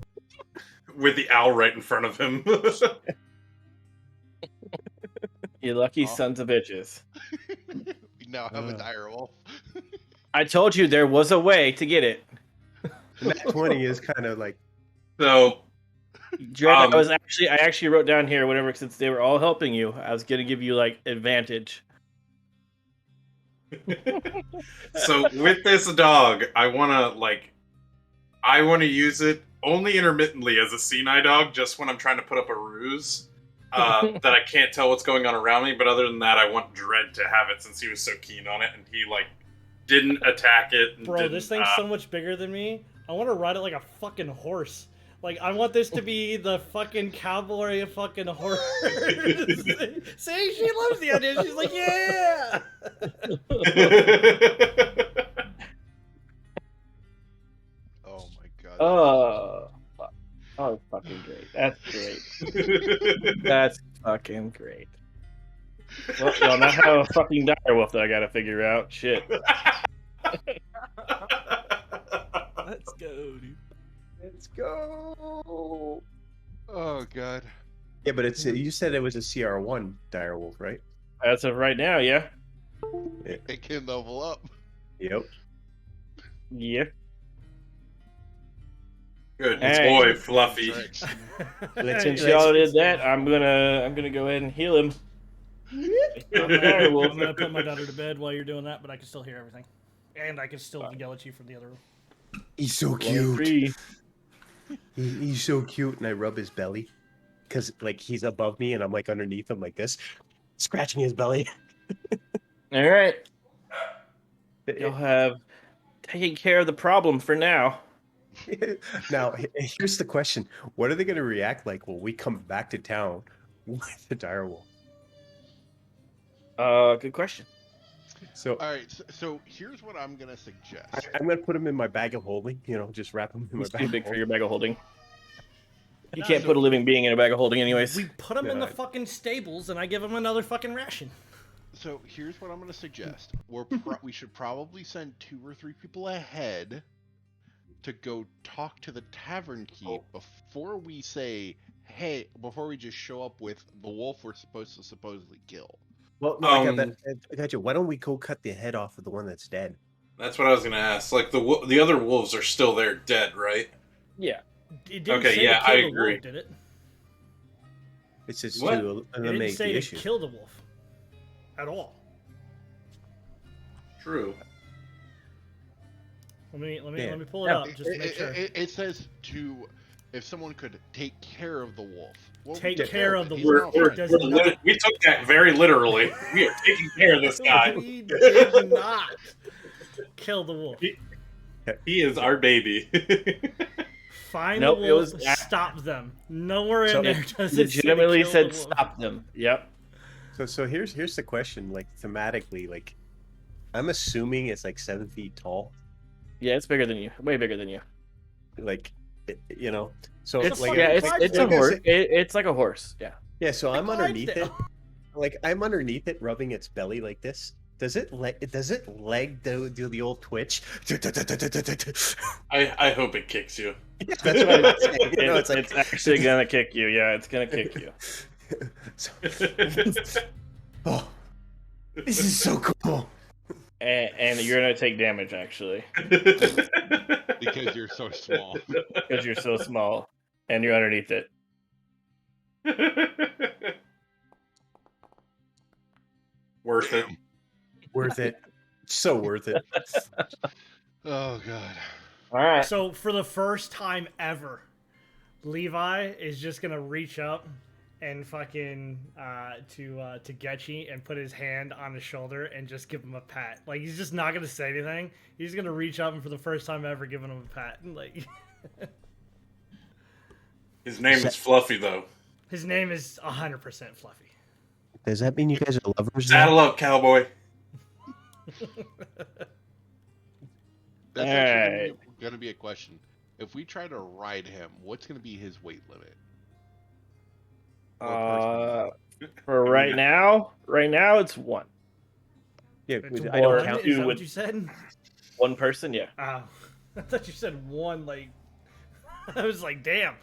E: with the owl right in front of him.
A: You lucky sons of bitches.
C: We now have a dire wolf.
A: I told you there was a way to get it.
D: That 20 is kind of like.
E: So,
A: Drake, I actually wrote down here whatever, since they were all helping you. I was gonna give you like advantage.
E: So with this dog, I wanna use it only intermittently as a senile dog, just when I'm trying to put up a ruse. That I can't tell what's going on around me, but other than that, I want Dread to have it since he was so keen on it, and he didn't attack it.
B: Bro, this thing's so much bigger than me. I want to ride it like a fucking horse. Like, I want this to be the fucking cowboy of fucking horse. See, she loves the idea. She's like, yeah.
A: Oh, fuck. Oh, fucking great. That's great. That's fucking great. Well, y'all now have a fucking direwolf that I gotta figure out. Shit.
I: Let's go, dude.
D: Let's go.
C: Oh god.
D: Yeah, but it's you said it was a CR1 direwolf, right?
A: As of right now, yeah.
C: It can level up.
D: Yep.
A: Yeah.
E: Good
A: Hey.
E: boy, Fluffy.
A: Since y'all did that, I'm gonna go ahead and heal him.
B: I'm
A: Direwolf.
B: gonna put my daughter to bed while you're doing that, but I can still hear everything, and I can still yell at you from the other room.
D: He's so
A: Level
D: cute.
A: 3.
D: He's so cute, and I rub his belly, cause like he's above me, and I'm like underneath him like this, scratching his belly.
A: All right. Y'all have taken care of the problem for now.
D: Now, here's the question: what are they going to react like when we come back to town with the direwolf?
A: Good question.
D: So
C: All right, so here's what I'm gonna suggest.
D: I'm going to put him in my bag of holding. You know, just wrap him in my
A: He's
D: bag.
A: too
D: of
A: big for
D: holding.
A: your bag of holding. You
B: No,
A: can't
B: so-
A: put a living being in a bag of holding, anyways.
B: We put him in the
D: Yeah.
B: fucking stables, and I give him another fucking ration.
C: So here's what I'm gonna suggest. We should probably send 2 or 3 people ahead to go talk to the tavern keep before we say, hey, before we just show up with the wolf we're supposed to supposedly kill.
D: Well, no, I got you. Why don't we go cut the head off of the one that's dead?
E: That's what I was gonna ask. Like the other wolves are still there, dead, right?
A: Yeah.
B: It didn't
E: Okay,
B: say
E: yeah,
B: to kill
E: I
B: the
E: agree.
B: wolf, did it?
D: It's just
E: What?
D: to
B: It didn't
D: eliminate
B: say
D: the
B: to
D: issue.
B: kill the wolf. At all.
E: True.
B: Let me
D: Yeah.
B: pull it
A: Yeah.
B: up just to make sure.
C: It says to, if someone could take care of the wolf. Well, we
B: Take
C: took
B: care
C: of
B: of
C: it.
B: the
C: He's
B: wolf.
C: now
B: It
C: fine.
B: does not.
E: We took that very literally. We are taking care of this guy.
B: We did not kill the wolf.
E: He is our baby.
B: Find
A: Nope,
B: the
A: it
B: wolf,
A: was-
B: stop them. Nowhere in
D: So
B: there does it say to
A: Legitimately
B: kill
A: said
B: the wolf.
A: stop them. Yep.
D: So here's the question. Like thematically, like I'm assuming it's like 7 feet tall.
A: Yeah, it's bigger than you. Way bigger than you.
D: Like, you know. So
A: It's
B: like
A: yeah,
B: a-
A: it's
B: like-
A: a
B: like
A: horse. It's like a horse. Yeah.
D: yeah. So I'm underneath it.
B: Clydesdale.
D: Like I'm underneath it, rubbing its belly like this. Does it leg do the old twitch?
E: I hope it kicks you.
D: That's what I'm saying. You know,
A: It's actually gonna kick you. Yeah, it's gonna kick you.
D: So- oh, this is so cool.
A: And you're gonna take damage actually
C: Because you're so small.
A: because you're so small and you're underneath it.
E: Worth it.
D: Worth it. So worth it.
C: Oh god.
A: All right.
B: So for the first time ever, Levi is just gonna reach up and fucking to Getchy and put his hand on his shoulder and just give him a pat. Like he's just not gonna say anything. He's gonna reach up and for the first time ever giving him a pat. And like
E: His name is Fluffy, though.
B: his name is 100% Fluffy.
D: Does that mean you guys are lovers?
E: Saddle up, cowboy.
C: That's
A: Alright.
C: actually gonna be a question. If we try to ride him, what's gonna be his weight limit?
A: For right now, it's 1.
D: Yeah,
B: It's
D: I don't
B: one?
D: count.
B: Is that
A: you
B: what
A: with-
B: you said?
A: 1 person. Yeah.
B: I thought you said 1. Like I was like, damn.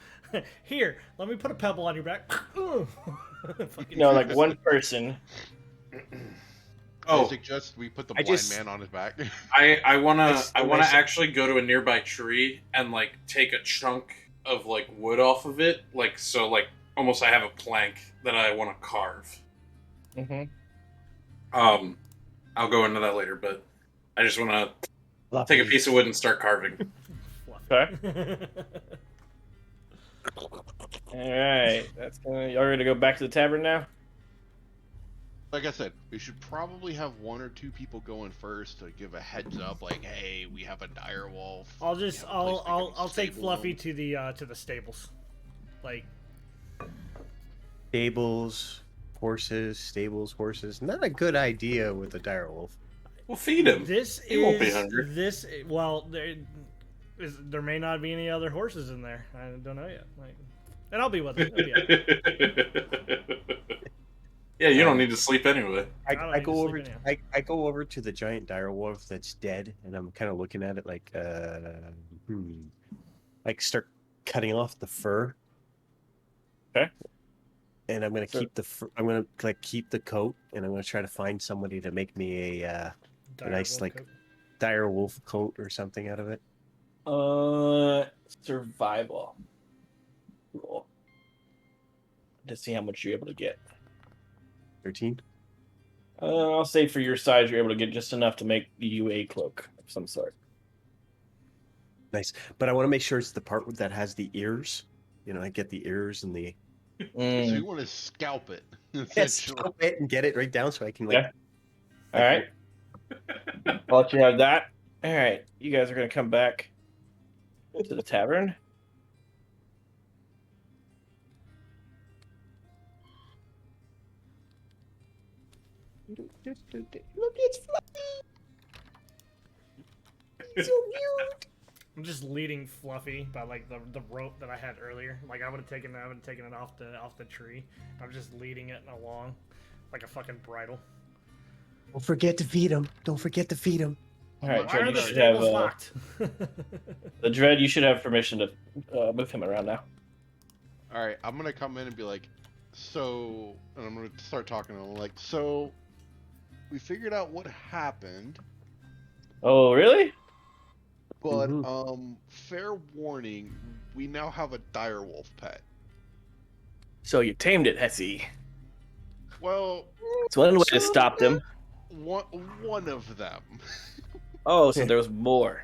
B: Here, let me put a pebble on your back. Fucking
A: No, like 1 person.
C: I
E: Oh,
C: suggest we put the
D: I
C: blind
D: just-
C: man on his back.
E: I wanna
D: nice-
E: actually go to a nearby tree and like take a chunk of like wood off of it, like so like almost I have a plank that I want to carve.
A: Mm-hmm.
E: I'll go into that later, but I just want to take a piece of wood and start carving.
A: Okay. All right. That's gonna. Y'all ready to go back to the tavern now?
C: Like I said, we should probably have 1 or 2 people going first to give a heads up, like, hey, we have a dire wolf.
B: I'll just
C: We have a place we can
B: I'll take
C: stable
B: Fluffy
C: him.
B: to the stables. Like
D: Stables, horses. Not a good idea with a direwolf.
E: We'll feed him.
B: this
E: He won't be
B: is
E: hungry.
B: this well there there may not be any other horses in there. I don't know yet. Like, and I'll be with it. It'll be all right.
E: Yeah, you don't need to sleep anyway.
D: I go over. I go over to the giant dire wolf that's dead, and I'm kind of looking at it like, like start cutting off the fur.
A: Okay.
D: And I'm gonna keep the I'm gonna like keep the coat, and I'm gonna try to find somebody to make me a nice like
B: coat.
D: dire wolf coat or something out of it.
A: Survival. Roll. To see how much you're able to get.
D: 13.
A: I'll say for your size, you're able to get just enough to make you a cloak of some sort.
D: Nice, but I want to make sure it's the part that has the ears. You know, I get the ears and the.
C: So you want to scalp it?
D: Yes, scalp it and get it right down so I can like.
A: Yeah. All right. I'll let you have that. All right, you guys are gonna come back to the tavern.
D: Look, it's Fluffy. He's so cute.
B: I'm just leading Fluffy by like the rope that I had earlier. Like I would have taken it off the tree. I'm just leading it along, like a fucking bridle.
D: Don't forget to feed him. Don't forget to feed him.
A: All right,
B: Why
A: Dread,
B: are
A: you
B: the
A: should have
B: stables locked?
A: the Dread. You should have permission to move him around now.
C: All right, I'm gonna come in and be like, so, and I'm gonna start talking to him like, so, we figured out what happened,
A: Oh, really?
C: but fair warning, we now have a direwolf pet.
A: So you tamed it, Hesse.
C: Well,
A: It's one way to stop them.
C: one of them.
A: Oh, so there was more.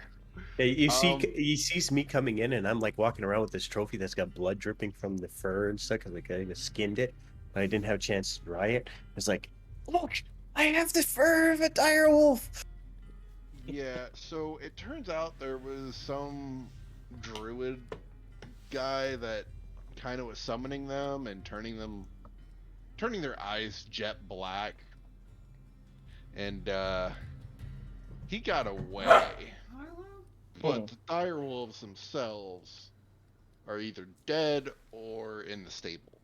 D: Yeah, you see, he sees me coming in, and I'm like walking around with this trophy that's got blood dripping from the fur and stuff because like, I skinned it, but I didn't have a chance to dry it. It's like, look, I have the fur of a dire wolf.
C: Yeah, so it turns out there was some druid guy that kind of was summoning them and turning their eyes jet black, and he got away. But the direwolves themselves are either dead or in the stable.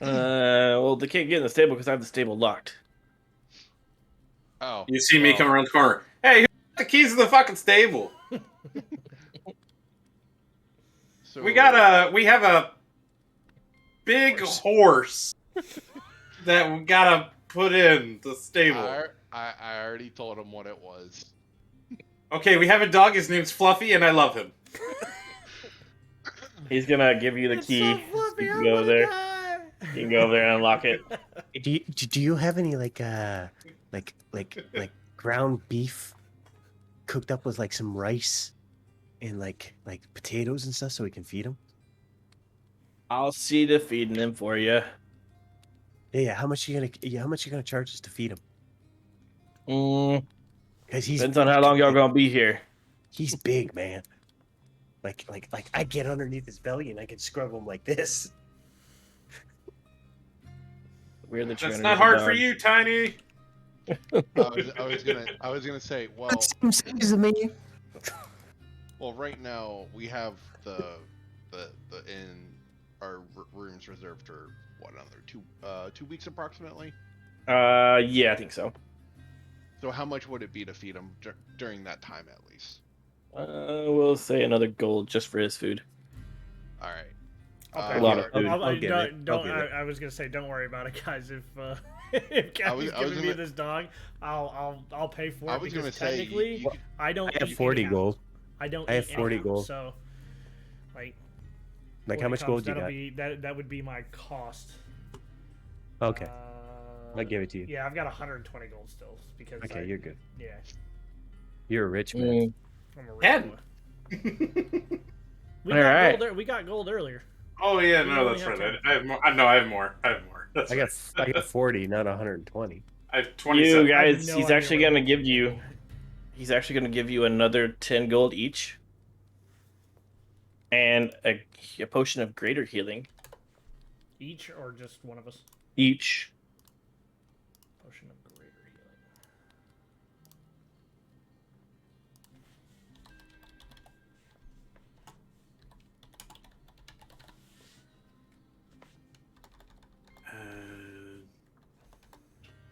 A: Well, they can't get in the stable because I have the stable locked.
C: Oh.
E: You see me come around the corner. Hey, who got the keys to the fucking stable?
C: So
E: We have a big horse that we gotta put in the stable.
C: I already told him what it was.
E: Okay, we have a dog. His name's Fluffy, and I love him.
A: He's gonna give you the key. You can go over there. You can go over there and unlock it.
D: Do you have any like ground beef cooked up with like some rice and like potatoes and stuff so we can feed him?
A: I'll see to feeding them for you.
D: Yeah. How much you gonna charge us to feed him? Because
A: Depends on how long y'all gonna be here.
D: He's big, man. Like I get underneath his belly and I can scrub him like this.
A: We're the
E: That's not hard for you, Tiny.
C: I was gonna say, well, well, right now we have the inn, our rooms reserved for what, another 2 weeks approximately.
A: Yeah, I think so.
C: So how much would it be to feed him during that time at least?
A: We'll say another gold just for his food.
C: All right.
B: Okay.
A: A lot of food.
B: I was gonna say, don't worry about it, guys. If Kathy's giving me this dog, I'll pay for it.
C: I was gonna say,
B: technically, I don't.
D: I have 40 gold.
B: I don't.
D: I have 40 gold.
B: So, like
D: how much gold you got?
B: That would be my cost.
D: Okay. I'll give it to you.
B: Yeah, I've got 120 gold still because.
D: Okay, you're good.
B: Yeah.
D: You're a rich man.
B: I'm a rich boy. We got gold earlier.
E: Oh yeah, no, that's right. I have more. I have more. That's
D: I got 40, not 120.
E: I have 27.
A: You guys, he's actually gonna give you. He's actually gonna give you another 10 gold each, and a potion of greater healing.
B: Each or just one of us?
A: Each.
B: Potion of greater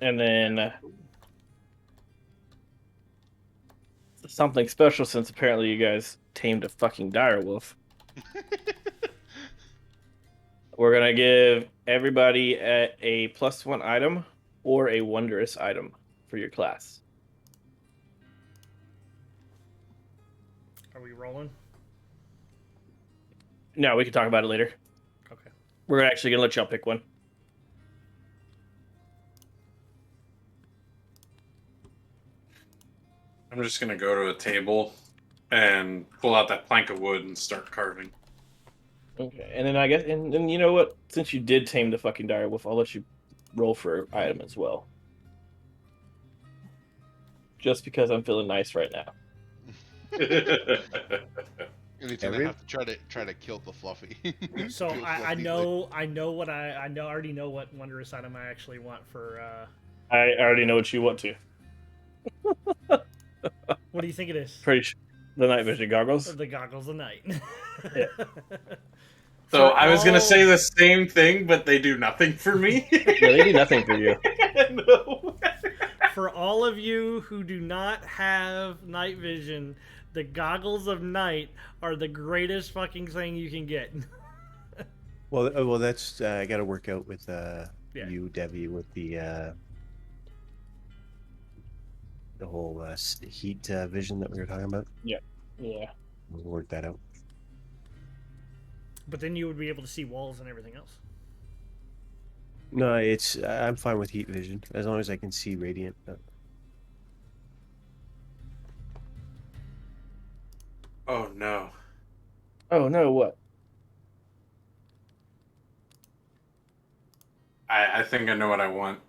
A: And then something special, since apparently you guys tamed a fucking dire wolf. We're gonna give everybody a +1 item or a wondrous item for your class.
B: Are we rolling?
A: No, we can talk about it later.
B: Okay.
A: We're actually gonna let y'all pick one.
E: I'm just gonna go to a table and pull out that plank of wood and start carving.
A: Okay, and then I guess, and you know what? Since you did tame the fucking dire wolf, I'll let you roll for an item as well. Just because I'm feeling nice right now.
C: Anytime I have to try to kill the Fluffy.
B: So
C: Kill
B: I
C: Fluffy,
B: know already know what wondrous item I actually want for.
A: I already know what you want to.
B: What do you think it is?
A: Pretty sure the night vision goggles.
B: The goggles of night.
A: Yeah.
E: So I was gonna say the same thing, but they do nothing for me.
A: Yeah, they do nothing for you.
E: No.
B: For all of you who do not have night vision, the goggles of night are the greatest fucking thing you can get.
D: Well, that's I got to work out with
B: Yeah.
D: you, Debbie, with the whole heat vision that we were talking about.
A: Yeah.
D: We'll work that out.
B: But then you would be able to see walls and everything else.
D: No, I'm fine with heat vision as long as I can see radiant.
E: Oh no.
A: Oh no, what?
E: I think I know what I want.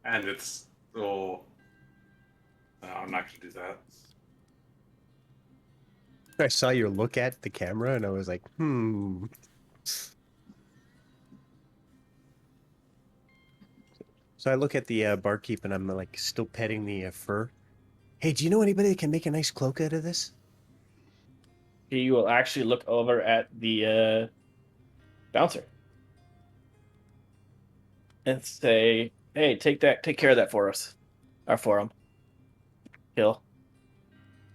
E: And it's no, I'm not gonna do that.
D: I saw your look at the camera and I was like, So I look at the barkeep and I'm like still petting the fur. Hey, do you know anybody that can make a nice cloak out of this?
A: He will actually look over at the bouncer and say, "Hey, take care of that for us, or for him." The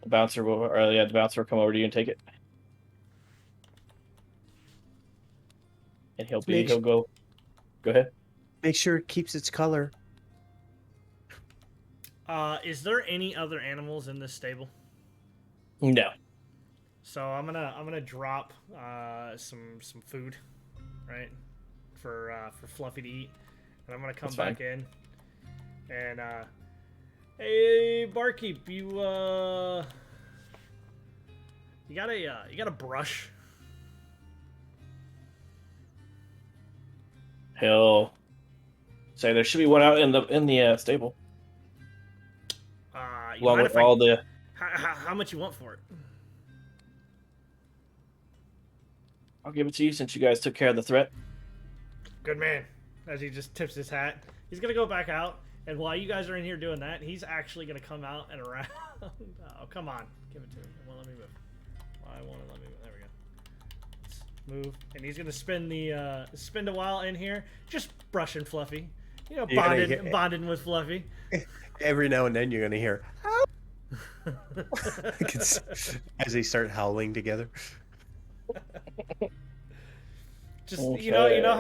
A: bouncer will come over to you and take it, and he'll go. Go ahead.
D: Make sure it keeps its color.
B: Is there any other animals in this stable?
A: No.
B: So I'm gonna drop some food, right, for Fluffy to eat, and I'm gonna come
A: That's fine.
B: back in, and hey barkeep, you got a brush?
A: He'll say there should be one out in the stable,
B: You
A: along
B: mind
A: with
B: if I-
A: all the.
B: How much you want for it?
A: I'll give it to you since you guys took care of the threat.
B: Good man. As he just tips his hat, he's gonna go back out, and while you guys are in here doing that, he's actually gonna come out and around. Oh, come on, give it to me. It won't let me move. Why won't it let me move? There we go. Let's move, and he's gonna spend a while in here, just brushing Fluffy. You know, bonding with Fluffy.
D: Every now and then you're gonna hear as they start howling together.
B: Just
A: Okay.
B: you know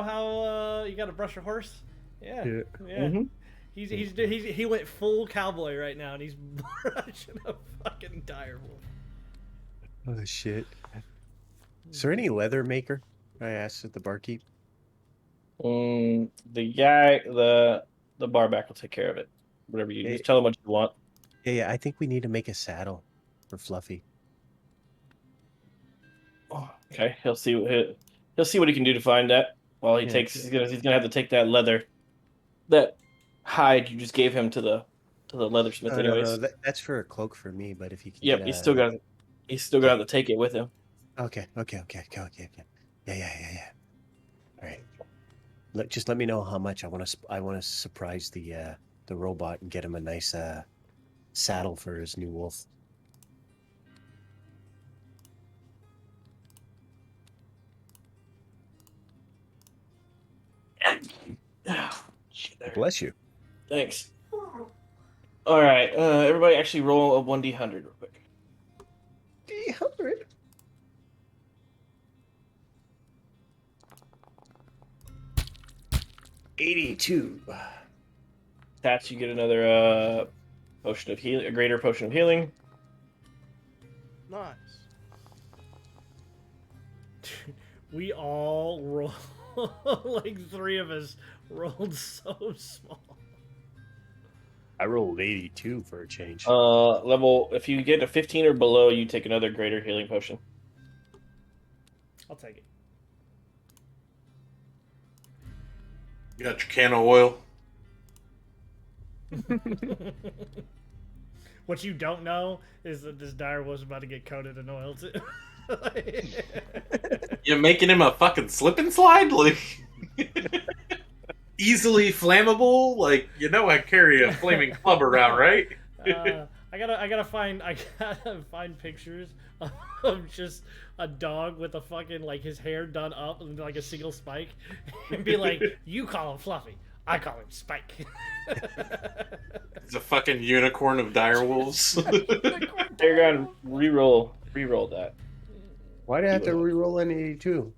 B: how you gotta brush your horse. Yeah.
A: Mm-hmm.
B: He went full cowboy right now, and he's brushing a fucking dire wolf.
D: Oh shit! Is there any leather maker? I asked at the barkeep.
A: The guy, the barback will take care of it. Whatever you just tell him what you want.
D: Yeah. I think we need to make a saddle for Fluffy.
A: Okay, he'll see what he can do to find that. While he takes, he's gonna have to take that hide you just gave him to the leathersmith. Anyways,
D: No, that's for a cloak for me. But if you can,
A: yep, he's still gonna have to take it with him.
D: Okay. Yeah. All right. Just let me know how much I want to surprise the robot and get him a nice saddle for his new wolf.
A: Oh, shit, there
D: Bless you.
A: Thanks. All right, everybody, actually roll a 1d100 real quick.
D: D100. $82.
A: Tats, you get another potion of healing, a greater potion of healing.
I: Nice.
B: We all roll like 3 of us rolled so small.
D: I rolled 82 for a change.
A: Level, if you get a 15 or below, you take another greater healing potion.
B: I'll take it.
E: You got your can of oil.
B: What you don't know is that this dire was about to get coated in oil too.
E: You making him a fucking slip and slide? Like easily flammable? Like, you know I carry a flaming club around, right?
B: I gotta find pictures of just a dog with a fucking like his hair done up and like a single spike, and be like, you call him Fluffy, I call him Spike.
E: It's a fucking unicorn of dire wolves.
A: They're gonna reroll that
D: Why did I have to reroll an 82?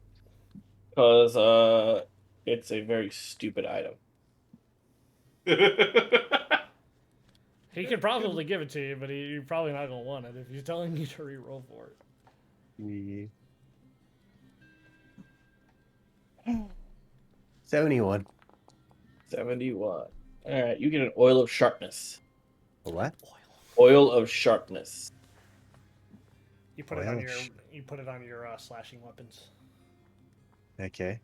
A: because it's a very stupid item.
B: He could probably give it to you, but you're probably not gonna want it if he's telling you to reroll for it.
D: Yeah. 71.
A: 71. All right, you get an oil of sharpness.
D: A what?
A: Oil of sharpness.
B: You put it
D: Oil
B: on
D: of
B: your
D: sh-
B: slashing weapons.
D: Okay.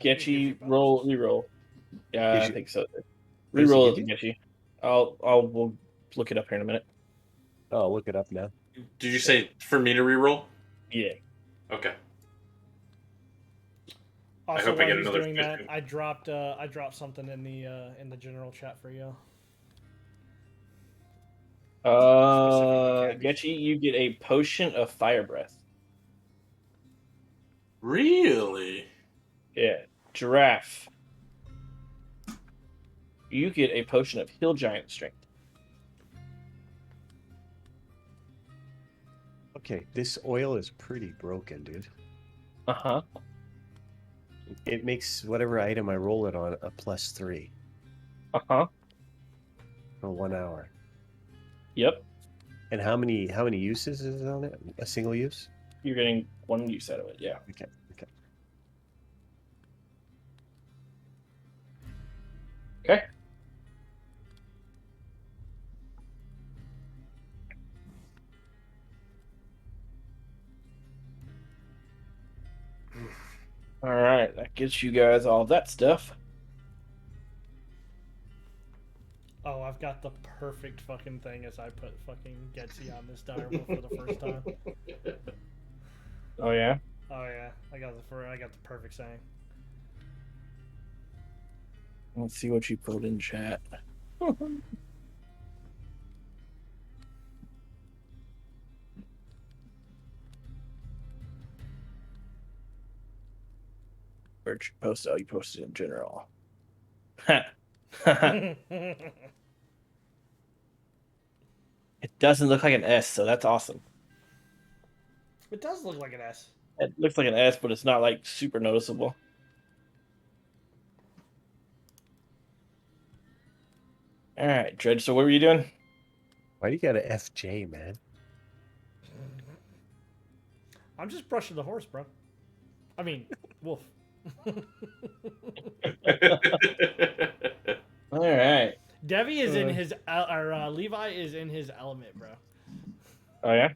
A: Getchy, reroll. Yeah, I
D: Gives you-
A: think so.
D: does it
A: Reroll
D: give
A: it,
D: you?
A: Getchy. We'll look it up here in a minute.
D: Oh, I'll look it up now.
E: Did you say for me to reroll?
A: Yeah.
E: Okay.
B: Also,
E: hope I
B: while
E: get
B: he's
E: another
B: doing that,
E: 15.
B: I dropped something in the general chat for you. Specifically,
A: Getchy, you get a potion of fire breath.
E: Really?
A: Yeah. Giraffe. You get a potion of hill giant strength.
D: Okay, this oil is pretty broken, dude.
A: Uh-huh.
D: It makes whatever item I roll it on a +3
A: Uh-huh.
D: for 1 hour.
A: Yep.
D: And how many uses is it on it? A single use?
A: You're getting one use out of it, yeah.
D: Okay. Okay.
A: Okay. All right, that gets you guys all that stuff.
B: Oh, I've got the perfect fucking thing as I put fucking Getsy on this dire wolf for the first time.
A: Oh yeah.
B: Oh yeah, I got the perfect saying.
A: Let's see what you put in chat. Where'd you post? Oh, you posted in general. It doesn't look like an S, so that's awesome.
B: It does look like an S.
A: It looks like an S, but it's not like super noticeable. All right, Dredge. So what were you doing?
D: Why do you got an FJ, man?
B: I'm just brushing the horse, bro. I mean, wolf.
A: All right.
B: Devi is in his, Levi is in his element, bro.
A: Oh yeah.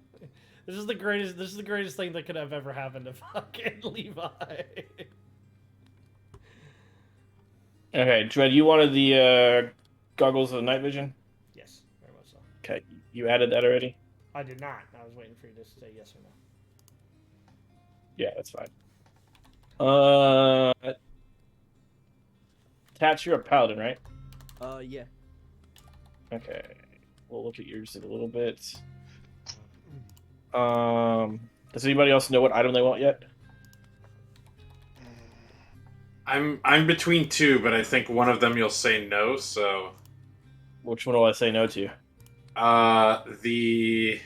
B: This is the greatest thing that could have ever happened to fucking Levi.
A: Okay, Dred. You wanted the goggles of night vision?
B: Yes, very much so.
A: Okay, you added that already?
B: I did not. I was waiting for you to say yes or no.
A: Yeah, that's fine. Tats, you're a paladin, right?
J: Yeah.
A: Okay. We'll look at yours in a little bit. Does anybody else know what item they want yet?
E: I'm between two, but I think one of them you'll say no. So,
A: Which one will I say no to?
E: the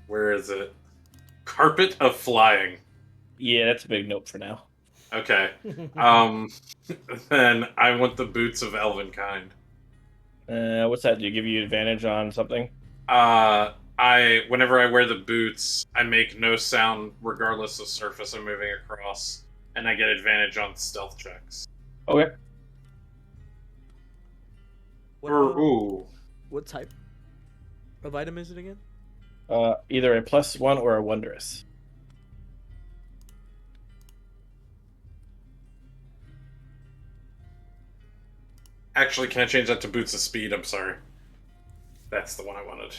E: where is it? Carpet of Flying.
A: Yeah, that's a big nope for now.
E: Okay. Then I want the Boots of Elvenkind.
A: What's that? Do you give you advantage on something?
E: Whenever I wear the boots, I make no sound regardless of surface I'm moving across, and I get advantage on stealth checks.
A: Okay.
E: Ooh.
I: What type of item is it again?
A: Either a +1 or a wondrous.
E: Actually, can I change that to Boots of Speed? I'm sorry. That's the one I wanted.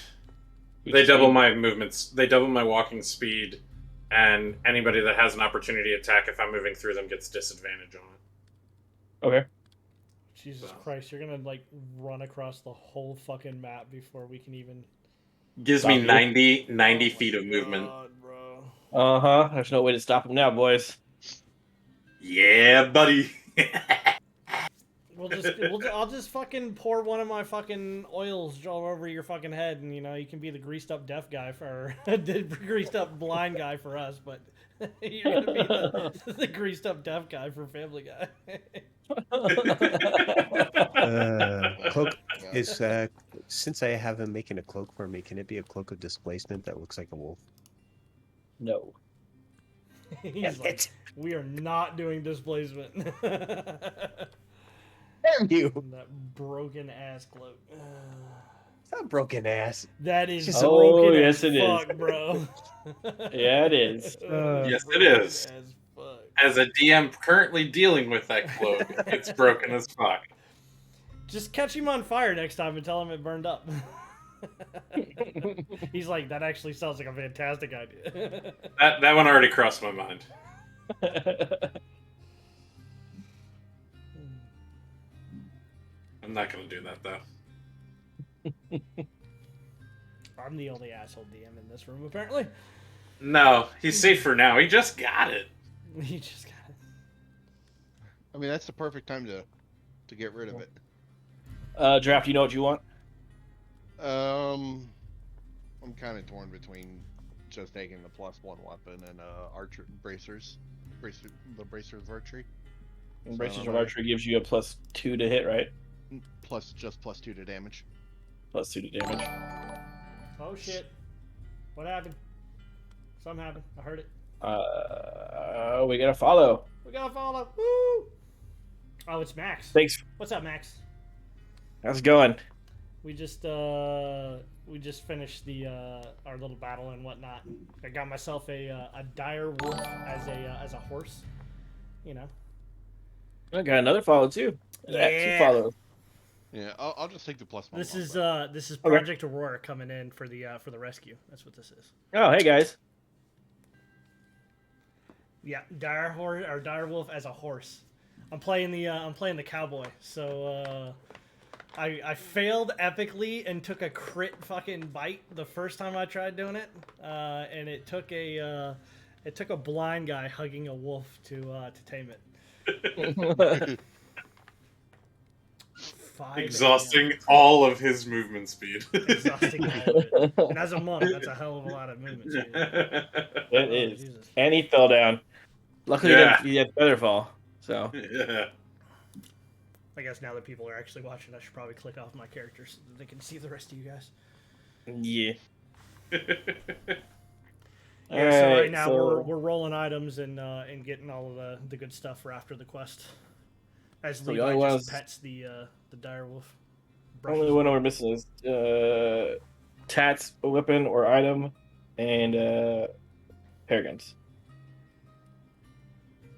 A: Boots
E: They
A: of
E: double
A: speed.
E: my movements. They double my walking speed, and anybody that has an opportunity attack if I'm moving through them gets disadvantage on it.
A: Okay.
B: Jesus Christ, you're gonna like run across the whole fucking map before we can even.
E: Gives
A: Stop
E: me
A: you.
E: 90
B: Oh my
E: feet of movement.
B: God, bro.
A: There's no way to stop him now, boys.
E: Yeah, buddy.
B: I'll just fucking pour one of my fucking oils all over your fucking head, and you can be the greased up deaf guy for the greased up blind guy for us, but you're gonna be the greased up deaf guy for Family Guy.
H: Cloak is since I have him making a cloak for me, can it be a cloak of displacement that looks like a wolf?
A: No.
B: He's like, we are not doing displacement.
H: Damn you!
B: That broken ass cloak.
H: It's not broken ass.
B: That is
H: Just-
B: broken
A: yes,
B: as
A: it is.
B: fuck, bro.
A: Yeah, it is.
E: Yes, it
B: Broken
E: is.
B: as fuck.
E: As a DM currently dealing with that cloak, it's broken as fuck.
B: Just catch him on fire next time and tell him it burned up. He's like, that actually sounds like a fantastic idea.
E: That one already crossed my mind. I'm not gonna do that though.
B: I'm the only asshole DM in this room, apparently.
E: No, he's safe for now. He just got it.
B: He just got it.
C: I mean, that's the perfect time to get rid of it.
A: Draft, you know what you want?
C: I'm kind of torn between just taking the +1 weapon and archer bracers, the bracers of archery.
A: Embraces
C: So,
A: of Archery gives you a +2 to hit, right?
C: Plus +2 to damage.
A: +2 to damage.
B: Oh shit. What happened? Something happened. I heard it.
A: We gotta follow.
B: We gotta follow. Woo! Oh, it's Max.
A: Thanks.
B: What's up, Max?
A: How's it going?
B: We just finished the our little battle and whatnot. I got myself a dire wolf as a horse. You know.
A: I got another follow too.
B: Yeah.
A: Two follows.
C: Yeah, I'll just take the +1.
B: This is
C: weapon.
B: this is Project Aurora coming in for the rescue. That's what this is.
A: Oh, hey guys.
B: Yeah, dire wolf as a horse. I'm playing the cowboy. So I failed epically and took a crit fucking bite the first time I tried doing it, and it took a blind guy hugging a wolf to tame it.
E: Exhausting all of his movement speed.
B: Exhausting all of it. And as a monk, that's a hell of a lot of movement speed.
A: It is.
B: Jesus.
A: And he fell down. Luckily,
E: Yeah.
A: he had feather fall. So
E: Yeah.
B: I guess now that people are actually watching, I should probably click off my characters so that they can see the rest of you guys.
A: yeah.
B: Yeah, so right
A: Alright,
B: now
A: so-
B: we're rolling items and getting all of the good stuff for after the quest. As
A: So the
B: Levi
A: only one
B: just
A: is-
B: pets the dire wolf.
A: Only one we're missing is Tats, a weapon or item, and Paragons.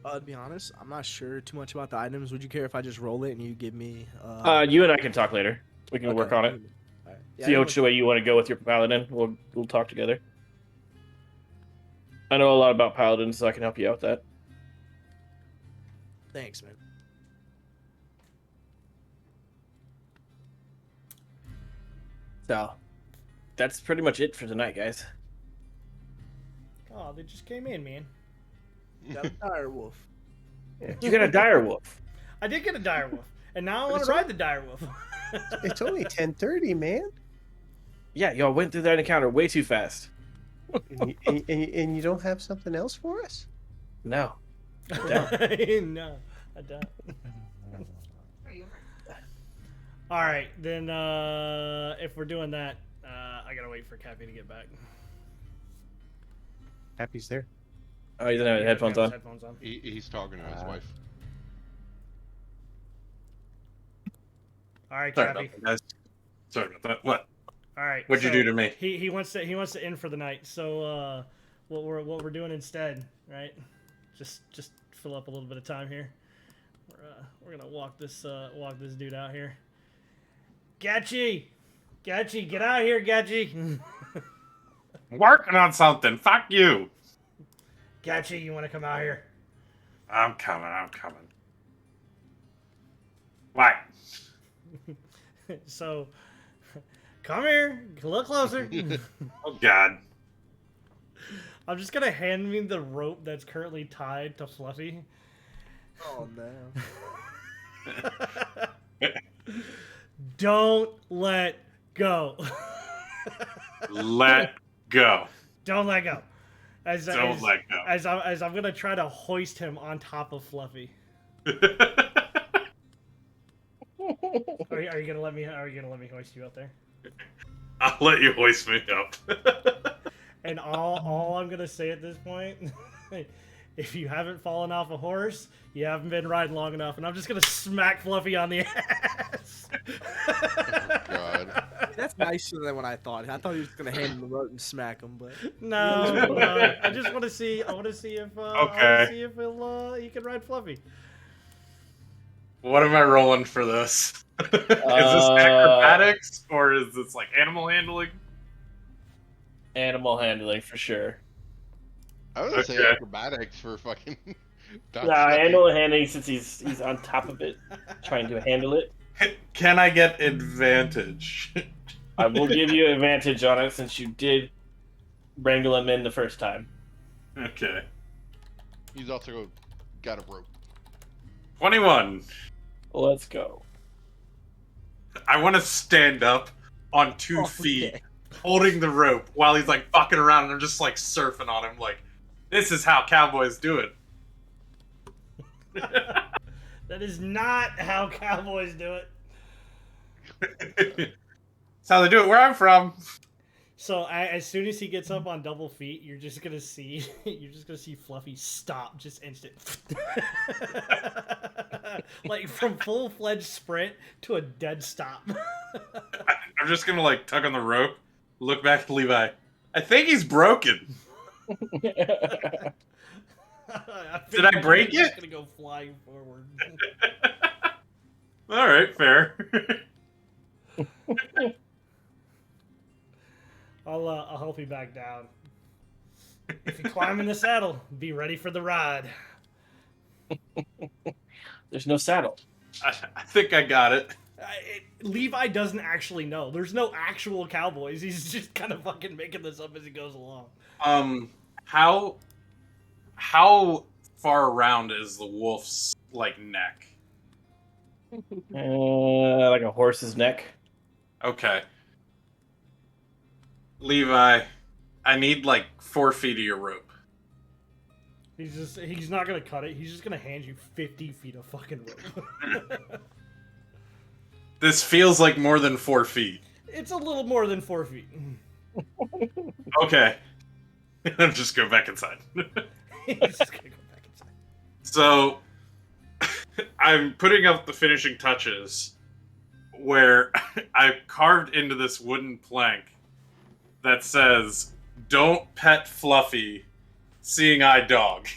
I: To be honest, I'm not sure too much about the items. Would you care if I just roll it and you give me?
A: You and I can talk later. We can work on it.
I: All right. Yeah,
A: See which way you want to go with your paladin. We'll talk together. I know a lot about paladins, so I can help you out with that.
I: Thanks, man.
A: So that's pretty much it for tonight, guys.
B: Oh, they just came in, man.
I: Got a dire wolf.
A: You got a dire wolf.
B: I did get a dire wolf, and now I want to ride the dire wolf.
H: It's only 10:30, man.
A: Yeah, y'all went through that encounter way too fast.
H: And you don't have something else for us?
A: No.
B: No, I don't. All right, then if we're doing that, I gotta wait for Cappy to get back.
H: Happy's there.
A: Oh, he doesn't have headphones
B: He
A: on.
B: has headphones on.
C: He's talking to his wife.
B: All right,
E: Sorry
B: Cappy.
E: about that, guys. Sorry about that. What?
B: All right.
E: What'd you do to me?
B: He wants to end for the night. So what we're doing instead, right? Just fill up a little bit of time here. We're gonna walk this dude out here. Gatchy, get out here, Gatchy.
E: Working on something. Fuck you.
B: Gatchy, you want to come out here?
E: I'm coming. Why?
B: So, come here, a little closer.
E: Oh God.
B: I'm just gonna hand me the rope that's currently tied to Fluffy.
I: Oh no.
B: Don't let go.
E: Let go.
B: Don't let go.
E: Don't let go.
B: As I'm gonna try to hoist him on top of Fluffy. Are you gonna let me hoist you out there?
E: I'll let you hoist me up.
B: And all I'm gonna say at this point, if you haven't fallen off a horse, you haven't been riding long enough, and I'm just gonna smack Fluffy on the ass.
C: Oh, God.
I: That's nicer than what I thought. I thought he was gonna hand him the rope and smack him, but
B: No, I just want to see. I want to see if he can ride Fluffy.
E: What am I rolling for this? Is this acrobatics or is this like animal handling?
A: Animal handling for sure.
C: I was gonna say
E: Okay.
C: acrobatics for fucking.
A: Animal handling since he's on top of it, trying to handle it.
E: Can I get advantage?
A: I will give you advantage on it since you did wrangle him in the first time.
E: Okay.
C: He's also got a rope.
E: 21.
A: Let's go.
E: I want to stand up on 2 feet,
I: okay.
E: holding the rope while he's like fucking around, and I'm just like surfing on him. Like, this is how cowboys do it.
B: That is not how cowboys do it.
E: That's how they do it where I'm from.
B: So as soon as he gets up on double feet, you're just gonna see Fluffy stop just instant, like from full-fledged sprint to a dead stop.
E: I'm just gonna like tug on the rope, look back at Levi. I think he's broken. Did I break
B: He's
E: it?
B: gonna go flying forward.
E: All right, fair.
B: I'll help you back down. If you climb in the saddle, be ready for the ride.
A: There's no saddle.
E: I think I got it.
B: Levi doesn't actually know. There's no actual cowboys. He's just kind of fucking making this up as he goes along.
E: How far around is the wolf's like neck?
A: Like a horse's neck.
E: Okay. Levi, I need like 4 feet of your rope.
B: He's not gonna cut it. He's just gonna hand you 50 feet of fucking rope.
E: This feels like more than 4 feet.
B: It's a little more than 4 feet.
E: Okay. I'm just go back inside.
B: He's just gonna go back inside.
E: So, I'm putting up the finishing touches where I've carved into this wooden plank that says, "Don't pet Fluffy, seeing eye dog."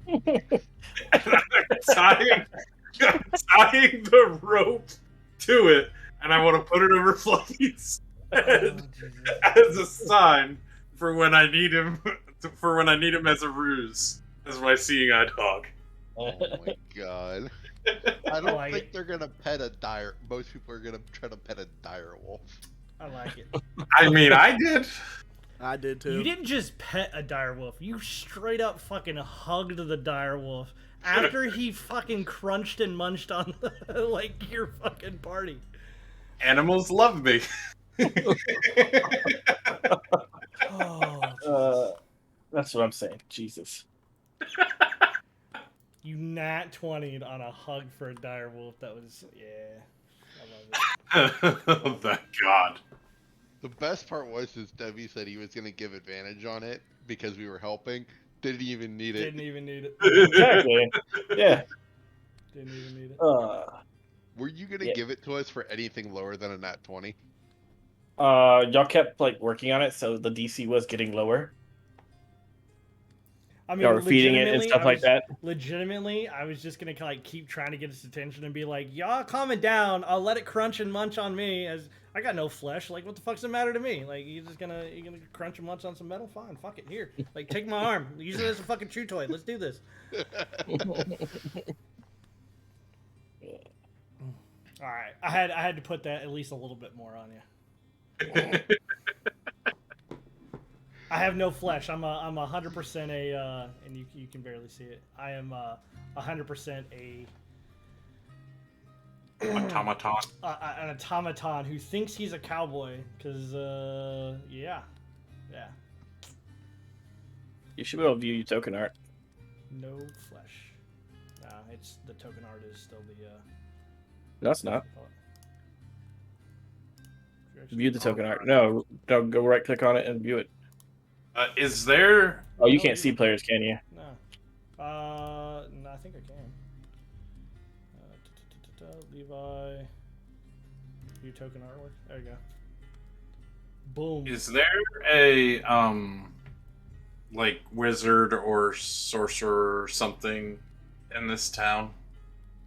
E: I'm tying the rope to it, and I want to put it over Fluffy's head as a sign for when I need him, as a ruse, as my seeing eye dog.
C: Oh my god. I don't
B: like
C: think
B: it.
C: they're gonna pet a dire. Most people are gonna try to pet a dire wolf.
B: I like it.
E: I mean, I did.
I: I did too.
B: You didn't just pet a direwolf. You straight up fucking hugged the direwolf after he fucking crunched and munched on like your fucking party.
E: Animals love me.
B: Oh,
A: That's what I'm saying. Jesus.
B: you nat 20'd on a hug for a direwolf. That was, yeah. I love it.
E: Oh, thank God.
C: The best part was Debbie said he was going to give advantage on it because we were helping. Didn't even need it.
B: Didn't even need it.
A: Exactly. Yeah.
B: Didn't even need it.
C: Were you going to
A: Yeah.
C: give it to us for anything lower than a nat 20?
A: Y'all kept like working on it, so the DC was getting lower.
B: I mean,
A: Y'all were feeding it and
B: legitimately,
A: stuff like that.
B: Legitimately, I was just gonna like keep trying to get his attention and be like, "Y'all, calm it down. I'll let it crunch and munch on me. As I got no flesh. Like, what the fuck's the matter to me? Like, you gonna crunch and munch on some metal? Fine, fuck it. Here, like, take my arm. Use it as a fucking chew toy. Let's do this." All right, I had to put that at least a little bit more on you. I have no flesh. I'm 100% a and you can barely see it. I am 100%
E: Automaton.
B: an automaton who thinks he's a cowboy. Cause yeah.
A: You should be able to view your token art.
B: No flesh. Nah, it's the token art is still the.
A: No, it's not. View the token art. No, don't go right click on it and view it.
E: Is there...
A: Oh, you
B: No,
A: can't see players, can you?
B: No. No, I think I can. Levi. View token artwork. There you go. Boom.
E: Is there a, like, wizard or sorcerer or something in this town?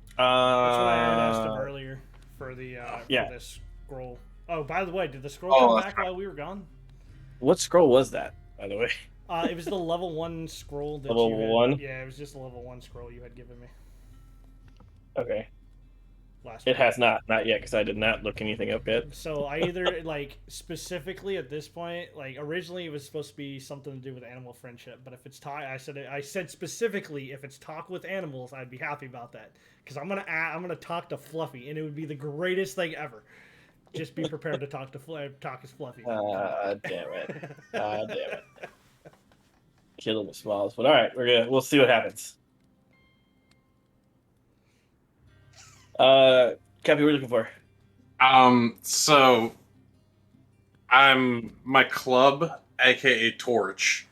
B: That's what I had asked him earlier for the
A: yeah.
B: for this scroll. Oh, by the way, did the scroll
E: Oh,
B: come
E: that's
B: back
E: right.
B: while we were gone?
A: What scroll was that, by the way?
B: It was the level 1 scroll that
A: Level
B: you had.
A: 1?
B: Yeah, it was just a level 1 scroll you had given me
A: Okay.
B: last
A: It
B: week.
A: has not yet, because I did not look anything up yet.
B: So I either like specifically at this point, like originally it was supposed to be something to do with animal friendship, but if it's I said specifically if it's talk with animals, I'd be happy about that because I'm gonna talk to Fluffy, and it would be the greatest thing ever. Just be prepared to talk as Fluffy.
A: Damn it. Damn it. Kill him with smiles. But alright, we'll see what happens. Cappy, what are you looking for?
E: So I'm my club, aka Torch.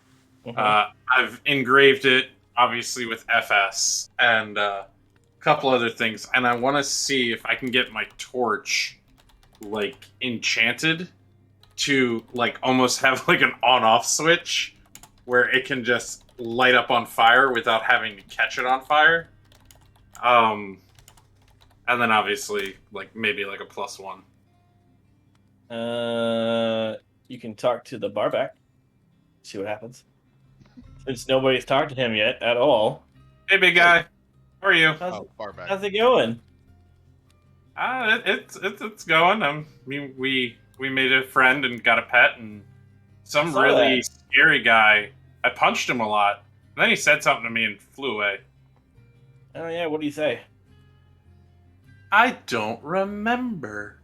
E: I've engraved it obviously with FS and a couple other things, and I want to see if I can get my torch like enchanted to like almost have like an on-off switch where it can just light up on fire without having to catch it on fire. And then obviously like maybe like a +1.
A: You can talk to the barback. See what happens. Since nobody's talked to him yet at all.
E: Hey, big guy, how are you?
C: Far back.
A: How's it going?
E: It's going. We made a friend and got a pet, and some
A: Saw
E: really
A: that.
E: scary guy. I punched him a lot, and then he said something to me and flew away.
A: Oh yeah, what do you say?
E: I don't remember.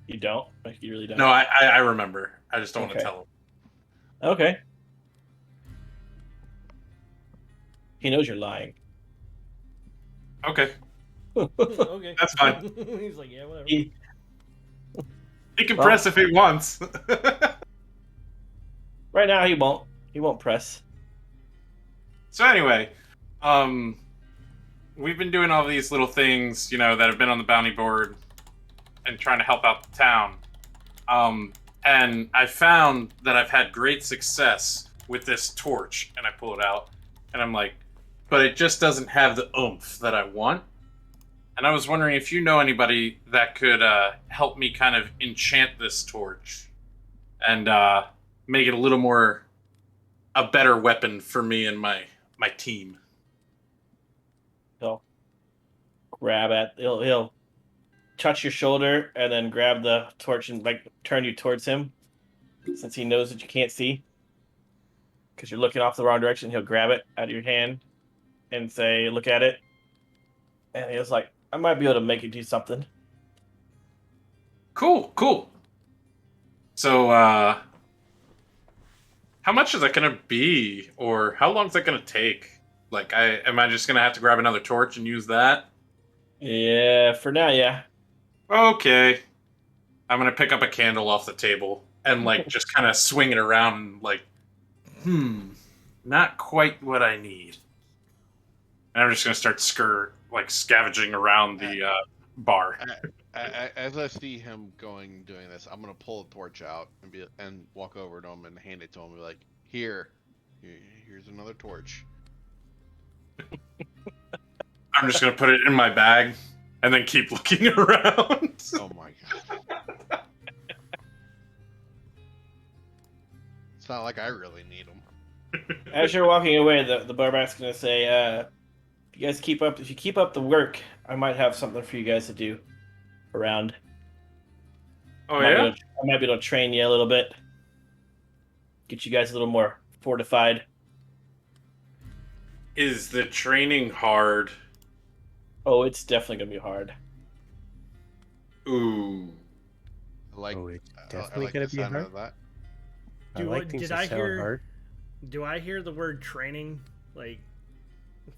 A: You don't? Like you really don't?
E: No, I remember. I just don't want
A: Okay.
E: to tell him.
A: Okay. He knows you're lying.
E: Okay,
B: Okay.
E: that's fine.
B: He's like, yeah, whatever.
A: He
E: He can
A: Well-
E: press if he wants.
A: right now he won't. He won't press.
E: So anyway, we've been doing all these little things, you know, that have been on the bounty board and trying to help out the town. And I found that I've had great success with this torch, and I pull it out, and I'm like, but it just doesn't have the oomph that I want. And I was wondering if you know anybody that could help me kind of enchant this torch and make it a little more a better weapon for me and my team.
A: He'll grab at he'll touch your shoulder and then grab the torch and like turn you towards him. since he knows that you can't see, because you're looking off the wrong direction, he'll grab it out of your hand and say, "Look at it." And he was like, "I might be able to make it do something."
E: Cool. So, how much is that gonna be, or how long is that gonna take? Like, am I just gonna have to grab another torch and use that?
A: Yeah, for now, yeah.
E: Okay. I'm gonna pick up a candle off the table and like just kind of swing it around, and, like, not quite what I need. And I'm just gonna start scavenging around the bar.
C: As I see him doing this, I'm gonna pull a torch out and walk over to him and hand it to him. And be like, here's another torch.
E: I'm just gonna put it in my bag and then keep looking around.
C: Oh my god! It's not like I really need them.
A: As you're walking away, the barback's gonna say, "If you keep up the work, I might have something for you guys to do around.
E: Oh
A: I
E: yeah.
A: might be able to train you a little bit, get you guys a little more fortified."
E: Is the training hard?
A: Oh, it's definitely gonna be hard.
E: Ooh.
D: It's definitely
C: I like
D: gonna
C: the
D: be
C: sound
D: hard.
C: of that.
D: I like things that sound hard.
B: Do I hear the word training like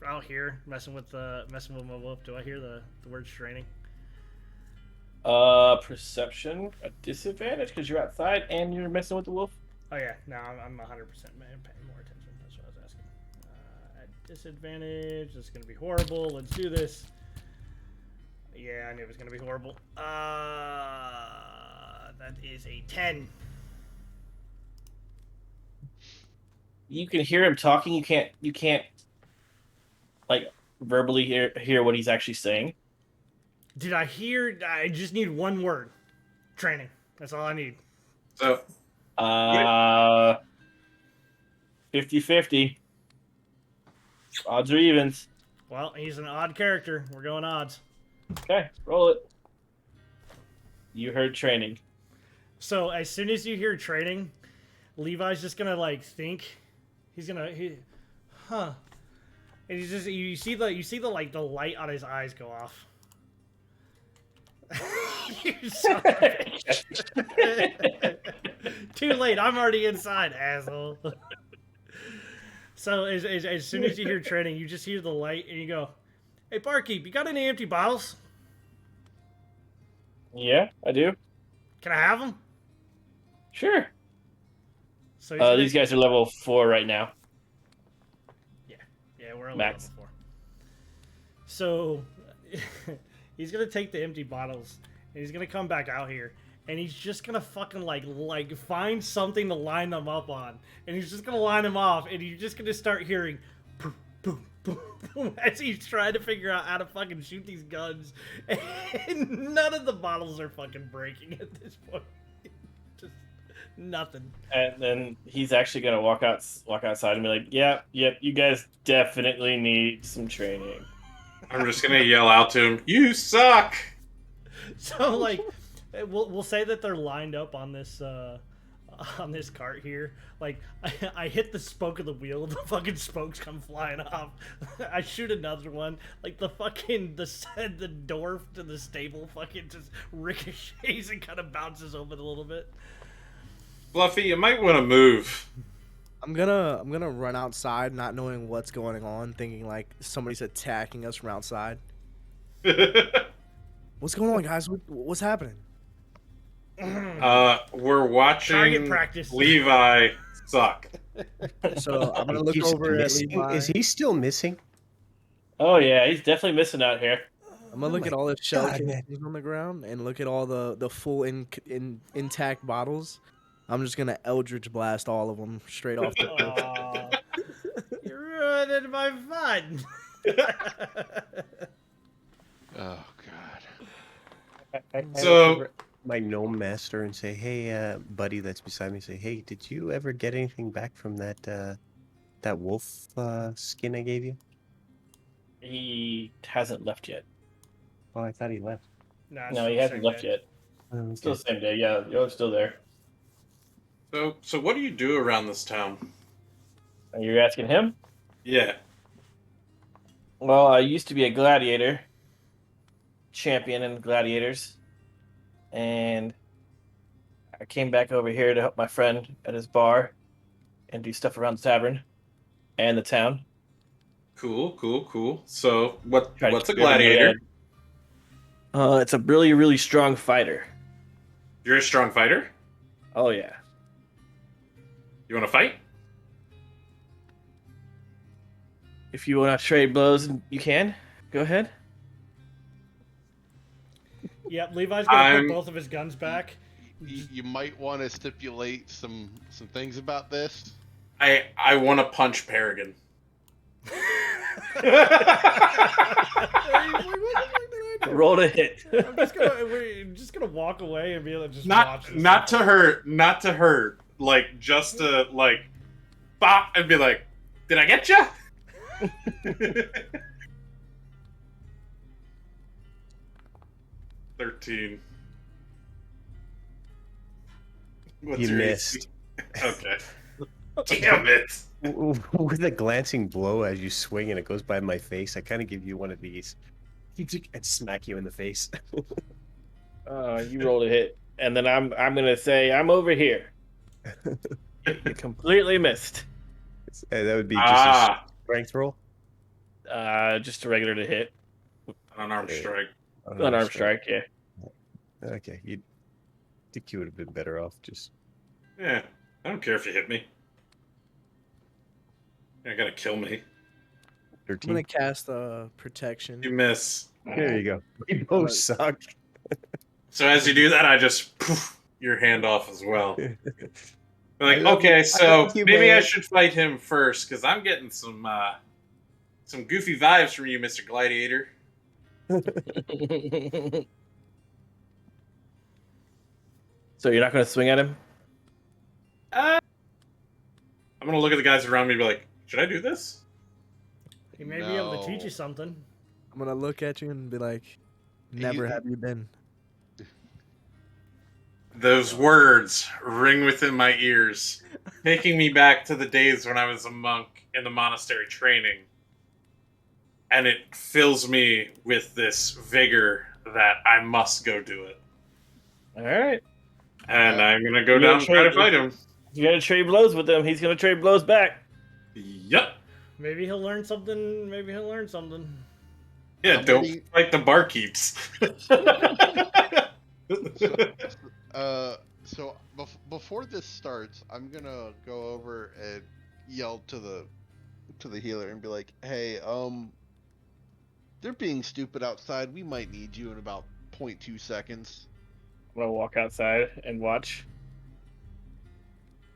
B: out here messing with my wolf? Do I hear the word training?
A: Perception a disadvantage because you're outside and you're messing with the wolf.
B: Oh yeah, no, I'm 100% paying more attention. That's what I was asking. At disadvantage, it's gonna be horrible. Let's do this. Yeah, I knew it was gonna be horrible. That is a 10.
A: You can hear him talking. You can't like verbally hear what he's actually saying.
B: Did I hear? I just need one word. Training. That's all I need.
E: So
A: 50-50. Odds or evens.
B: Well, he's an odd character. We're going odds.
A: Okay, roll it. You heard training.
B: So as soon as you hear training, Levi's just gonna like think. He's gonna and he's just you see the like the light on his eyes go off. You son of a bitch. Too late. I'm already inside, asshole. So as soon as you hear training, you just hear the light and you go, "Hey, barkeep, you got any empty bottles?
A: Yeah, I do.
B: Can I have them?"
A: Sure.
B: So
A: these guys are level 4 right now.
B: Yeah, we're only
A: Max.
B: level 4. So he's gonna take the empty bottles and he's gonna come back out here and he's just gonna fucking like find something to line them up on, and he's just gonna line them off, and you're just gonna start hearing boom, boom, boom, boom, as he's trying to figure out how to fucking shoot these guns, and none of the bottles are fucking breaking at this point. Just nothing.
A: And then he's actually gonna walk outside and be like, "Yep, you guys definitely need some training."
E: I'm just gonna yell out to him, "You suck!"
B: So like, we'll say that they're lined up on this cart here. Like, I hit the spoke of the wheel, the fucking spokes come flying off. I shoot another one. Like the door to the stable fucking just ricochets and kind of bounces over a little bit.
E: Fluffy, you might want to move.
I: I'm gonna run outside, not knowing what's going on, thinking like somebody's attacking us from outside. What's going on, guys? What's happening?
E: We're watching
B: Target practice.
E: Levi suck.
I: So I'm gonna look
D: He's
I: over at
D: missing?
I: Levi.
D: Is he still missing?
A: Oh yeah, he's definitely missing out here.
I: I'm gonna look at all the shell
D: God, man.
I: casings on the ground and look at all the full intact bottles. I'm just gonna Eldritch Blast all of them straight off the cliff.
B: Aw, you're ruining my fun.
C: Oh god.
D: I
E: So-
D: look over at my gnome master and say, "Hey, buddy, that's beside me. Say, hey, did you ever get anything back from that wolf skin I gave you?"
A: He hasn't left yet.
D: Oh, I thought he left.
B: Nah,
A: No, he hasn't left yet.
D: Oh,
A: Still
D: okay.
A: the same day. Yeah, you're still there.
E: So what do you do around this town?
A: Are you asking him?
E: Yeah.
A: Well, I used to be a gladiator, champion in gladiators, and I came back over here to help my friend at his bar and do stuff around the tavern and the town.
E: Cool. So
A: Try to
E: what's a
A: keep everybody
E: gladiator?
A: It's a really, really strong fighter.
E: You're a strong fighter?
A: Oh yeah.
E: You want to fight?
A: If you want to trade blows, you can. Go ahead.
B: Yep, Levi's gonna
E: I'm-
B: put both of his guns back.
C: You might want to stipulate some things about this.
E: I want to punch Peregrine.
A: Roll to hit.
B: We're just gonna walk away and be like, just watch this.
E: Not to hurt. Like just to like, bop and be like, did I get you? 13. What's
D: You
E: your
D: missed.
E: AC? Okay. Damn it.
D: With a glancing blow as you swing and it goes by my face, I kind of give you one of these and smack you in the face.
A: You roll to hit, and then I'm gonna say I'm over here. You completely missed.
D: And that would be just a
E: Ah,
D: strength roll.
A: Just a regular to hit.
E: unarmed strike.
A: Unarmed strike, yeah.
D: Okay, you think you would have been better off just.
E: Yeah, I don't care if you hit me. You're not gonna kill me.
I: I'm
D: 13.
I: gonna cast protection.
E: You miss.
D: There you go. We both suck.
E: So as you do that, I just poof your hand off as well. Like,
D: I love
E: okay,
D: you. I
E: so
D: love you,
E: maybe I
D: man.
E: should fight him first because I'm getting some goofy vibes from you, Mr. Gladiator.
A: So you're not gonna swing at him?
E: I'm gonna look at the guys around me and be like, should I do this?
B: He may be able to
C: No.
B: teach you something.
I: I'm gonna look at you and be like, "Never
C: You-
I: have you been."
E: Those words ring within my ears, taking me back to the days when I was a monk in the monastery training. And it fills me with this vigor that I must go do it.
A: All right.
E: And I'm gonna go
A: You're
E: down
A: gonna
E: and try to
A: trade-
E: fight him.
A: You're gonna trade blows with him. He's gonna trade blows back.
E: Yep.
B: Maybe he'll learn something. Maybe he'll learn something.
E: Yeah,
C: How
E: don't
C: many-
E: fight the barkeeps.
C: So before this starts, I'm gonna go over and yell to the healer and be like, "Hey, they're being stupid outside. We might need you in about 0.2 seconds."
A: I'm gonna walk outside and watch.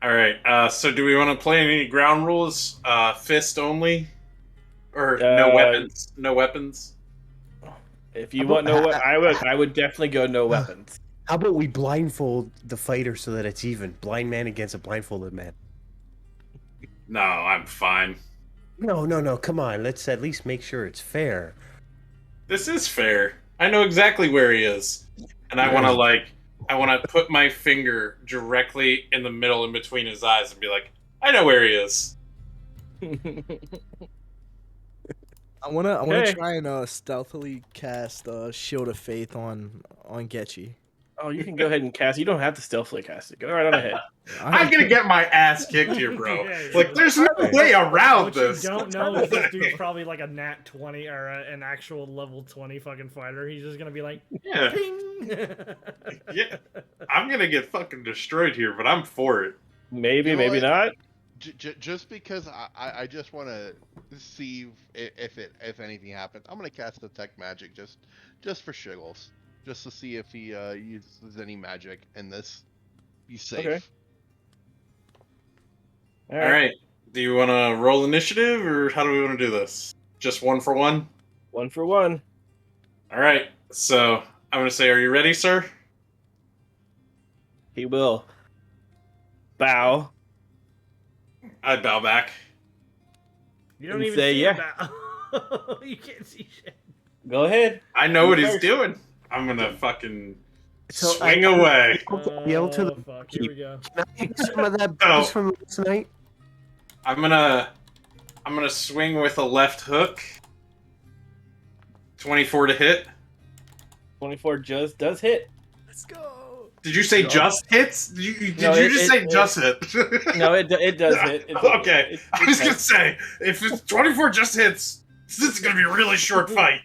E: All right. So, do we want to play any ground rules? Fist only, or no weapons? No weapons.
A: If you want no, I would definitely go no weapons.
D: How about we blindfold the fighter so that it's even? Blind man against a blindfolded man.
E: No, I'm fine.
D: No. Come on. Let's at least make sure it's fair.
E: This is fair. I know exactly where he is, and I want to put my finger directly in the middle, in between his eyes, and be like, I know where he is.
I: I wanna
A: Okay.
I: try and stealthily cast Shield of Faith on Getchy.
A: Oh, you can go ahead and cast. You don't have to stealthily cast it. Go right on ahead.
E: I'm gonna get my ass kicked here, bro.
B: Yeah,
E: Like,
B: yeah.
E: there's no way around
B: What
E: this.
B: you don't know is this dude's probably like a nat 20 or an actual level 20 fucking fighter. He's just gonna be like,
E: Yeah,
B: ping.
E: yeah. I'm gonna get fucking destroyed here, but I'm for it.
A: Maybe,
C: You know
A: maybe
C: what?
A: not.
C: Just because I just want to see if anything happens, I'm gonna cast detect magic just for shiggles, just to see if he uses any magic in this. Be safe.
A: Okay.
E: All right. Do you want to roll initiative, or how do we want to do this? Just one for one?
A: One for one.
E: All right. So I'm going to say, are you ready, sir?
A: He will bow.
E: I bow back.
B: You don't
A: And
B: even
A: say,
B: see
A: yeah.
B: that. You can't see shit.
A: Go ahead.
E: I know what he's
A: First.
E: doing. I'm going to fucking Swing away.
H: Yell to the
B: fuck, here we go.
H: Can I take some of that
E: Oh.
H: booze from last night?
E: I'm gonna swing with a left hook. 24 to hit.
A: 24 just does hit.
I: Let's go.
E: Did you say just hits? Did you
A: No,
E: just say
A: it-
E: just hit?
A: No, it does hit.
E: Okay. I was gonna say, if it's 24 just hits, this is gonna be a really short fight.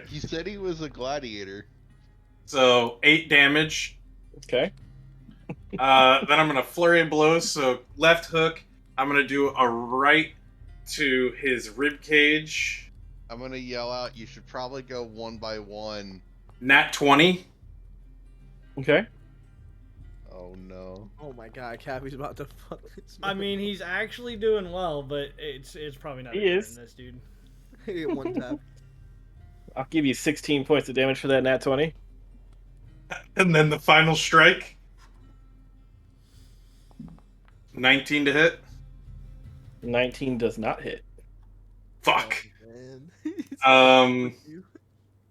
C: He said he was a gladiator.
E: So 8 damage.
A: Okay.
E: Then I'm gonna flurry of blows. So left hook. I'm gonna do a right to his rib cage.
C: I'm gonna yell out, you should probably go one by one.
E: Nat 20.
A: Okay.
C: Oh no.
I: Oh my god, Cappy's about to fuck this.
B: I mean, he's actually doing well, but it's probably not
A: He
B: better
A: is.
B: than this dude.
I: man. One tap.
A: I'll give you 16 points of damage for that nat 20.
E: And then the final strike. 19 to hit.
A: 19 does not hit.
E: Fuck.
I: Oh, man.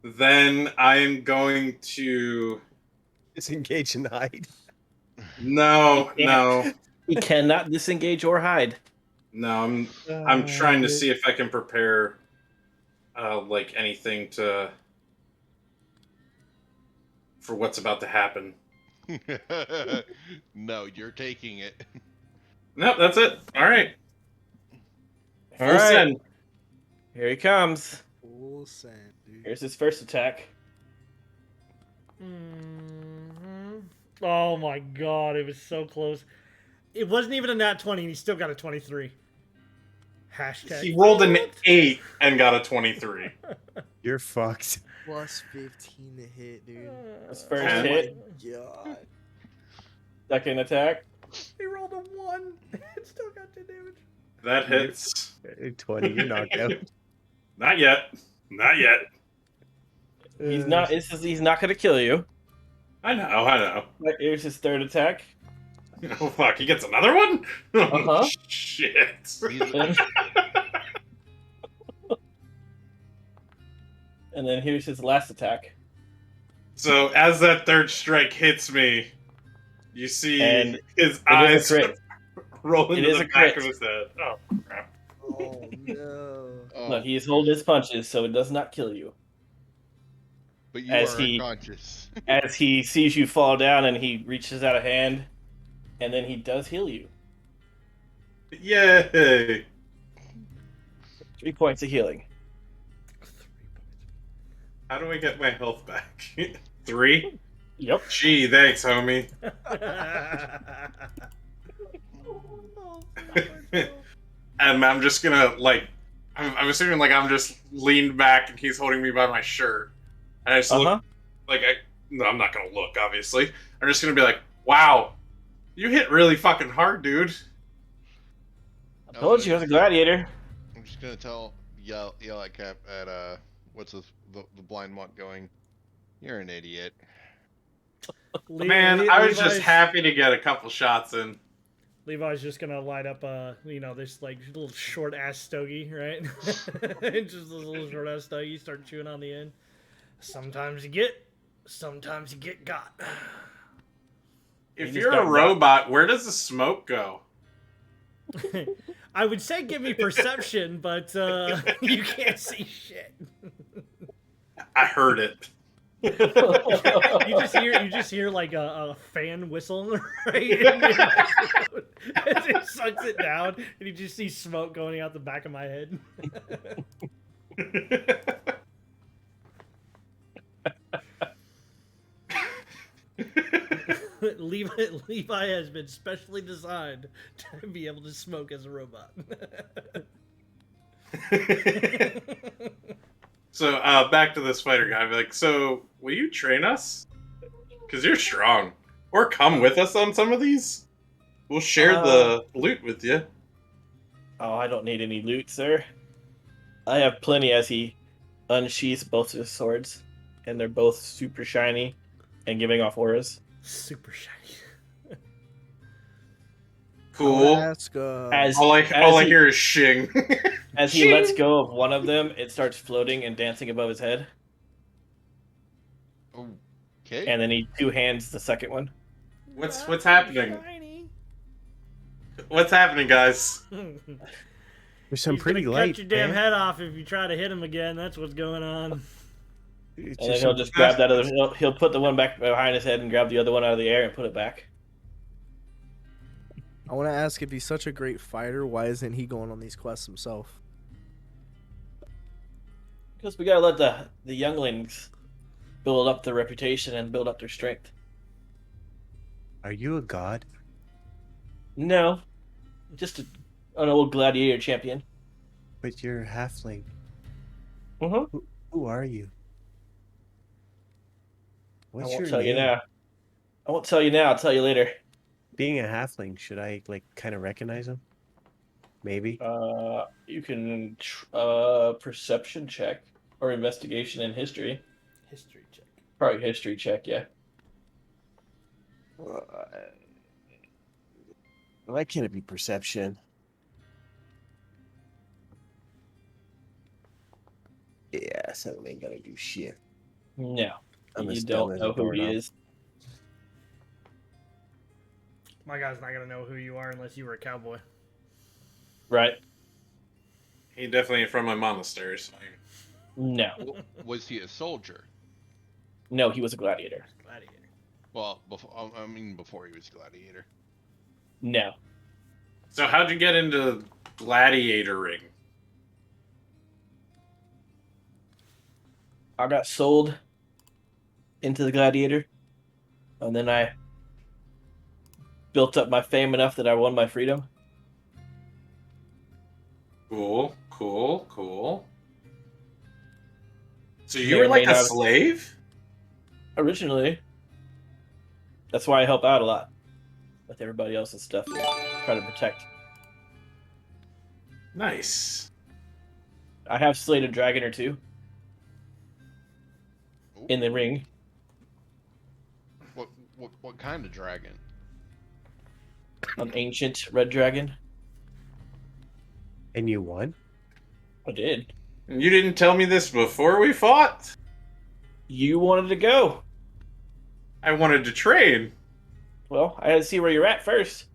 E: Then I'm going to.
H: Disengage and hide.
E: No.
A: He cannot disengage or hide.
E: No, I'm trying to see if I can prepare, like anything for what's about to happen.
C: No, you're taking it.
E: Nope, that's it. All right.
A: All
E: Full
A: right.
E: send.
A: Here he comes.
I: Full send, dude.
A: Here's his first attack.
B: Oh my god, it was so close. It wasn't even a nat 20, and he still got a 23. Hashtag.
E: He rolled an
B: fucked.
E: 8 and got a 23.
H: You're fucked.
I: Plus 15 to hit, dude.
A: His first
E: Oh my
A: hit.
I: God.
A: Second attack.
B: He rolled a 1. It still got 2 damage.
E: That hits.
H: 20, you're knocked out.
E: Not yet. Not yet.
A: He's not. He's not going to kill you.
E: I know.
A: But here's his third attack.
E: Oh fuck! He gets another one.
A: Uh-huh.
E: Shit.
A: And then here's his last attack.
E: So as that third strike hits me, you see
A: And
E: his
A: It
E: eyes
A: is a crit.
E: roll
A: It
E: into
A: is
E: the
A: a
E: back
A: crit.
E: of his head. Oh crap!
I: Oh no.
C: Oh,
A: Look, he's holding his punches, so it does not kill you.
C: but you
A: as
C: are
A: he-
C: unconscious.
A: As he sees you fall down and he reaches out a hand, and then he does heal you.
E: Yay!
A: 3 points of healing.
E: How do I get my health back? 3?
A: Yep.
E: Gee, thanks, homie. And I'm just gonna I'm assuming I'm just leaned back and he's holding me by my shirt. And I just
A: Uh-huh.
E: look no, I'm not gonna look, obviously. I'm just gonna be like, wow, you hit really fucking hard, dude.
A: I told you I was a gladiator.
C: I'm just gonna yell at Cap at what's the blind monk going? You're an idiot.
E: Man, I was just
B: Levi's-
E: happy to get a couple shots in.
B: Levi's just gonna light up this little short ass stogie, right? Just this little short ass stogie, start chewing on the end. Sometimes you get got.
E: If
A: just
E: you're
A: got
E: a
A: got.
E: robot, where does the smoke go?
B: I would say give me perception, but you can't see shit.
E: I heard it.
B: You just hear like a fan whistle, right? As it sucks it down, and you just see smoke going out the back of my head. Levi has been specially designed to be able to smoke as a robot.
E: So, back to this fighter guy. I'd be like, so, will you train us? Because you're strong. Or come with us on some of these. We'll share the loot with you.
A: Oh, I don't need any loot, sir. I have plenty as he unsheaths both of his swords, and they're both super shiny and giving off auras.
B: Super shiny.
E: Cool.
I: Alaska.
A: As
E: All I
A: he,
E: hear is shing.
A: as he lets go of one of them, it starts floating and dancing above his head.
C: Okay.
A: And then he two hands the second one.
E: What's
B: Not
E: happening?
B: shiny.
E: What's happening, guys?
H: There's some
B: He's
H: pretty
B: gonna
H: light.
B: cut your damn
H: man.
B: head off if you try to hit him again. That's what's going on.
H: It's
A: And then
H: just
A: he'll
H: some-
A: just grab that other. He'll put the one back behind his head and grab the other one out of the air and put it back.
I: I want to ask, if he's such a great fighter, why isn't he going on these quests himself?
A: Because we gotta let the younglings build up their reputation and build up their strength.
H: Are you a god?
A: No, just an old gladiator champion.
H: But you're a halfling.
A: Mm-hmm.
H: Who are you?
A: I
H: What's
A: won't
H: your
A: tell you
H: name?
A: now. I won't tell you now. I'll tell you later.
H: Being a halfling, should I like kind of recognize him? Maybe.
A: You can perception check or investigation in history.
B: History check.
A: Probably history check, yeah.
H: Why can't it be perception? Yeah, so ain't gonna do shit.
A: No,
H: I'm
A: you
H: as dumb
A: don't
H: as
A: know
H: a
A: who he
H: doorknob.
A: is.
B: My guy's not gonna know who you are unless you were a cowboy.
A: Right?
E: He definitely ain't from my monastery. So
A: No.
C: Was he a soldier?
A: No, he was a gladiator.
B: Gladiator.
C: Well, before he was gladiator.
A: No.
E: So how'd you get into gladiatoring?
A: I got sold into the gladiator, and then I built up my fame enough that I won my freedom.
E: Cool, cool, cool. So
A: May
E: you
A: or
E: were like
A: may
E: a
A: not-
E: slave?
A: Originally. That's why I help out a lot with everybody else's stuff and try to protect.
E: Nice.
A: I have slayed a dragon or two
C: Ooh.
A: in the ring.
C: What kind of dragon?
A: An ancient red dragon.
H: And you won?
A: I did.
E: And you didn't tell me this before we fought?
A: You wanted to go.
E: I wanted to train.
A: Well, I had to see where you're at first.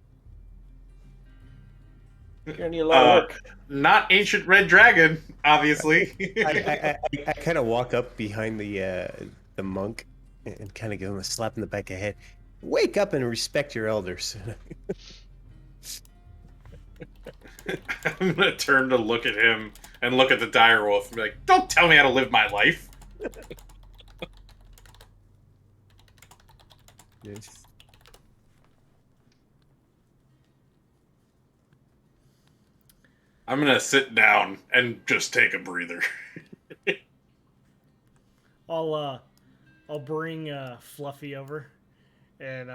A: You're gonna need a lot of work.
E: Not ancient red dragon, obviously.
H: I kind of walk up behind the monk and kind of give him a slap in the back of the head. Wake up and respect your elders.
E: I'm gonna turn to look at him and look at the direwolf and be like, "Don't tell me how to live my life."
H: Yes.
E: I'm gonna sit down and just take a breather.
B: I'll bring Fluffy over, and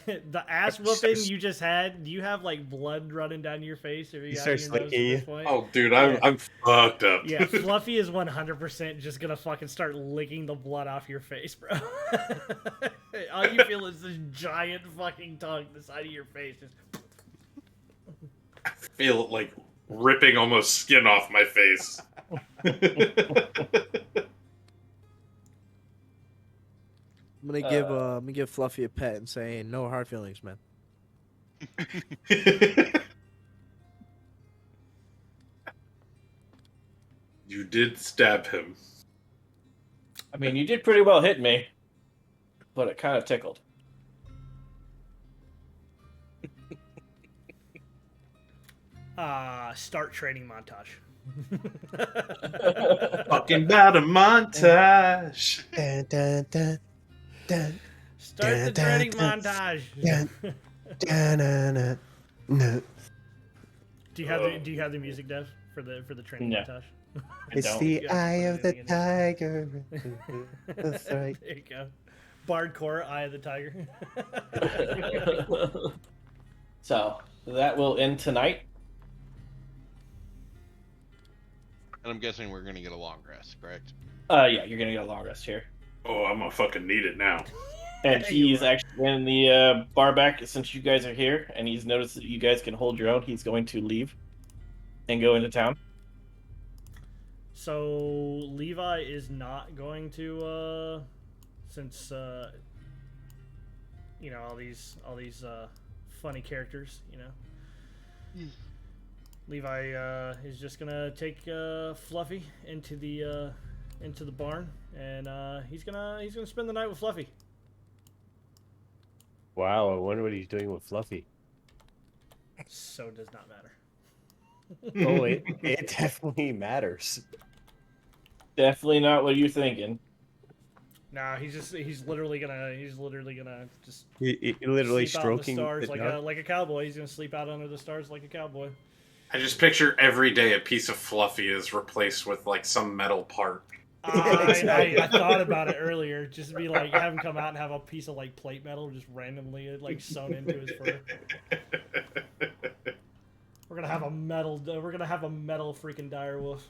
B: the ass whooping you just had. Do you have like blood running down your face, or
H: He
B: you
H: starts
B: your nose
H: licking
B: at
H: you.
B: this point?
E: Oh, dude,
B: Yeah.
E: I'm fucked up.
B: Yeah, Fluffy is 100% just gonna fucking start licking the blood off your face, bro. All you feel is this giant fucking tongue the side of your face. Just...
E: I feel it like ripping almost skin off my face.
I: I'm gonna give Fluffy a pet and say, no hard feelings, man.
E: You did stab him.
A: I mean, you did pretty well hitting me, but it kind of tickled.
B: Start training montage.
E: Fucking about a montage.
H: Dun, dun, dun, dun,
B: Start the
H: Dun,
B: training
H: dun,
B: montage.
H: dun. dun, dun, dun, dun.
B: Do you have the music, Dev, for the training
A: No.
B: montage?
A: I
H: It's
A: don't.
H: the
B: Yeah,
H: eye
B: put
H: of the
B: anything in
H: tiger. That's right.
B: There you go. Bardcore, Eye of the Tiger.
A: So that will end tonight.
C: And I'm guessing we're gonna get a long rest, correct?
A: Yeah, you're gonna get a long rest here.
E: Oh, I'm gonna fucking need it now.
A: And
B: You
A: he's
B: are.
A: actually in the bar back since you guys are here, and he's noticed that you guys can hold your own. He's going to leave and go into town.
B: So Levi is not going to since you know, all these funny characters, you know. Levi is just gonna take Fluffy into the barn, and he's gonna spend the night with Fluffy.
H: Wow, I wonder what he's doing with Fluffy.
B: So does not matter.
H: Oh, it definitely matters.
A: Definitely not what you're thinking.
B: Nah, he's literally gonna just
H: He literally
B: sleep out in the
H: stroking
B: stars
H: the
B: like a cowboy. He's gonna sleep out under the stars like a cowboy.
E: I just picture every day a piece of Fluffy is replaced with like some metal part.
B: I thought about it earlier. Just be like, have him come out and have a piece of like plate metal just randomly like sewn into his fur. We're gonna have a metal freaking direwolf.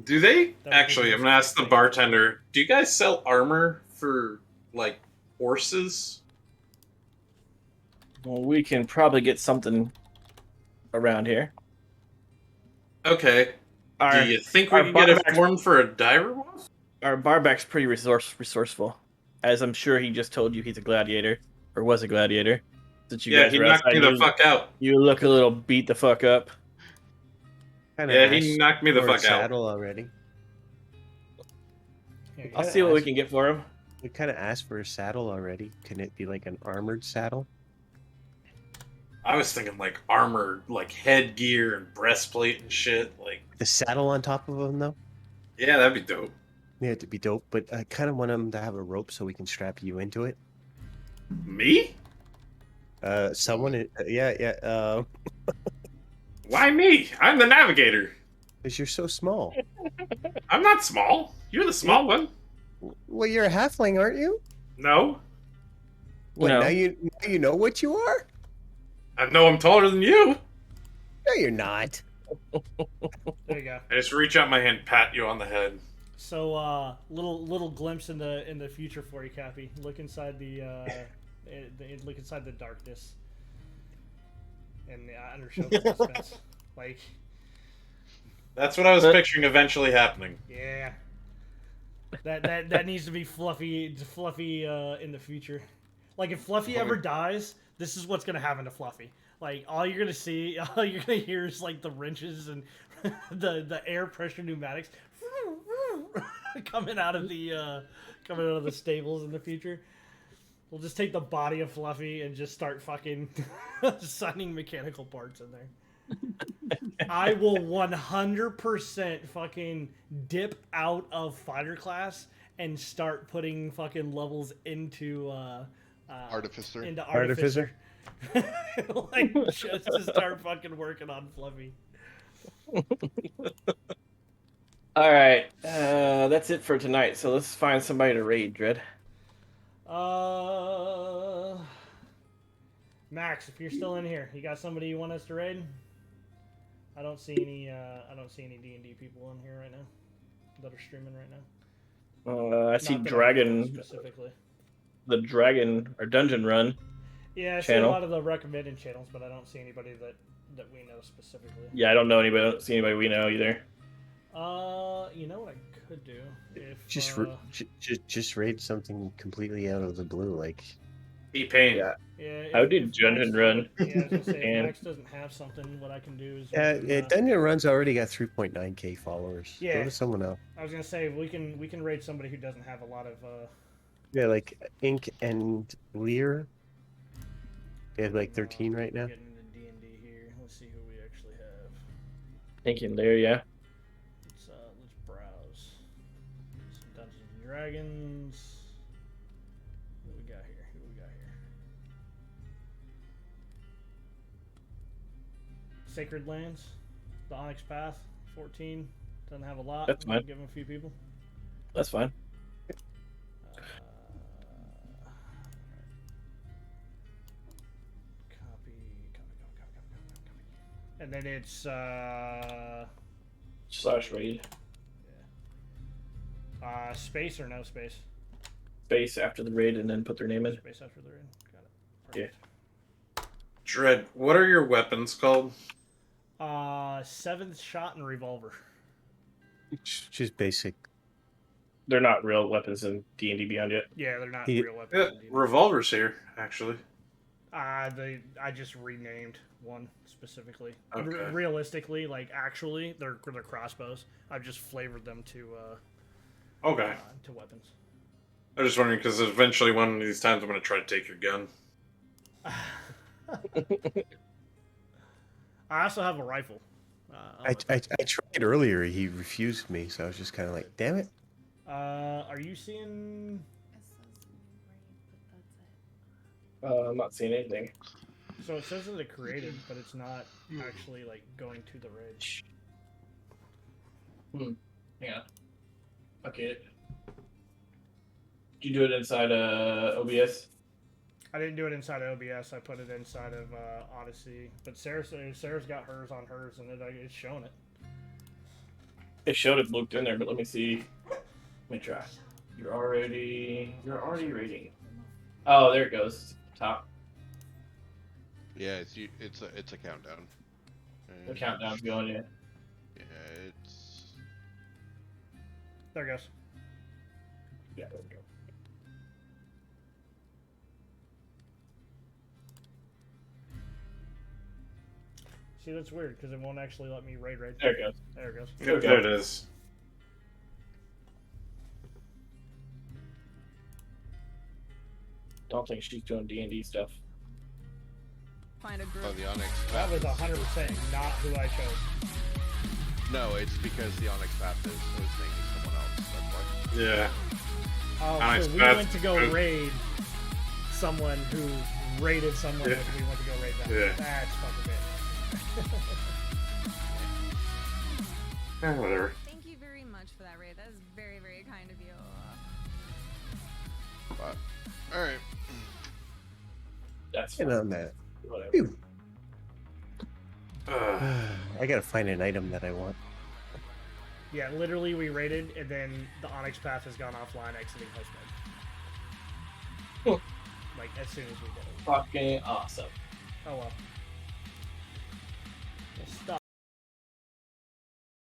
E: Do they
B: That would
E: actually?
B: be
E: I'm gonna ask the
B: interesting.
E: bartender. Do you guys sell armor for like horses?
A: Well, we can probably get something around here.
E: Okay.
A: Our,
E: Do you think we
A: our
E: can get a
A: barback's-
E: form for a direwolf?
A: Our barback's pretty resourceful, as I'm sure he just told you he's a gladiator, or was a gladiator. Since you
E: Yeah,
A: guys
E: he
A: were
E: knocked me
A: outside,
E: the fuck out.
A: you look a little beat the fuck up.
E: Yeah, he knocked me the
H: for a
E: fuck out.
H: saddle already.
B: Here you go.
A: I'll see what we can get for him.
H: We kind of asked for a saddle already. Can it be like an armored saddle?
E: I was thinking like armor, like headgear and breastplate and shit. Like,
H: The saddle on top of him, though?
E: yeah, that'd be dope.
H: Yeah, it'd be dope, but I kind of want him to have a rope so we can strap you into it.
E: Me?
H: Someone, yeah,
E: Why me? I'm the navigator.
H: because you're so small.
E: I'm not small. You're the small one.
H: Well, you're a halfling, aren't you?
E: No.
H: What,
A: No.
H: now you know what you are?
E: I know I'm taller than you.
H: No, you're not.
B: There you go.
E: I just reach out my hand, pat you on the head.
B: So, little glimpse in the future for you, Cappy. Look inside look inside the darkness, and under show suspense. Like,
E: That's what I was picturing eventually happening.
B: yeah, that needs to be Fluffy in the future. Like, if Fluffy ever dies, this is what's gonna happen to Fluffy. Like, all you're gonna hear is like the wrenches and the air pressure pneumatics coming out of the stables in the future. We'll just take the body of Fluffy and just start fucking signing mechanical parts in there. I will 100% fucking dip out of fighter class and start putting fucking levels into
C: Artificer.
B: Into
H: Artificer?
B: Artificer. Like, just to start fucking working on Fluffy.
A: All right, that's it for tonight. So let's find somebody to raid, Dread.
B: Max, if you're still in here, you got somebody you want us to raid? I don't see any D&D people in here right now that are streaming right now.
A: I see
B: Not that I know
A: Dragon,
B: specifically.
A: the Dragon or Dungeon Run.
B: Yeah, I see a
A: channel.
B: lot of the recommended channels, but I don't see anybody that we know specifically.
A: Yeah, I don't know anybody. I don't see anybody we know either.
B: You know what I could do if
H: Just raid something completely out of the blue, like
E: T-Pain.
A: Yeah.
B: yeah,
A: I would do
B: if
A: Dungeon
B: Max-
A: Run.
B: Yeah, I was gonna say if
A: And-
B: Max doesn't have something, what I can do is we can,
H: Dungeon Run's already got 3.9k followers.
B: Yeah.
H: Go to someone else.
B: I was gonna say we can raid somebody who doesn't have a lot of
H: Yeah, like Ink and Lear. They have like 13 right now.
B: Getting into D&D here. Let's see who we actually have.
A: Thinking there, yeah.
B: Let's browse. Some Dungeons and Dragons. What we got here? Sacred Lands, the Onyx Path, 14. Doesn't have a lot.
A: That's fine.
B: Give them a few people.
A: That's fine.
B: Copy. And then it's
A: Slash raid.
B: space or no space?
A: Space after the raid and then put their name in.
B: Space after the raid. Got it.
A: Yeah.
E: Dread, what are your weapons called?
B: Seventh shot and revolver.
H: Just basic.
A: They're not real weapons in D&D Beyond yet.
B: Yeah, they're not
D: He-
B: real weapons.
E: Yeah,
B: indeed.
E: revolver's here, actually.
B: I just renamed one specifically.
E: Okay.
B: Realistically, like actually, they're crossbows. I've just flavored them to
E: Okay.
B: weapons.
E: I was just wondering because eventually one of these times I'm going to try to take your gun.
B: I also have a rifle.
D: I tried earlier. He refused me, so I was just kind of like, damn it.
B: Are you seeing?
A: I'm not seeing anything.
B: So it says that it created, but it's not actually like going to the raid.
A: Hang on. Okay. Did you do it inside OBS?
B: I didn't do it inside of OBS. I put it inside of Odyssey. But Sarah's got hers on hers, and it's showing it.
A: It showed it looped in there, but let me see. Let me try. You're already rating. Oh, there it goes. Top.
C: Yeah, it's a countdown.
A: The countdown's going in.
C: Yeah, it's.
B: There it goes.
A: Yeah, there we go.
B: See, that's weird because it won't actually let me raid.
A: There it goes.
B: There it goes.
E: Yep, there it is.
A: Don't think she's doing D&D stuff.
J: Find a group.
C: Oh, the Onyx
B: That
C: Path
B: was
C: is-
B: 100% not who I chose.
C: No, it's because the Onyx Path is thinking someone else. That's why.
E: Yeah.
B: Oh,
E: Onyx
B: so we
E: Path-
B: went to go raid someone who raided someone
E: Yeah.
B: that we went to go raid them.
E: Yeah.
B: That's fucking bad.
E: Whatever.
J: Thank you very much for that raid. That is very, very kind of you.
C: But all right.
A: That's
D: And on that.
A: whatever.
D: Phew.
E: Ugh.
D: I gotta find an item that I want.
B: Yeah, literally we raided, and then the Onyx Path has gone offline, exiting host mode. Like, as soon as we did it.
A: Fucking awesome.
B: Oh well. Well, stop.